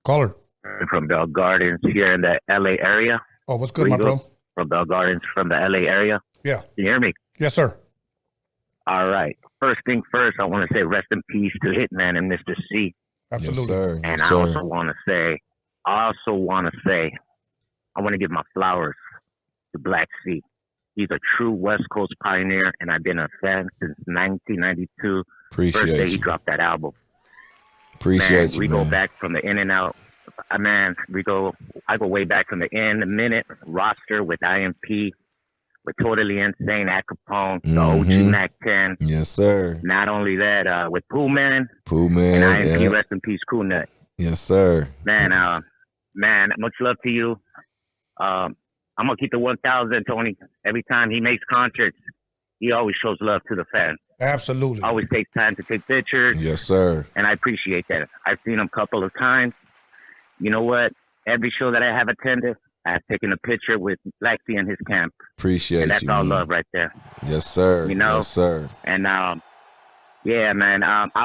Caller. From Bell Gardens here in the LA area. Oh, what's good, my bro? From Bell Gardens from the LA area. Yeah. Can you hear me? Yes, sir. All right. First thing first, I want to say rest in peace to Hitman and Mr. C. Absolutely. Yes, sir. And yes, I also want to say, I want to give my flowers to Black C. He's a true West Coast pioneer, and I've been a fan since 1992. Appreciate First day you. he dropped that album. Appreciate you, we go back from the in and out. Man, I go way back from the in, the minute roster with IMP, with Totally Insane, at Capone, the OG Mac 10. Yes, sir. Not only that, with Pooh Man, and IMP, rest in peace, Cool Nut. Yes, sir. Man, much love to you. I'm gonna keep the 1,000, Tony. Every time he makes concerts, he always shows love to the fans. Absolutely. Always takes time to take pictures. Yes, sir. And I appreciate that. I've seen him a couple of times. You know what? Every show that I have attended, I've taken a picture with Black C in his camp. Appreciate you. And that's all love right there. Yes, sir. You know? Yes, sir. And yeah, man.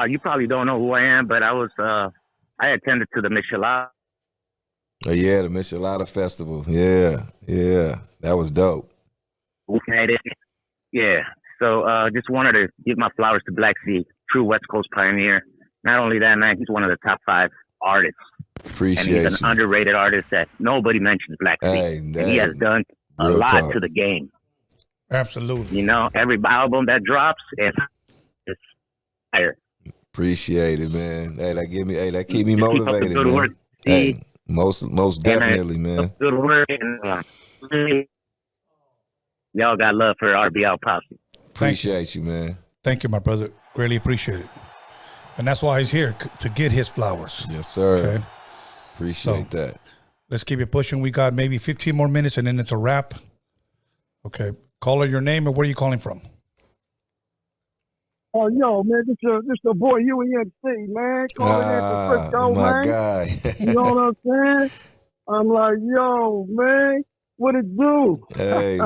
You probably don't know who I am, but I attended to the Michelada. Oh, yeah, the Michelada Festival. Yeah. That was dope. Okay. Yeah. So just wanted to give my flowers to Black C, true West Coast pioneer. Not only that, man, he's one of the top 5 artists. Appreciate and he's an underrated artist that nobody mentions, Black C. And he has done a lot to the game. Absolutely. You know, every album that drops is fire. Appreciate it, man. Hey, that keep me motivated, good man. work, hey, most definitely, man. Good work, and y'all got love for RBL Posse. Appreciate you, man. Thank you, my brother. Greatly appreciate it. And that's why he's here, to get his flowers. Yes, sir. Okay. Appreciate that. Let's keep it pushing. We got maybe 15 more minutes, and then it's a wrap. Okay. Caller, your name and where are you calling from? Oh, yo, man, this your boy UEMC, man. Calling in from Frisco, my man. guy. You know what I'm saying? I'm like, yo, man, what it do? Hey,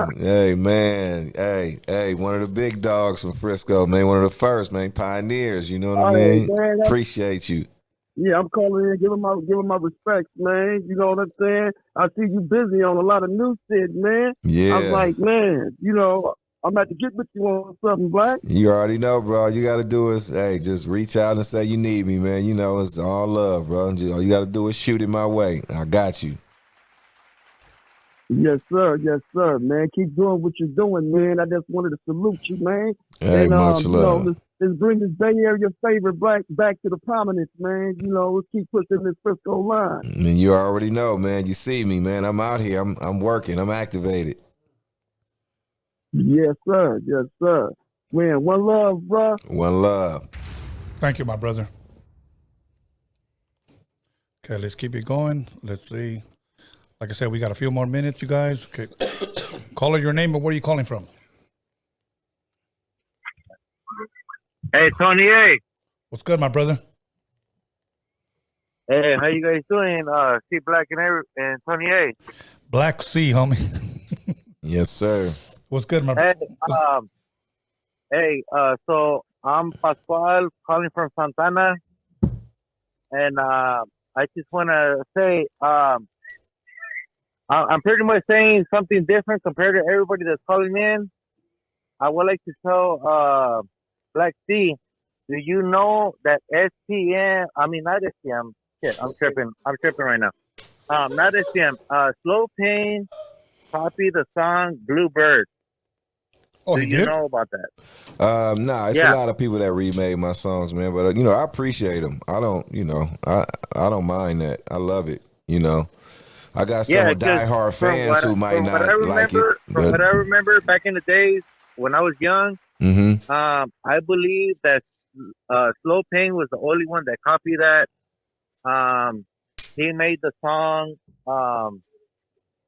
man. Hey, one of the big dogs from Frisco, man. One of the first, man, pioneers. You know what I mean? Man, appreciate you. Yeah, I'm calling in, giving my respects, man. You know what I'm saying? I see you busy on a lot of new shit, man. Yeah. I was like, man, you know, I'm about to get with you on something, Black. You already know, bro. All you got to do is, hey, just reach out and say you need me, man. You know, it's all love, bro. All you got to do is shoot it my way. I got you. Yes, sir. Yes, sir, man. Keep doing what you're doing, man. I just wanted to salute you, man. Hey, and, much love. You know, let's bring this Bay Area favorite Black back to the prominence, man. You know, let's keep pushing this Frisco line. I mean, you already know, man. You see me, man. I'm out here. I'm working. I'm activated. Yes, sir. Yes, sir. Man, one love, bro. One love. Thank you, my brother. Okay, let's keep it going. Let's see. Like I said, we got a few more minutes, you guys. Okay. Caller, your name and where are you calling from? Hey, Tony A. What's good, my brother? Hey, how you guys doing? C Black and Tony A. Black C, homie. Yes, sir. What's good, my Hey, brother? so I'm Pascual calling from Santana, and I just want to say I'm pretty much saying something different compared to everybody that's calling in. I would like to tell Black C, do you know that SPM? I mean, not SPM. Shit, I'm tripping right now. Not SPM. Slow Pain copied the song Bluebird. Oh, do he you did? know about that? Nah, it's a lot of people that remade my songs, man. But I appreciate them. I don't, I don't mind that. I love it. I got some diehard fans who might not like it. From what I remember back in the days when I was young, I believe that Slow Pain was the only one that copied that. He made the song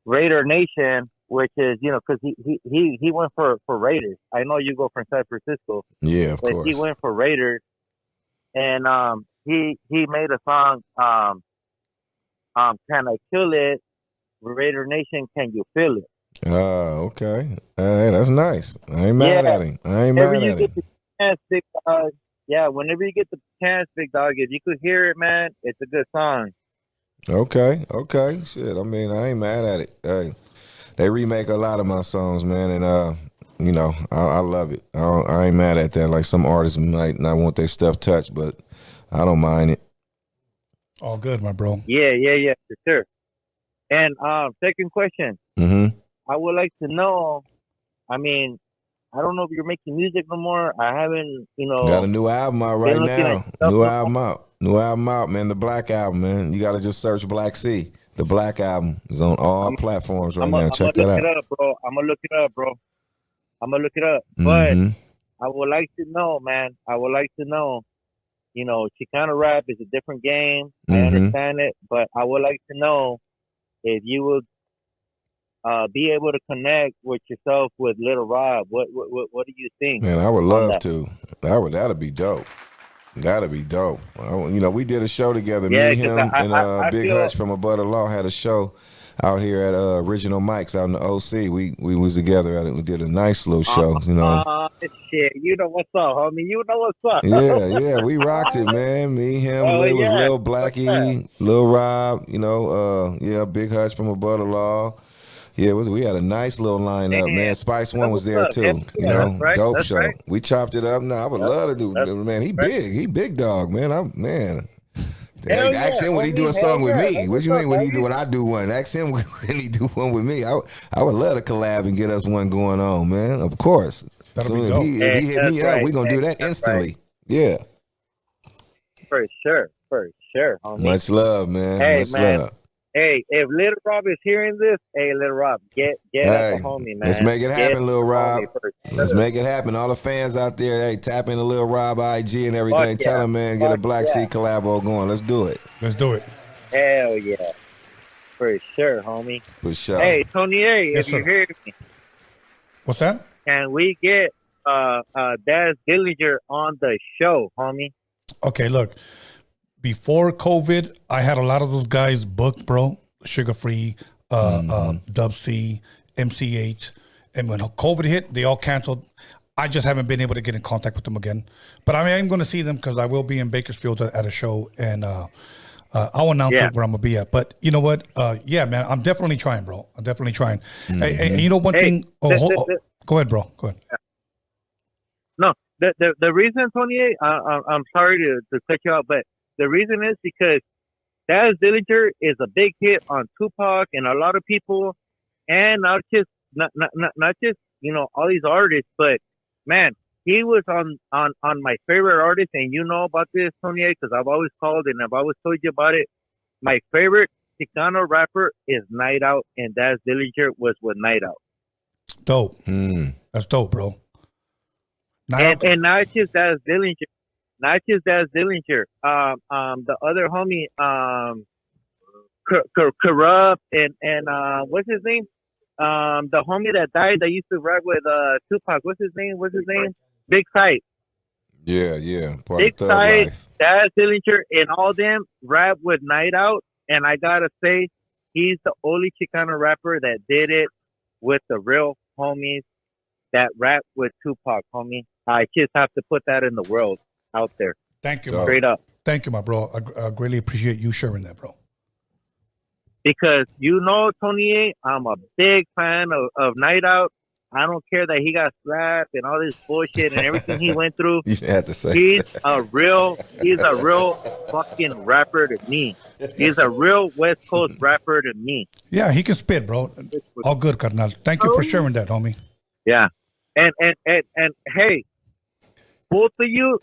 Raider Nation, which is, because he went for Raiders. I know you go from San Francisco. Yeah, of but course. He went for Raiders, and he made a song, Can I Kill It? Raider Nation, Can You Feel It? Okay. Hey, that's nice. I ain't mad at him. Whenever you get the chance, big dog. Yeah, whenever you get the chance, big dog, if you could hear it, man, it's a good song. Okay. Shit, I mean, I ain't mad at it. Hey, they remake a lot of my songs, man, and I love it. I ain't mad at that. Like some artists might not want their stuff touched, but I don't mind it. All good, my bro. Yeah, for sure. And second question. I would like to know, I mean, I don't know if you're making music no more. I haven't, Got a new album out right now. New album out, man. The Black Album, man. You got to just search Black C. The Black Album is on all platforms right now. Check that out. I'm gonna look it up, bro. But I would like to know, man. Chicano rap is a different game. I understand it, but I would like to know if you would be able to connect with yourself with Little Rob. What do you think? Man, I would love to. That'd be dope. That'd be dope. We did a show together. Me, him, and Big Hutch from Above the Law had a show out here at Original Mike's out in the OC. We was together at it. We did a nice little show. Shit, you know what's up, homie. You know what's up. Yeah, we rocked it, man. Me, him, it was Lil Blackie, Lil Rob. Big Hutch from Above the Law. Yeah, we had a nice little lineup, man. Spice One was there too. Dope show. Right. We chopped it up. I would love to do. Man, he big. He big dog, man. Ask him when he do a song with me. What you mean when I do one? Ask him when he do one with me. I would love to collab and get us one going on, man. Of course. That'll be dope. If he hit me up, we gonna do that instantly. Yeah. For sure, homie. Much love, man. Much love. Hey, if Little Rob is hearing this, Little Rob, get us a homie, man. Let's make it happen, Little Rob. Let's make it happen. All the fans out there, tap into Little Rob IG and everything. Tell him, man, get a Black Sea collabo going. Let's do it. Hell yeah. For sure, homie. For sure. Hey, Tony A, if you hear me. What's that? Can we get Daz Dillinger on the show, homie? Okay, look. Before COVID, I had a lot of those guys booked, bro. Sugar Free, Dub C, MC8. And when COVID hit, they all canceled. I just haven't been able to get in contact with them again. But I am going to see them because I will be in Bakersfield at a show. And I'll announce it where I'm going to be at. But you know what? Man, I'm definitely trying, bro. I'm definitely trying. And you know one thing? Go ahead, bro. Go ahead. No, the reason, Tony, I'm sorry to cut you out, but the reason is because Daz Dillinger is a big hit on Tupac and a lot of people, and not just all these artists, but man, he was on my favorite artist, and you know about this, Tony, because I've always called and I've always told you about it. My favorite Chicano rapper is Night Out, and Daz Dillinger was with Night Out. Dope. That's dope, bro. And not just Daz Dillinger. The other homie, Corrupt, and what's his name? The homie that died that used to rap with Tupac. What's his name? Big Sight. Yeah. Part Big of thug Side, life. Daz Dillinger, and all them rap with Night Out. And I gotta say, he's the only Chicano rapper that did it with the real homies that rap with Tupac, homie. I just have to put that in the world out there. Thank you, Straight up. Thank you, my bro. I greatly appreciate you sharing that, bro. Because Tony A, I'm a big fan of Night Out. I don't care that he got slapped and all this bullshit and everything he went through. You had to say he's a real fucking rapper to me. He's a real West Coast rapper to me. Yeah, he can spit, bro. All good, Carnal. Thank you for sharing that, homie. Yeah. And hey, both of you,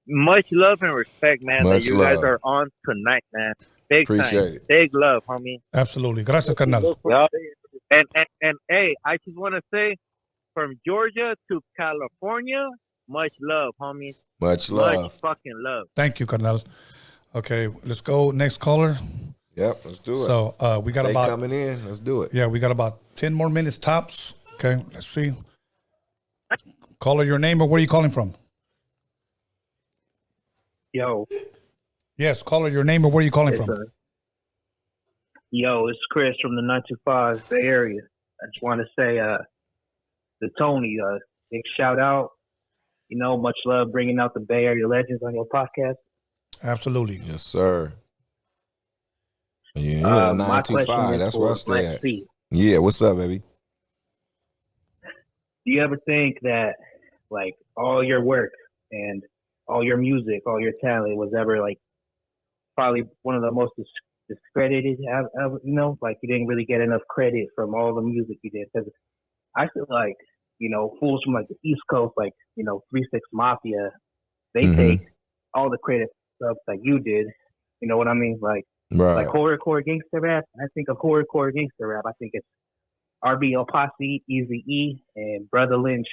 much love and respect, man, Much that you love. guys are on tonight, man. Big Appreciate time. it. Big love, homie. Absolutely. Gracias, Carnal. Yup. And hey, I just want to say, from Georgia to California, much love, homie. Much love. Much fucking love. Thank you, Carnal. Okay, let's go. Next caller. Yep, let's do it. So we got They about coming in. Let's do it. Yeah, we got about 10 more minutes tops. Okay, let's see. Caller, your name or where are you calling from? Yo. Yes, caller, your name or where are you calling It's from? Yo, it's Chris from the 925 Bay Area. I just want to say to Tony, big shout out. Much love bringing out the Bay Area legends on your podcast. Absolutely. Yes, sir. Yeah, My question 925. is That's for where I stay Black at. C. Yeah, what's up, baby? Do you ever think that, like, all your work and all your music, all your talent was ever, like, probably one of the most discredited, like you didn't really get enough credit from all the music you did? Because I feel like, fools from like the East Coast, like, 3-6 Mafia, they take all the credit for stuff that you did. You know what I mean? Like, Right. like horrorcore gangster rap. I think of horrorcore gangster rap. I think it's RBL Posse, Eazy-E, and Brother Lynch,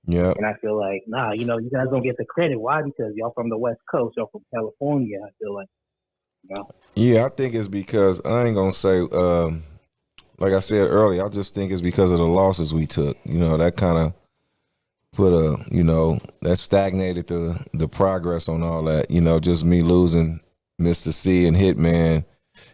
Yeah. And I feel like, you guys don't get the credit. Why? Because y'all from the West Coast, y'all from California. I feel like, Yeah, I think it's because I ain't gonna say, like I said earlier, I just think it's because of the losses we took. That kind of put that stagnated the progress on all that. Just me losing Mr. C and Hitman,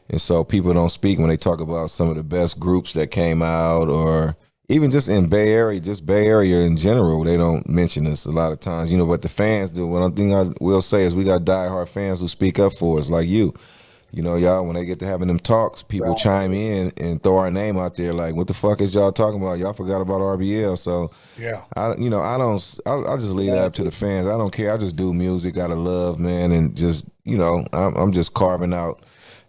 and so people don't speak when they talk about some of the best groups that came out, or even just in Bay Area, just Bay Area in general. They don't mention us a lot of times, but the fans do. One thing I will say is we got diehard fans who speak up for us, like you. Y'all, when they get to having them talks, people chime in and throw our name out there like, what the fuck is y'all talking about? Y'all forgot about RBL. So, yeah, I just leave that up to the fans. I don't care. I just do music out of love, man. And just, I'm just carving out,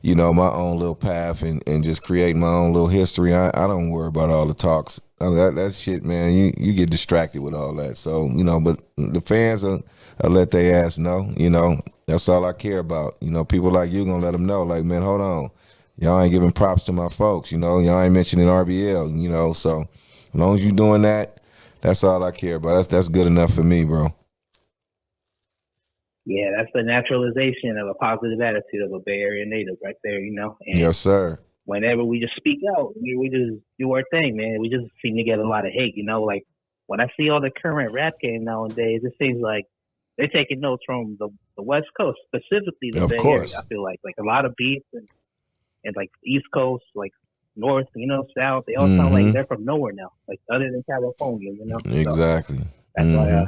my own little path and just creating my own little history. I don't worry about all the talks. That shit, man, you get distracted with all that. So, but the fans will let their ass know, that's all I care about. People like you gonna let them know, like, man, hold on. Y'all ain't giving props to my folks, y'all ain't mentioning RBL, so as long as you doing that, that's all I care about. That's good enough for me, bro. yeah, that's the naturalization of a positive attitude of a Bay Area native right there, And Yes, sir. whenever we just speak out, we just do our thing, man. We just seem to get a lot of hate, Like when I see all the current rap game nowadays, it seems like they're taking notes from the West Coast, specifically the Of Bay course. Area. I feel like a lot of beats and like East Coast, like North, South, they all sound like they're from nowhere now, like other than California, Exactly. So that's why I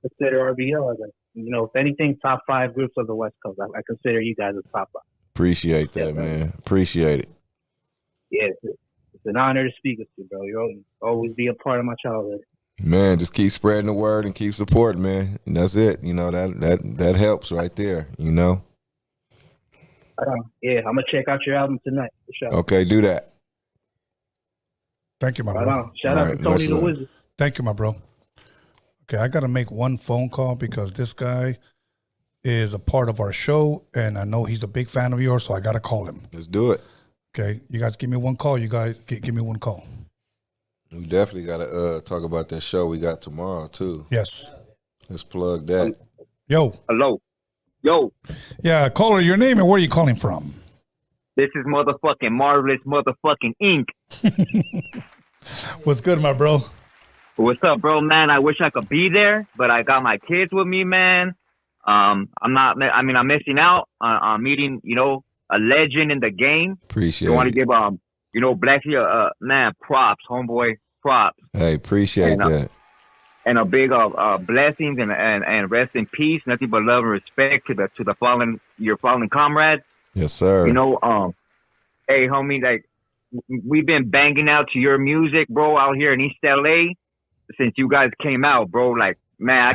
consider RBL as if anything, top 5 groups of the West Coast. I consider you guys as top 5. Appreciate that, man. Appreciate it. Yeah, it's an honor to speak with you, bro. You'll always be a part of my childhood. Man, just keep spreading the word and keep supporting, man. And that's it. That helps right there, Yeah, I'm gonna check out your album tonight for sure. Okay, do that. Thank you, my Right bro. on. Shout out to Tony the Wizard. Thank you, my bro. Okay, I got to make one phone call because this guy is a part of our show, and I know he's a big fan of yours, so I got to call him. Let's do it. Okay, you guys give me one call. You guys give me one call. We definitely got to talk about that show we got tomorrow, too. Yes. Let's plug that. Yo. Hello. Yo. Yeah, caller, your name and where are you calling from? This is motherfucking Marvelous motherfucking Inc. What's good, my bro? What's up, bro, man? I wish I could be there, but I got my kids with me, man. I'm missing out on meeting, a legend in the game. Appreciate I want to it. give, Blackie, man, props, homeboy, props. Hey, appreciate that. And a big blessings and rest in peace. Nothing but love and respect to your fallen comrades. Yes, sir. Hey, homie, like we've been banging out to your music, bro, out here in East LA since you guys came out, bro. Like, man, I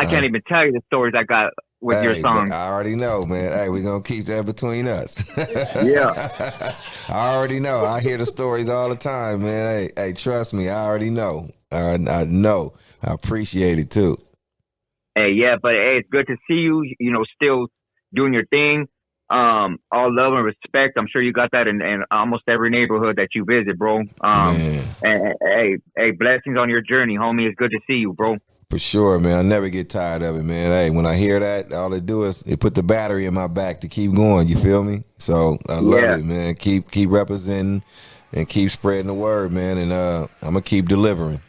can't even tell you the stories I got with your songs. I already know, man. Hey, we're gonna keep that between us. Yeah. I already know. I hear the stories all the time, man. Hey, trust me, I already know. I know. I appreciate it too. Hey, yeah, but hey, it's good to see you, still doing your thing. All love and respect. I'm sure you got that in almost every neighborhood that you visit, bro. And hey, blessings on your journey, homie. It's good to see you, bro. For sure, man. I never get tired of it, man. Hey, when I hear that, all it do is it put the battery in my back to keep going. You feel me? So I love it, man. Keep representing and keep spreading the word, man. And I'm gonna keep delivering.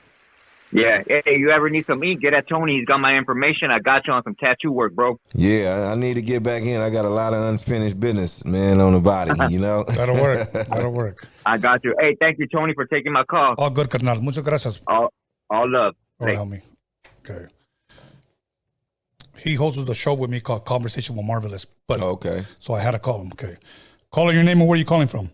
Yeah. Hey, you ever need some ink? Get at Tony. He's got my information. I got you on some tattoo work, bro. Yeah, I need to get back in. I got a lot of unfinished business, man, on the body, That'll work. That'll work. I got you. Hey, thank you, Tony, for taking my call. All good, carnal. Muchas gracias. All love. All right, homie. Okay. He hosts the show with me called Conversation with Marvelous. But okay. So I had to call him. Okay. Caller, your name and where are you calling from?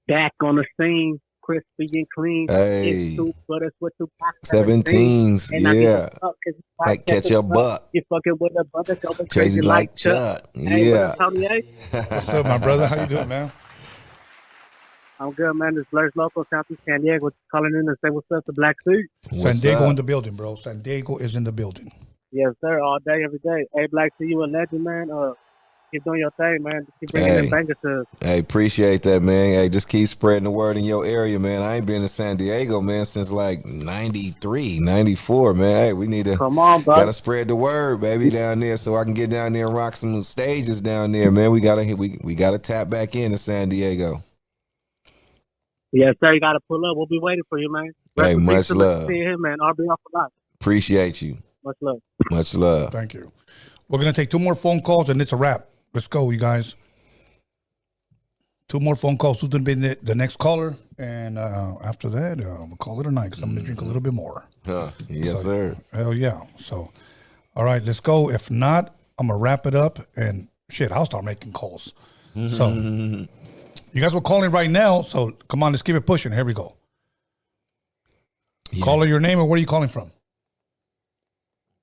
Back on the scene. Crispy and clean. Hey. 17s, yeah. Like catch your butt. You fucking with a brother, crazy like Chuck. Yeah. What's up, my brother? How you doing, man? I'm good, man. This Blur's Local, Southeast San Diego. Calling in to say what's up to Black Suit. San Diego in the building, bro. San Diego is in the building. Yes, sir. All day, every day. Hey, Black Suit, you a legend, man. Keep doing your thing, man. Keep bringing them bangers to us. Hey, appreciate that, man. Hey, just keep spreading the word in your area, man. I ain't been to San Diego, man, since like 93, 94, man. Hey, we need to come on, bro. Gotta spread the word, baby, down there, so I can get down there and rock some stages down there, man. We gotta tap back into San Diego. Yes, sir. You gotta pull up. We'll be waiting for you, man. Hey, much love. See you here, man. RBL for life. Appreciate you. Much love. Much love. Thank you. We're gonna take 2 more phone calls and it's a wrap. Let's go, you guys. 2 more phone calls. Who's going to be the next caller? And after that, we'll call it a night because I'm going to drink a little bit more. Yes, sir. Hell yeah. So, all right, let's go. If not, I'm going to wrap it up. And shit, I'll start making calls. So, you guys were calling right now. So, come on, let's keep it pushing. Here we go. Yeah. Caller, your name and where are you calling from?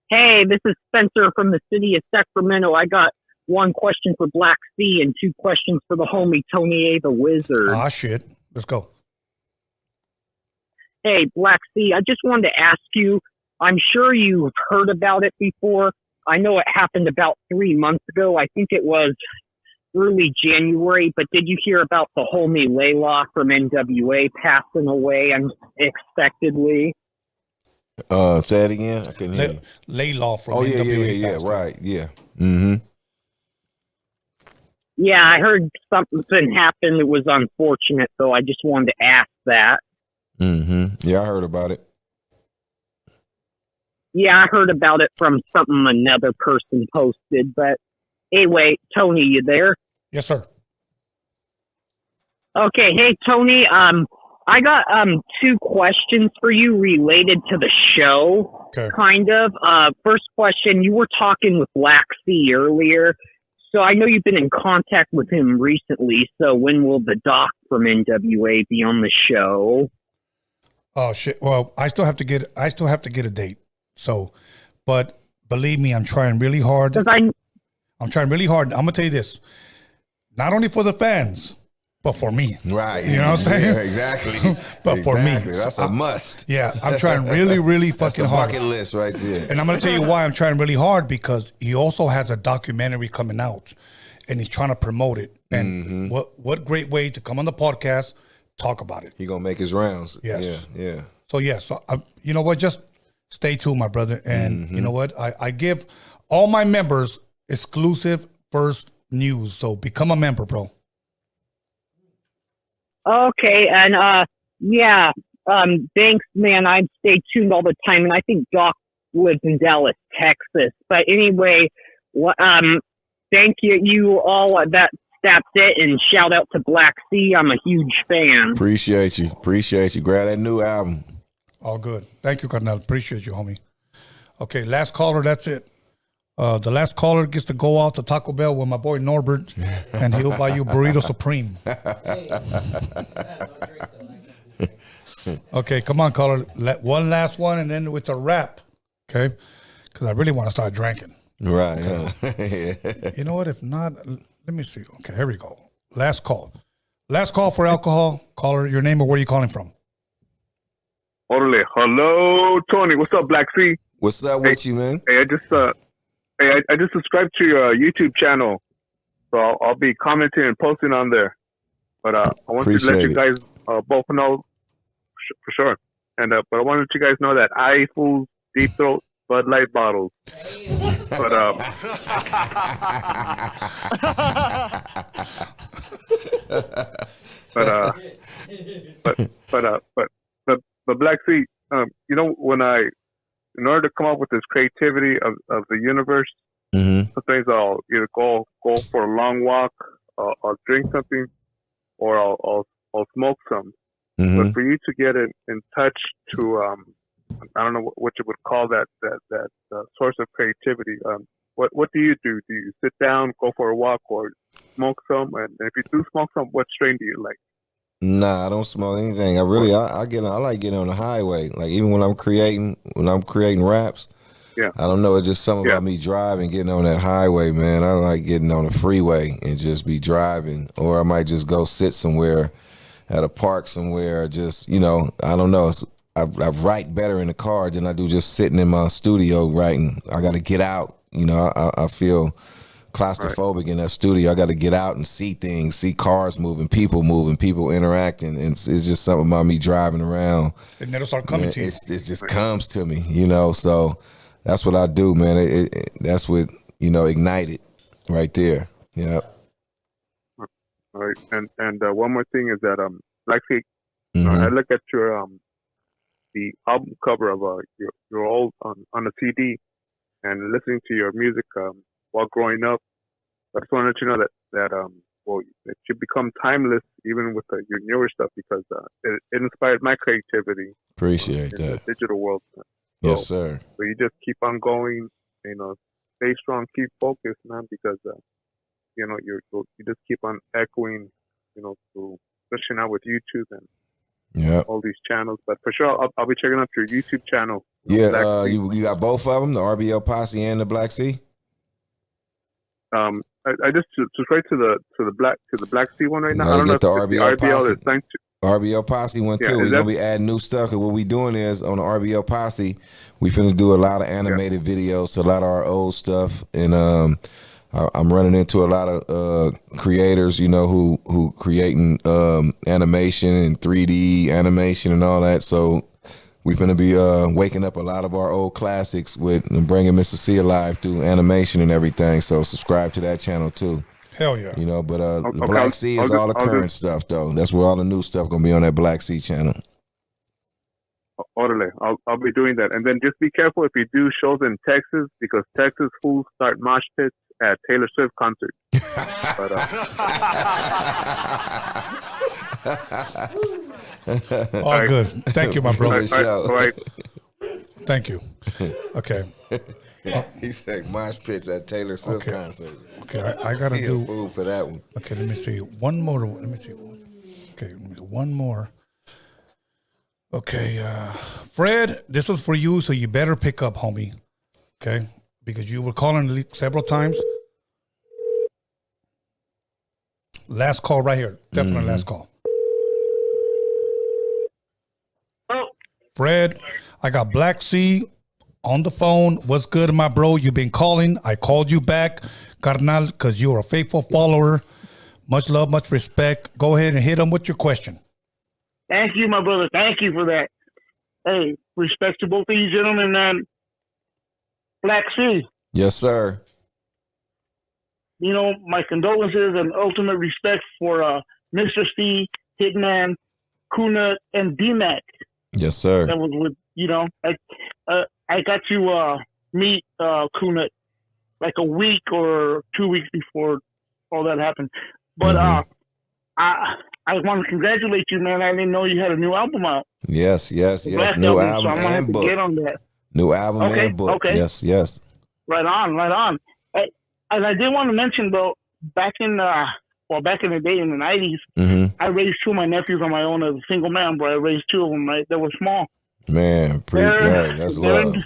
Hey, this is Spencer from the city of Sacramento. I got 1 question for Black C and 2 questions for the homie Tony A. the Wizard. Ah, shit. Let's go. Hey, Black C, I just wanted to ask you, I'm sure you've heard about it before. I know it happened about 3 months ago. I think it was early January, but did you hear about the homie Layla from NWA passing away unexpectedly? Say it again. I couldn't hear you. Layla from NWA. Yeah, right. Yeah. Mm-hmm. Yeah, I heard something happened that was unfortunate, so I just wanted to ask that. Mm-hmm. Yeah, I heard about it. Yeah, I heard about it from something another person posted, but anyway, Tony, you there? Yes, sir. Okay, hey, Tony, I got 2 questions for you related to the show, kind of. First question, you were talking with Black C earlier. So I know you've been in contact with him recently. So when will the doc from NWA be on the show? Oh shit! Well, I still have to get a date. So, but believe me, I'm trying really hard. I'm trying really hard. I'm gonna tell you this: not only for the fans, but for me. Right. You know what I'm saying? Yeah, exactly. But for me, that's a must. Yeah, I'm trying really, really fucking hard. That's the bucket list right there. And I'm going to tell you why I'm trying really hard, because he also has a documentary coming out, and he's trying to promote it. And what great way to come on the podcast, talk about it. He gonna make his rounds. Yes. Yeah. So you know what? Just stay tuned, my brother. And you know what? I give all my members exclusive first news. So become a member, bro. Okay, and Yeah. Thanks, man. I stay tuned all the time, and I think Doc lives in Dallas, Texas. But anyway, thank you all. That's it. And shout out to Black Sea. I'm a huge fan. Appreciate you. Grab that new album. All good. Thank you, Carnal. Appreciate you, homie. Okay, last caller. That's it. The last caller gets to go out to Taco Bell with my boy Norbert, and he'll buy you Burrito Supreme. Okay, come on, caller. One last one, and then it's a wrap. Okay, because I really want to start drinking. Right. Okay. You know what? If not, let me see. Okay, here we go. Last call. Last call for alcohol. Caller, your name or where you calling from? Orderly. Hello, Tony. What's up, Black Sea? What's up with you, man? Hey, I just subscribed to your YouTube channel, so I'll be commenting and posting on there. But I want to let you guys both know for sure. And but I wanted you guys know that I fools Deep Throat Bud Light bottles. But Black Sea, you know, in order to come up with this creativity of the universe, sometimes I'll either go for a long walk, I'll drink something, or I'll smoke some. But for you to get in touch to I don't know what you would call that source of creativity. What do you do? Do you sit down, go for a walk, or smoke some? And if you do smoke some, what strain do you like? Nah, I don't smoke anything. I like getting on the highway. Like even when I'm creating raps. Yeah. I don't know. It's just something about me driving, getting on that highway, man. I like getting on the freeway and just be driving, or I might just go sit somewhere at a park somewhere. Just I don't know. I write better in the car than I do just sitting in my studio writing. I got to get out. I feel claustrophobic in that studio. I got to get out and see things, see cars moving, people interacting, and it's just something about me driving around. And that'll start coming to you. It just comes to me, So that's what I do, man. That's what ignited right there. Yeah. All right, and one more thing is that Black Sea, I look at your the album cover of your old on a CD, and listening to your music while growing up. I just want to let you know that it should become timeless even with your newer stuff, because it inspired my creativity. Appreciate in that. the digital world. Yes, sir. So you just keep on going, stay strong, keep focused, man, because you just keep on echoing, through, especially now with YouTube and all these channels. But for sure, I'll be checking out your YouTube channel. Yeah, you got both of them, the RBL Posse and the Black Sea. I just subscribe to the Black Sea one right now. I don't know if the RBL Posse. is signed to. RBL Posse one too. We're gonna be adding new stuff. Cause what we doing is on the RBL Posse, we finna do a lot of animated videos to a lot of our old stuff, and I'm running into a lot of creators, who creating animation and 3D animation and all that. So we finna be waking up a lot of our old classics and bringing Mr. C alive through animation and everything. So subscribe to that channel too. Hell yeah. But the Black Sea is all the current stuff though. That's where all the new stuff gonna be on that Black Sea channel. Orderly. I'll be doing that. And then just be careful if you do shows in Texas, because Texas fools start mosh pits at Taylor Swift concerts. But, all good. Thank you, my brother. All right. Thank you. Okay. He said mosh pits at Taylor Swift concerts. Okay, I gotta do food for that one. Okay, let me see one more. Okay, one more. Okay, Fred, this was for you, so you better pick up, homie. Okay, because you were calling several times. Last call right here. Definitely last call. Fred, I got Black Sea on the phone. What's good, my bro? You've been calling. I called you back, carnal, because you're a faithful follower. Much love, much respect. Go ahead and hit him with your question. Thank you, my brother. Thank you for that. Hey, respect to both of you gentlemen. Black Sea. Yes, sir. My condolences and ultimate respect for Mr. C, Hitman, Kuna and D-Mac. Yes, sir. That was with, I got to meet Kuna like a week or 2 weeks before all that happened. But I want to congratulate you, man. I didn't know you had a new album out. Yes. Black New so album I'm gonna have and to book. get on that. New album and book. Okay. Yes. Right on. And I did want to mention, bro, back in the day in the 90s, I raised two of my nephews on my own as a single man, bro. I raised two of them, right? They were small. Man, that's love.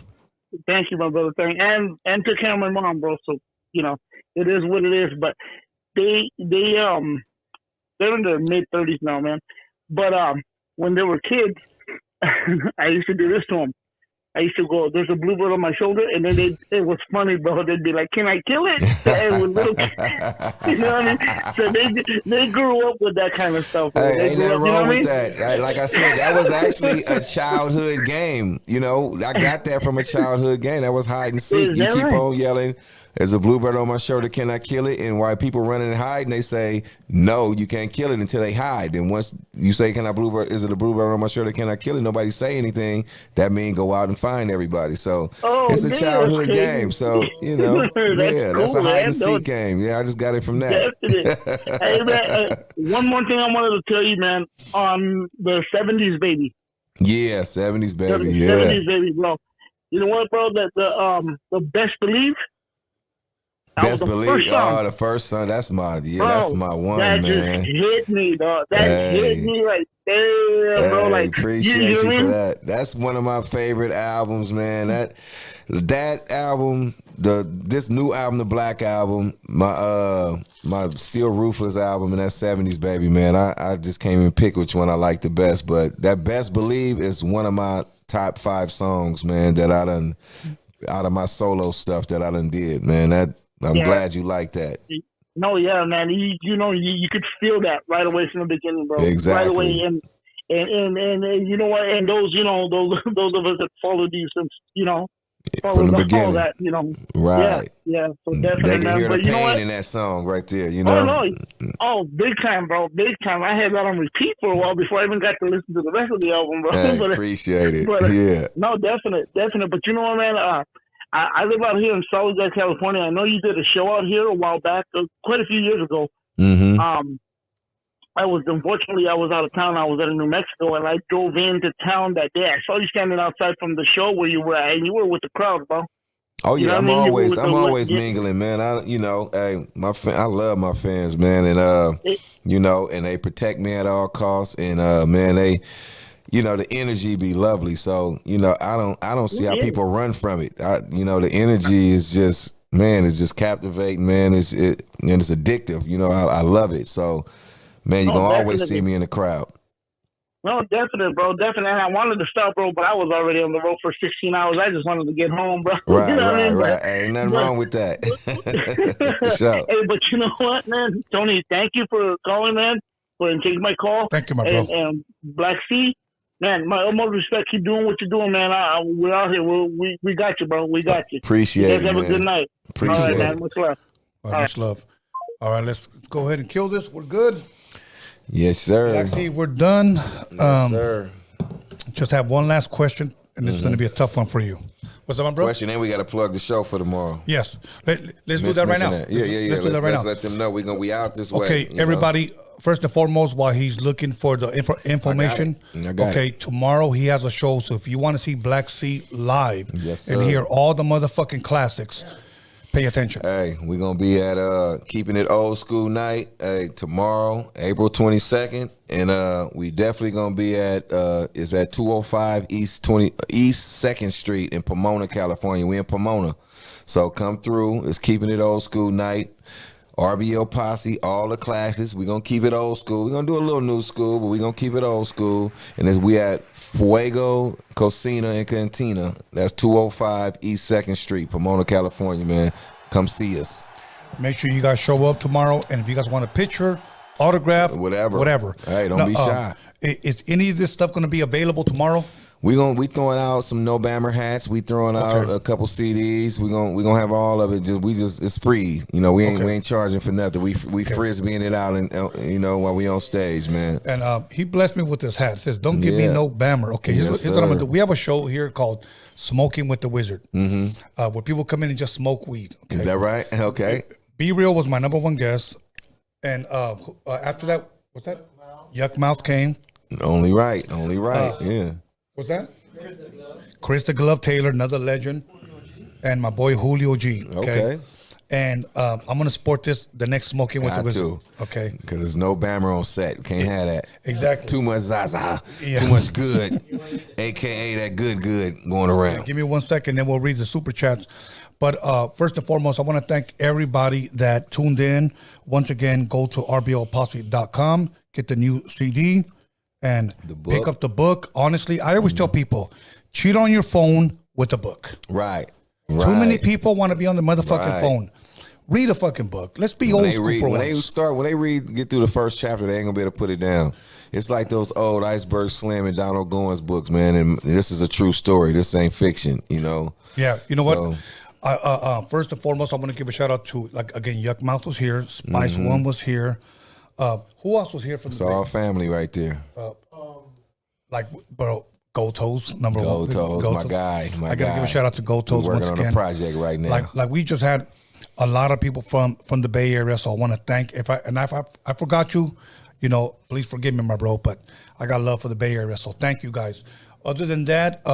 Thank you, my brother. And took care of my mom, bro. So, it is what it is. But they're in their mid-30s now, man. But when they were kids, I used to do this to them. I used to go, there's a bluebird on my shoulder, and then it was funny, bro. They'd be like, can I kill it? And with little, you know what I mean? So they grew up with that kind of stuff. Hey, ain't nothing wrong with that. Like I said, that was actually a childhood game. I got that from a childhood game. That was hide and seek. You keep on yelling, there's a bluebird on my shoulder, can I kill it? And while people running and hiding, they say, no, you can't kill it until they hide. And once you say, is it a bluebird on my shoulder, can I kill it? Nobody say anything. That means go out and find everybody. So it's a childhood game. So, that's a hide and seek game. Yeah, I just got it from that. Hey, man, one more thing I wanted to tell you, man, on the 70s baby. Yeah, 70s baby. 70s baby, bro. You know what, bro? The Best Believe. Best Believe. The first song. That's my one, that man. Just hit me, dog. That hit me like, damn, bro. Like, appreciate you for that. That's one of my favorite albums, man. That album, this new album, the Black Album, my Still Ruthless album, and that 70s baby, man. I just can't even pick which one I like the best, but that Best Believe is one of my top 5 songs, man, that I done out of my solo stuff that I done did, man. I'm glad you like that. No, yeah, man. You could feel that right away from the beginning, bro. Exactly. Right away, and you know what? And those of us that followed you since from the beginning, all that, right? Yeah. So definitely, they can hear the but pain in that song right there, big time, bro, big time. I had that on repeat for a while before I even got to listen to the rest of the album, bro. Hey, appreciate it. Yeah. No, definite. But you know what, man? I live out here in Southern California. I know you did a show out here a while back, quite a few years ago. Mm-hmm. I was out of town. I was in New Mexico, and I drove into town that day. I saw you standing outside from the show where you were at, and you were with the crowd, bro. Oh yeah, I'm always mingling, man. I love my fans, man, and and they protect me at all costs, and man, they. The energy be lovely. So, I don't see how people run from it. The energy is just, man, it's just captivating, man. It's addictive. I love it. So, man, you're going to always see me in the crowd. No, definitely, bro. Definitely. And I wanted to stop, bro, but I was already on the road for 16 hours. I just wanted to get home, bro. Right. Ain't nothing wrong with that. Sure. Hey, but you know what, man? Tony, thank you for calling, man, for taking my call. Thank you, my bro. And Black Sea. Man, my utmost respect. Keep doing what you're doing, man. We're out here. We got you, bro. We got you. Appreciate it, man. Have a good night. Appreciate all right, it. man. Much love. Much love. All right, let's go ahead and kill this. We're good. Yes, sir. Actually, we're done. Yes, sir. Just have one last question, and it's going to be a tough one for you. What's up, my bro? Question, and we got to plug the show for tomorrow. Yes. Let's do that right now. Yeah. Let's do that right now. Let them know we out this way. Okay, everybody. First and foremost, while he's looking for the information, tomorrow he has a show. So if you want to see Black Sea live and hear all the motherfucking classics, pay attention. Hey, we're going to be at Keeping It Old School Night tomorrow, April 22nd. And we definitely going to be at 205 East 2nd Street in Pomona, California. We in Pomona. So come through. It's Keeping It Old School Night. RBL Posse, all the classes. We're going to keep it old school. We're going to do a little new school, but we're going to keep it old school. And as we at Fuego, Cocina, and Cantina. That's 205 East 2nd Street, Pomona, California, man. Come see us. Make sure you guys show up tomorrow. And if you guys want a picture, autograph, whatever. Hey, don't be shy. Is any of this stuff going to be available tomorrow? We throwing out some No Bammer hats. We throwing out a couple CDs. We gonna have all of it. It's free. You know, we ain't charging for nothing. We frisbeeing it out, and you know, while we on stage, man. And he blessed me with this hat. It says, "Don't give me no Bammer." Okay, here's what I'm gonna do. We have a show here called Smoking with the Wizard, where people come in and just smoke weed. Okay? Is that right? Okay. Be Real was my #1 guest, and after that, what's that? Yuck Mouth came. Only right. Yeah. What's that? Chris the Glove Taylor, another legend, and my boy Julio G. Okay. And I'm gonna support the next Smoking with the Wizard. Okay. Because there's no Bammer on set. Can't have that. Exactly. Too much Zaza. Too much good. AKA that good going around. Give me 1 second, then we'll read the super chats. But first and foremost, I want to thank everybody that tuned in. Once again, go to rblposse.com, get the new CD, and pick up the book. Honestly, I always tell people, cheat on your phone with a book. Right. Too many people want to be on the motherfucking phone. Read a fucking book. Let's be old school for once. When they get through the first chapter, they ain't gonna be able to put it down. It's like those old Iceberg Slim and Donald Goins books, man. And this is a true story. This ain't fiction, you know. Yeah, you know what? First and foremost, I want to give a shout out to, like, again, Yuck Mouth was here, Spice One was here. Who else was here from the all family right there. Gold Toes, number one. Gold Toes, my guy. I gotta give a shout out to Gold Toes once again. Working on a project right now. Like we just had a lot of people from the Bay Area, so I want to thank. If I forgot you, you know, please forgive me, my bro. But I got love for the Bay Area, so thank you guys. Other than that,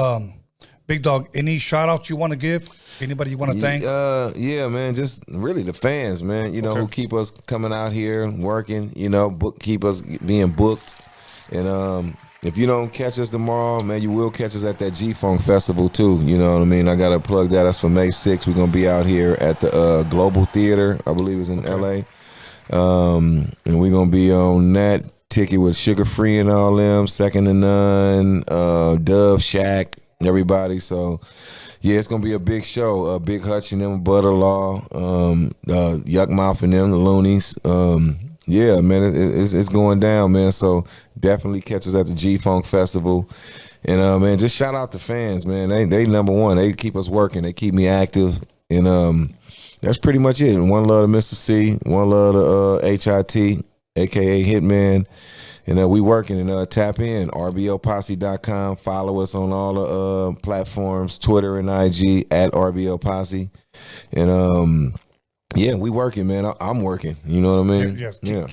Big Dog, any shout outs you want to give? Anybody you want to thank? Yeah, man, just really the fans, man, you know, who keep us coming out here and working, you know, keep us being booked. And if you don't catch us tomorrow, man, you will catch us at that G-Funk Festival too. You know what I mean? I got to plug that. That's for May 6th. We're going to be out here at the Global Theater, I believe it's in LA. And we're going to be on that ticket with Sugar Free and all them, Second to None, Dove Shack, everybody. So yeah, it's gonna be a big show. Big Hutch and them, Butter Law, Yuck Mouth and them, the Loonies. Yeah, man, it's going down, man. So definitely catch us at the G-Funk Festival. And man, just shout out to fans, man. They number one. They keep us working. They keep me active. And that's pretty much it. One love to Mr. C. One love to HIT, aka Hitman. And we working, and tap in, rblposse.com. Follow us on all the platforms, Twitter and IG at RBL Posse. And yeah, we working, man. I'm working. You know what I mean? Yeah.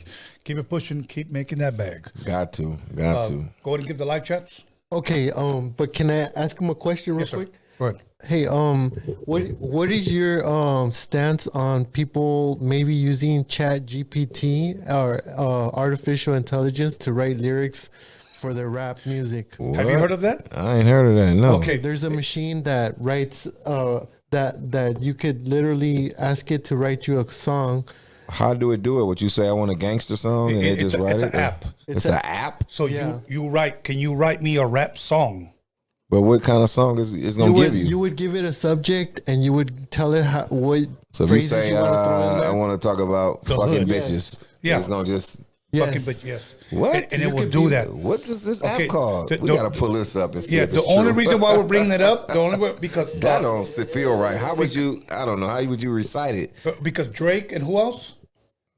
Keep it pushing. Keep making that bag. Got to. Go ahead and give the live chats. Okay. But can I ask him a question real quick? Go ahead. Hey, what is your stance on people maybe using Chat GPT or artificial intelligence to write lyrics for their rap music? What? Have you heard of that? I ain't heard of that. No. Okay, there's a machine that writes that you could literally ask it to write you a song. How do it do it? What you say? I want a gangster song, and it just write it. It's an app. It's an app. So you write. Can you write me a rap song? But what kind of song is going to give you? You would give it a subject, and you would tell it what. So if you say, I want to talk about fucking bitches, it's going to just. Fucking bitch, yes. What? And it will do that. What is this app called? We got to pull this up and see. Yeah, if it's the only true. reason why we're bringing it up, because that don't feel right. How would you? I don't know. How would you recite it? Because Drake and who else?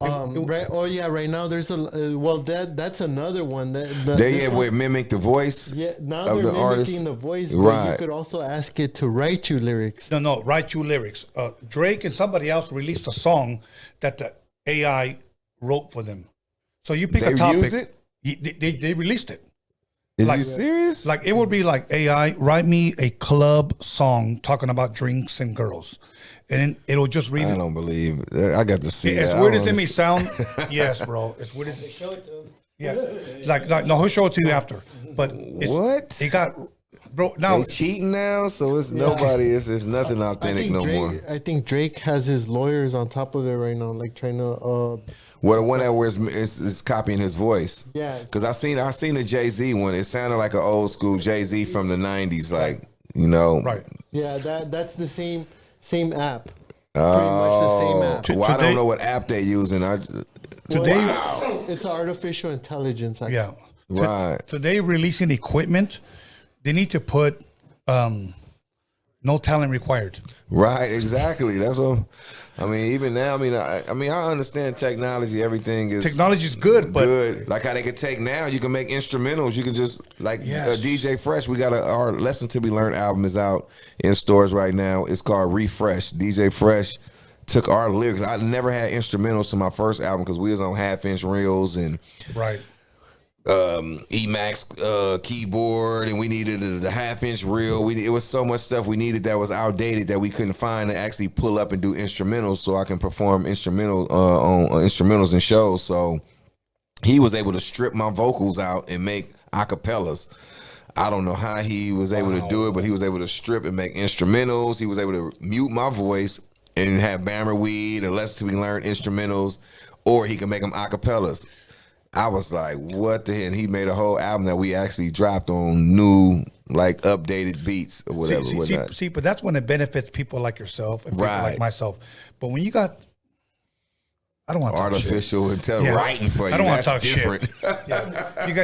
Right now there's that's another one that would mimic the voice. Yeah, now of they're the artist. mimicking the voice, but you could also ask it to write you lyrics. No, write you lyrics. Drake and somebody else released a song that the AI wrote for them. So you pick a topic. Use it? They released it. Is you serious? Like it would be like, AI, write me a club song talking about drinks and girls. And then it'll just read it. I don't believe. I got to see. As weird as it may sound, yes, bro. It's weird. They show it to him. Yeah, like no, he'll show it to you after. But what? It got, bro. Now they cheating now, so it's nobody. It's nothing authentic no more. I think Drake has his lawyers on top of it right now, like trying to. Well, the one that is copying his voice. Yeah. Because I seen the Jay-Z one. It sounded like an old school Jay-Z from the '90s, like Right. Yeah, that's the same app. Pretty much the same app. Well, I don't know what app they're using. It's artificial intelligence. Actually. Yeah. Right. Today releasing equipment they need to put no talent required. Right, exactly. That's what I mean. Even now, I mean, I understand technology. Everything is good, but like how they can take now. You can make instrumentals. You can just like DJ Fresh. We got our Lesson to Be Learned album is out in stores right now. It's called Refresh. DJ Fresh took our lyrics. I never had instrumentals to my first album because we was on 1/2-inch reels and right. Emax keyboard, and we needed the 1/2-inch reel. It was so much stuff we needed that was outdated that we couldn't find to actually pull up and do instrumentals, so I can perform instrumentals in shows. So he was able to strip my vocals out and make acapellas. I don't know how he was able to do it, but he was able to strip and make instrumentals. He was able to mute my voice and have Bama Weed or Lesson to Be Learned instrumentals, or he can make them acapellas. I was like, what the hell? And he made a whole album that we actually dropped on new, like, updated beats or whatever. See, but that's when it benefits people like yourself and people like myself. But when you got, I don't want to talk artificial intelligence writing for you. I don't want to talk shit.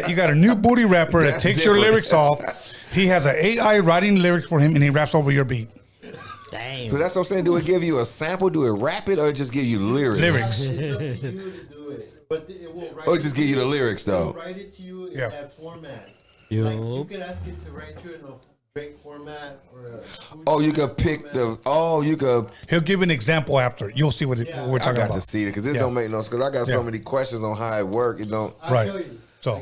You got a new booty rapper that takes your lyrics off. He has an AI writing lyrics for him, and he raps over your beat. Damn. So that's what I'm saying. Do it give you a sample? Do it rap it, or just give you lyrics? But it will write or just give you the lyrics, though. It will write it to you in that format. Like, you could ask it to write you in a Drake format or you could pick the. He'll give an example after. You'll see what we're talking about. I got to see it because this don't make no sense. Because I got so many questions on how it works. It don't. Right. So.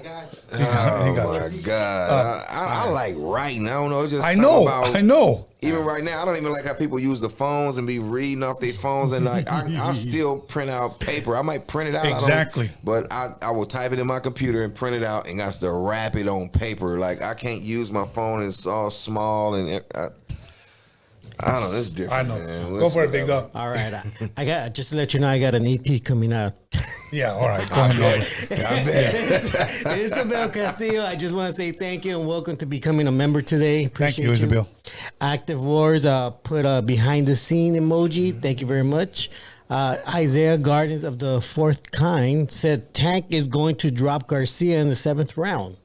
My God. I like writing. I don't know. It's just I know. Even right now, I don't even like how people use the phones and be reading off their phones. And like, I still print out paper. I might print it out. Exactly. But I will type it in my computer and print it out and got to wrap it on paper. Like, I can't use my phone. It's all small and I don't know. It's different. I know. Man. Go for it, big dog. All right. I got just to let you know, I got an EP coming out. Yeah, all right. Go ahead. Isabel Castillo, I just want to say thank you and welcome to becoming a member today. Appreciate thank you, Isabel. Active Wars put a behind the scene emoji. Thank you very much. Isaiah Gardens of the Fourth Kind said Tank is going to drop Garcia in the 7th round.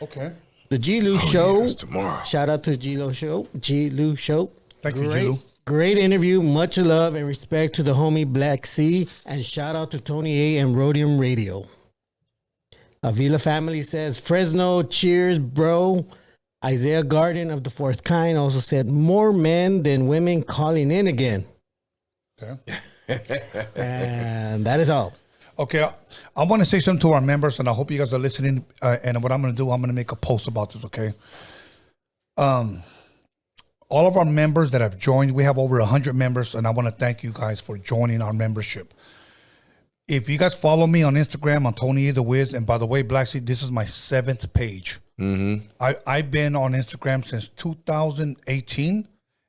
Okay. The G. Lou Show. Tomorrow. Shout out to the G. Lou Show. G. Lou Show. Thank you, G. Lou. Great interview. Much love and respect to the homie Black C. And shout out to Tony A and Roadium Radio. Avila family says, Fresno, cheers, bro. Isaiah Garden of the Fourth Kind also said, more men than women calling in again. Okay. And that is all. Okay, I want to say something to our members, and I hope you guys are listening. And what I'm going to do, I'm going to make a post about this, okay? All of our members that have joined, we have over 100 members, and I want to thank you guys for joining our membership. If you guys follow me on Instagram, on Tony A. The Wiz, and by the way, Black Sea, this is my 7th page. Mm-hmm. I've been on Instagram since 2018,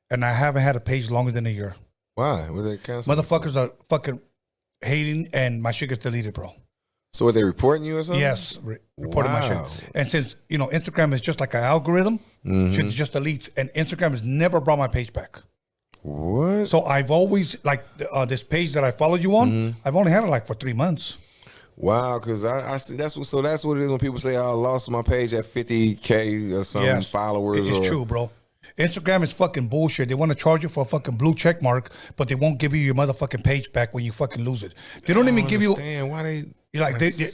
and I haven't had a page longer than a year. Why? Were they canceled? Motherfuckers are fucking hating, and my shit gets deleted, bro. So were they reporting you or something? Yes, reporting my shit. And since, Instagram is just like an algorithm, shit just deletes, and Instagram has never brought my page back. What? So I've always, like, this page that I followed you on, I've only had it like for 3 months. Wow, because I see that's what it is when people say I lost my page at 50K or some followers. It's true, bro. Instagram is fucking bullshit. They want to charge you for a fucking blue check mark, but they won't give you your motherfucking page back when you fucking lose it. They don't even give you. Why they?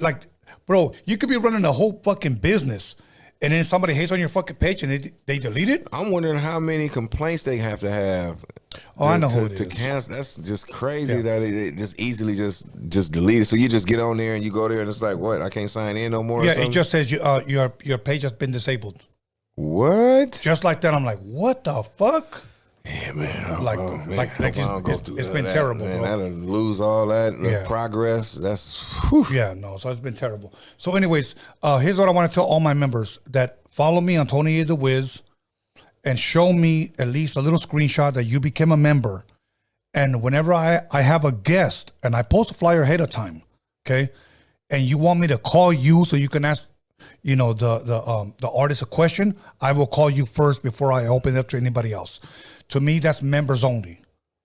Like, bro, you could be running a whole fucking business, and then somebody hates on your fucking page and they delete it. I'm wondering how many complaints they have to have. I know who it is. Cancel. That's just crazy that it just easily just delete it. So you just get on there and you go there and it's like, what? I can't sign in no more. Yeah, it just says your page has been disabled. What? Just like that, I'm like, what the fuck? Yeah, man. It's been terrible, man. bro. I done lose all that progress. That's so it's been terrible. So anyways, here's what I want to tell all my members that follow me on Tony A. The Wiz and show me at least a little screenshot that you became a member. And whenever I have a guest and I post a flyer ahead of time, okay, and you want me to call you so you can ask the artist a question, I will call you first before I open it up to anybody else. To me, that's members only.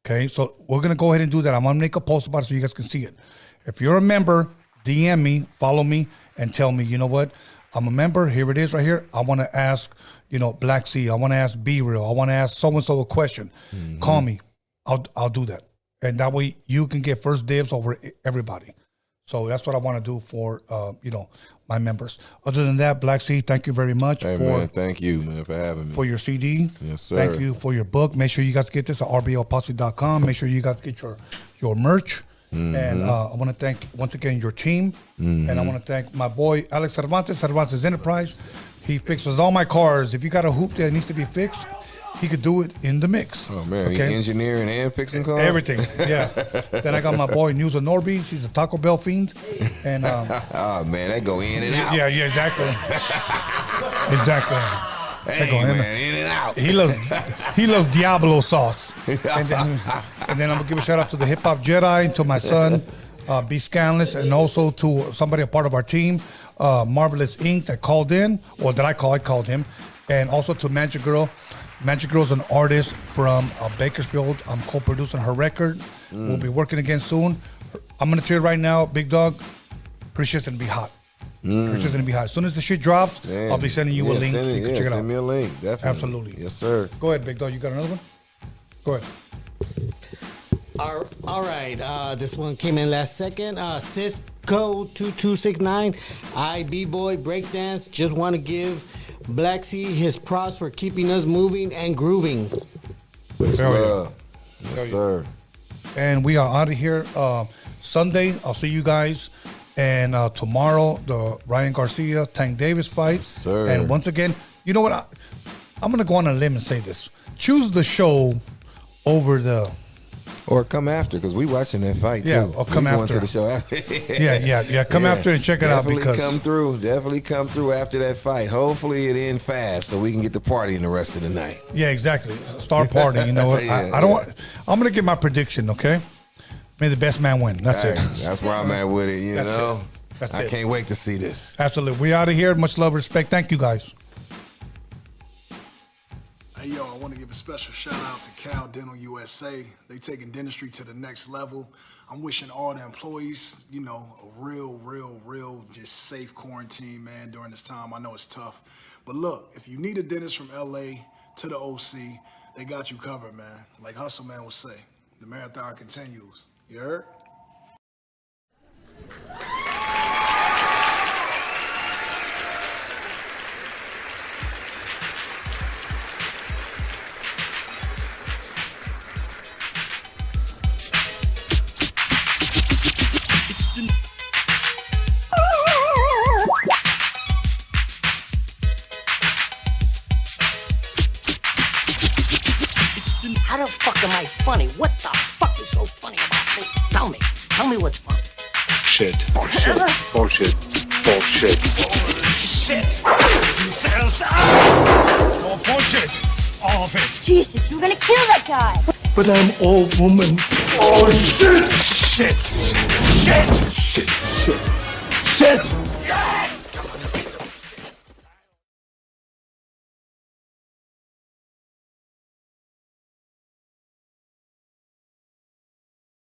Okay, so we're gonna go ahead and do that. I'm gonna make a post about it so you guys can see it. If you're a member, DM me, follow me, and tell me, you know what? I'm a member. Here it is right here. I want to ask, Black C. I want to ask B-Real. I want to ask so-and-so a question. Call me. I'll do that. And that way you can get first dibs over everybody. So that's what I want to do for, my members. Other than that, Black C, thank you very much. Hey, man, thank you, man, for having me. For your CD. Yes, sir. Thank you for your book. Make sure you guys get this at rblposse.com. Make sure you guys get your merch. And I want to thank, once again, your team. And I want to thank my boy, Alex Cervantes Enterprise. He fixes all my cars. If you got a hoop that needs to be fixed, he could do it in the mix. Oh, man. Okay? He engineering and fixing cars? Everything, yeah. Then I got my boy, News of Norby. He's a Taco Bell fiend. And oh, man, they go in and out. Yeah, exactly. Exactly. Hey, man, in and out. He loves Diablo sauce. And then I'm going to give a shout out to the Hip Hop Jedi, to my son, B-SKANLESS, and also to somebody, a part of our team, Marvelous Inc. that called in, or that I called him, and also to Magic Girl. Magic Girl's an artist from Bakersfield. I'm co-producing her record. We'll be working again soon. I'm going to tell you right now, Big Dog, pretty sure it's going to be hot. Pretty sure it's going to be hot. As soon as the shit drops, I'll be sending you a link so you can check it out. Send me a link, definitely. Absolutely. Yes, sir. Go ahead, Big Dog. You got another one? Go ahead. All right. This one came in last second. Cisco2269. I, B-Boy, Breakdance, just want to give Black C his props for keeping us moving and grooving. Yes, sir. And we are out of here Sunday. I'll see you guys. And tomorrow, the Ryan Garcia, Tank Davis fight. Yes, sir. And once again, you know what? I'm going to go on a limb and say this. Choose the show over the... Or come after, because we watching that fight, yeah, too. Or come after. Going to the show after. Yeah. Come after and check it out. Because Definitely come through after that fight. Hopefully it ends fast so we can get the party in the rest of the night. Yeah, exactly. Start partying. You know what? I don't want... I'm going to give my prediction, okay? May the best man win. That's it. That's where I'm at with it, you know? I can't wait to see this. Absolutely. We out of here. Much love, respect. Thank you, guys. Hey, yo, I want to give a special shout out to Cal Dental USA. They taking dentistry to the next level. I'm wishing all the employees, a real, just safe quarantine, man, during this time. I know it's tough. But look, if you need a dentist from LA to the OC, they got you covered, man. Like Hustle Man would say, the marathon continues. You heard? How the fuck am I funny? What the fuck is so funny about me? Tell me what's funny. Bullshit. Bullshit. You said so. It's all bullshit. All of it. Jesus, you're gonna kill that guy. But I'm all woman. Oh, shit. Shit.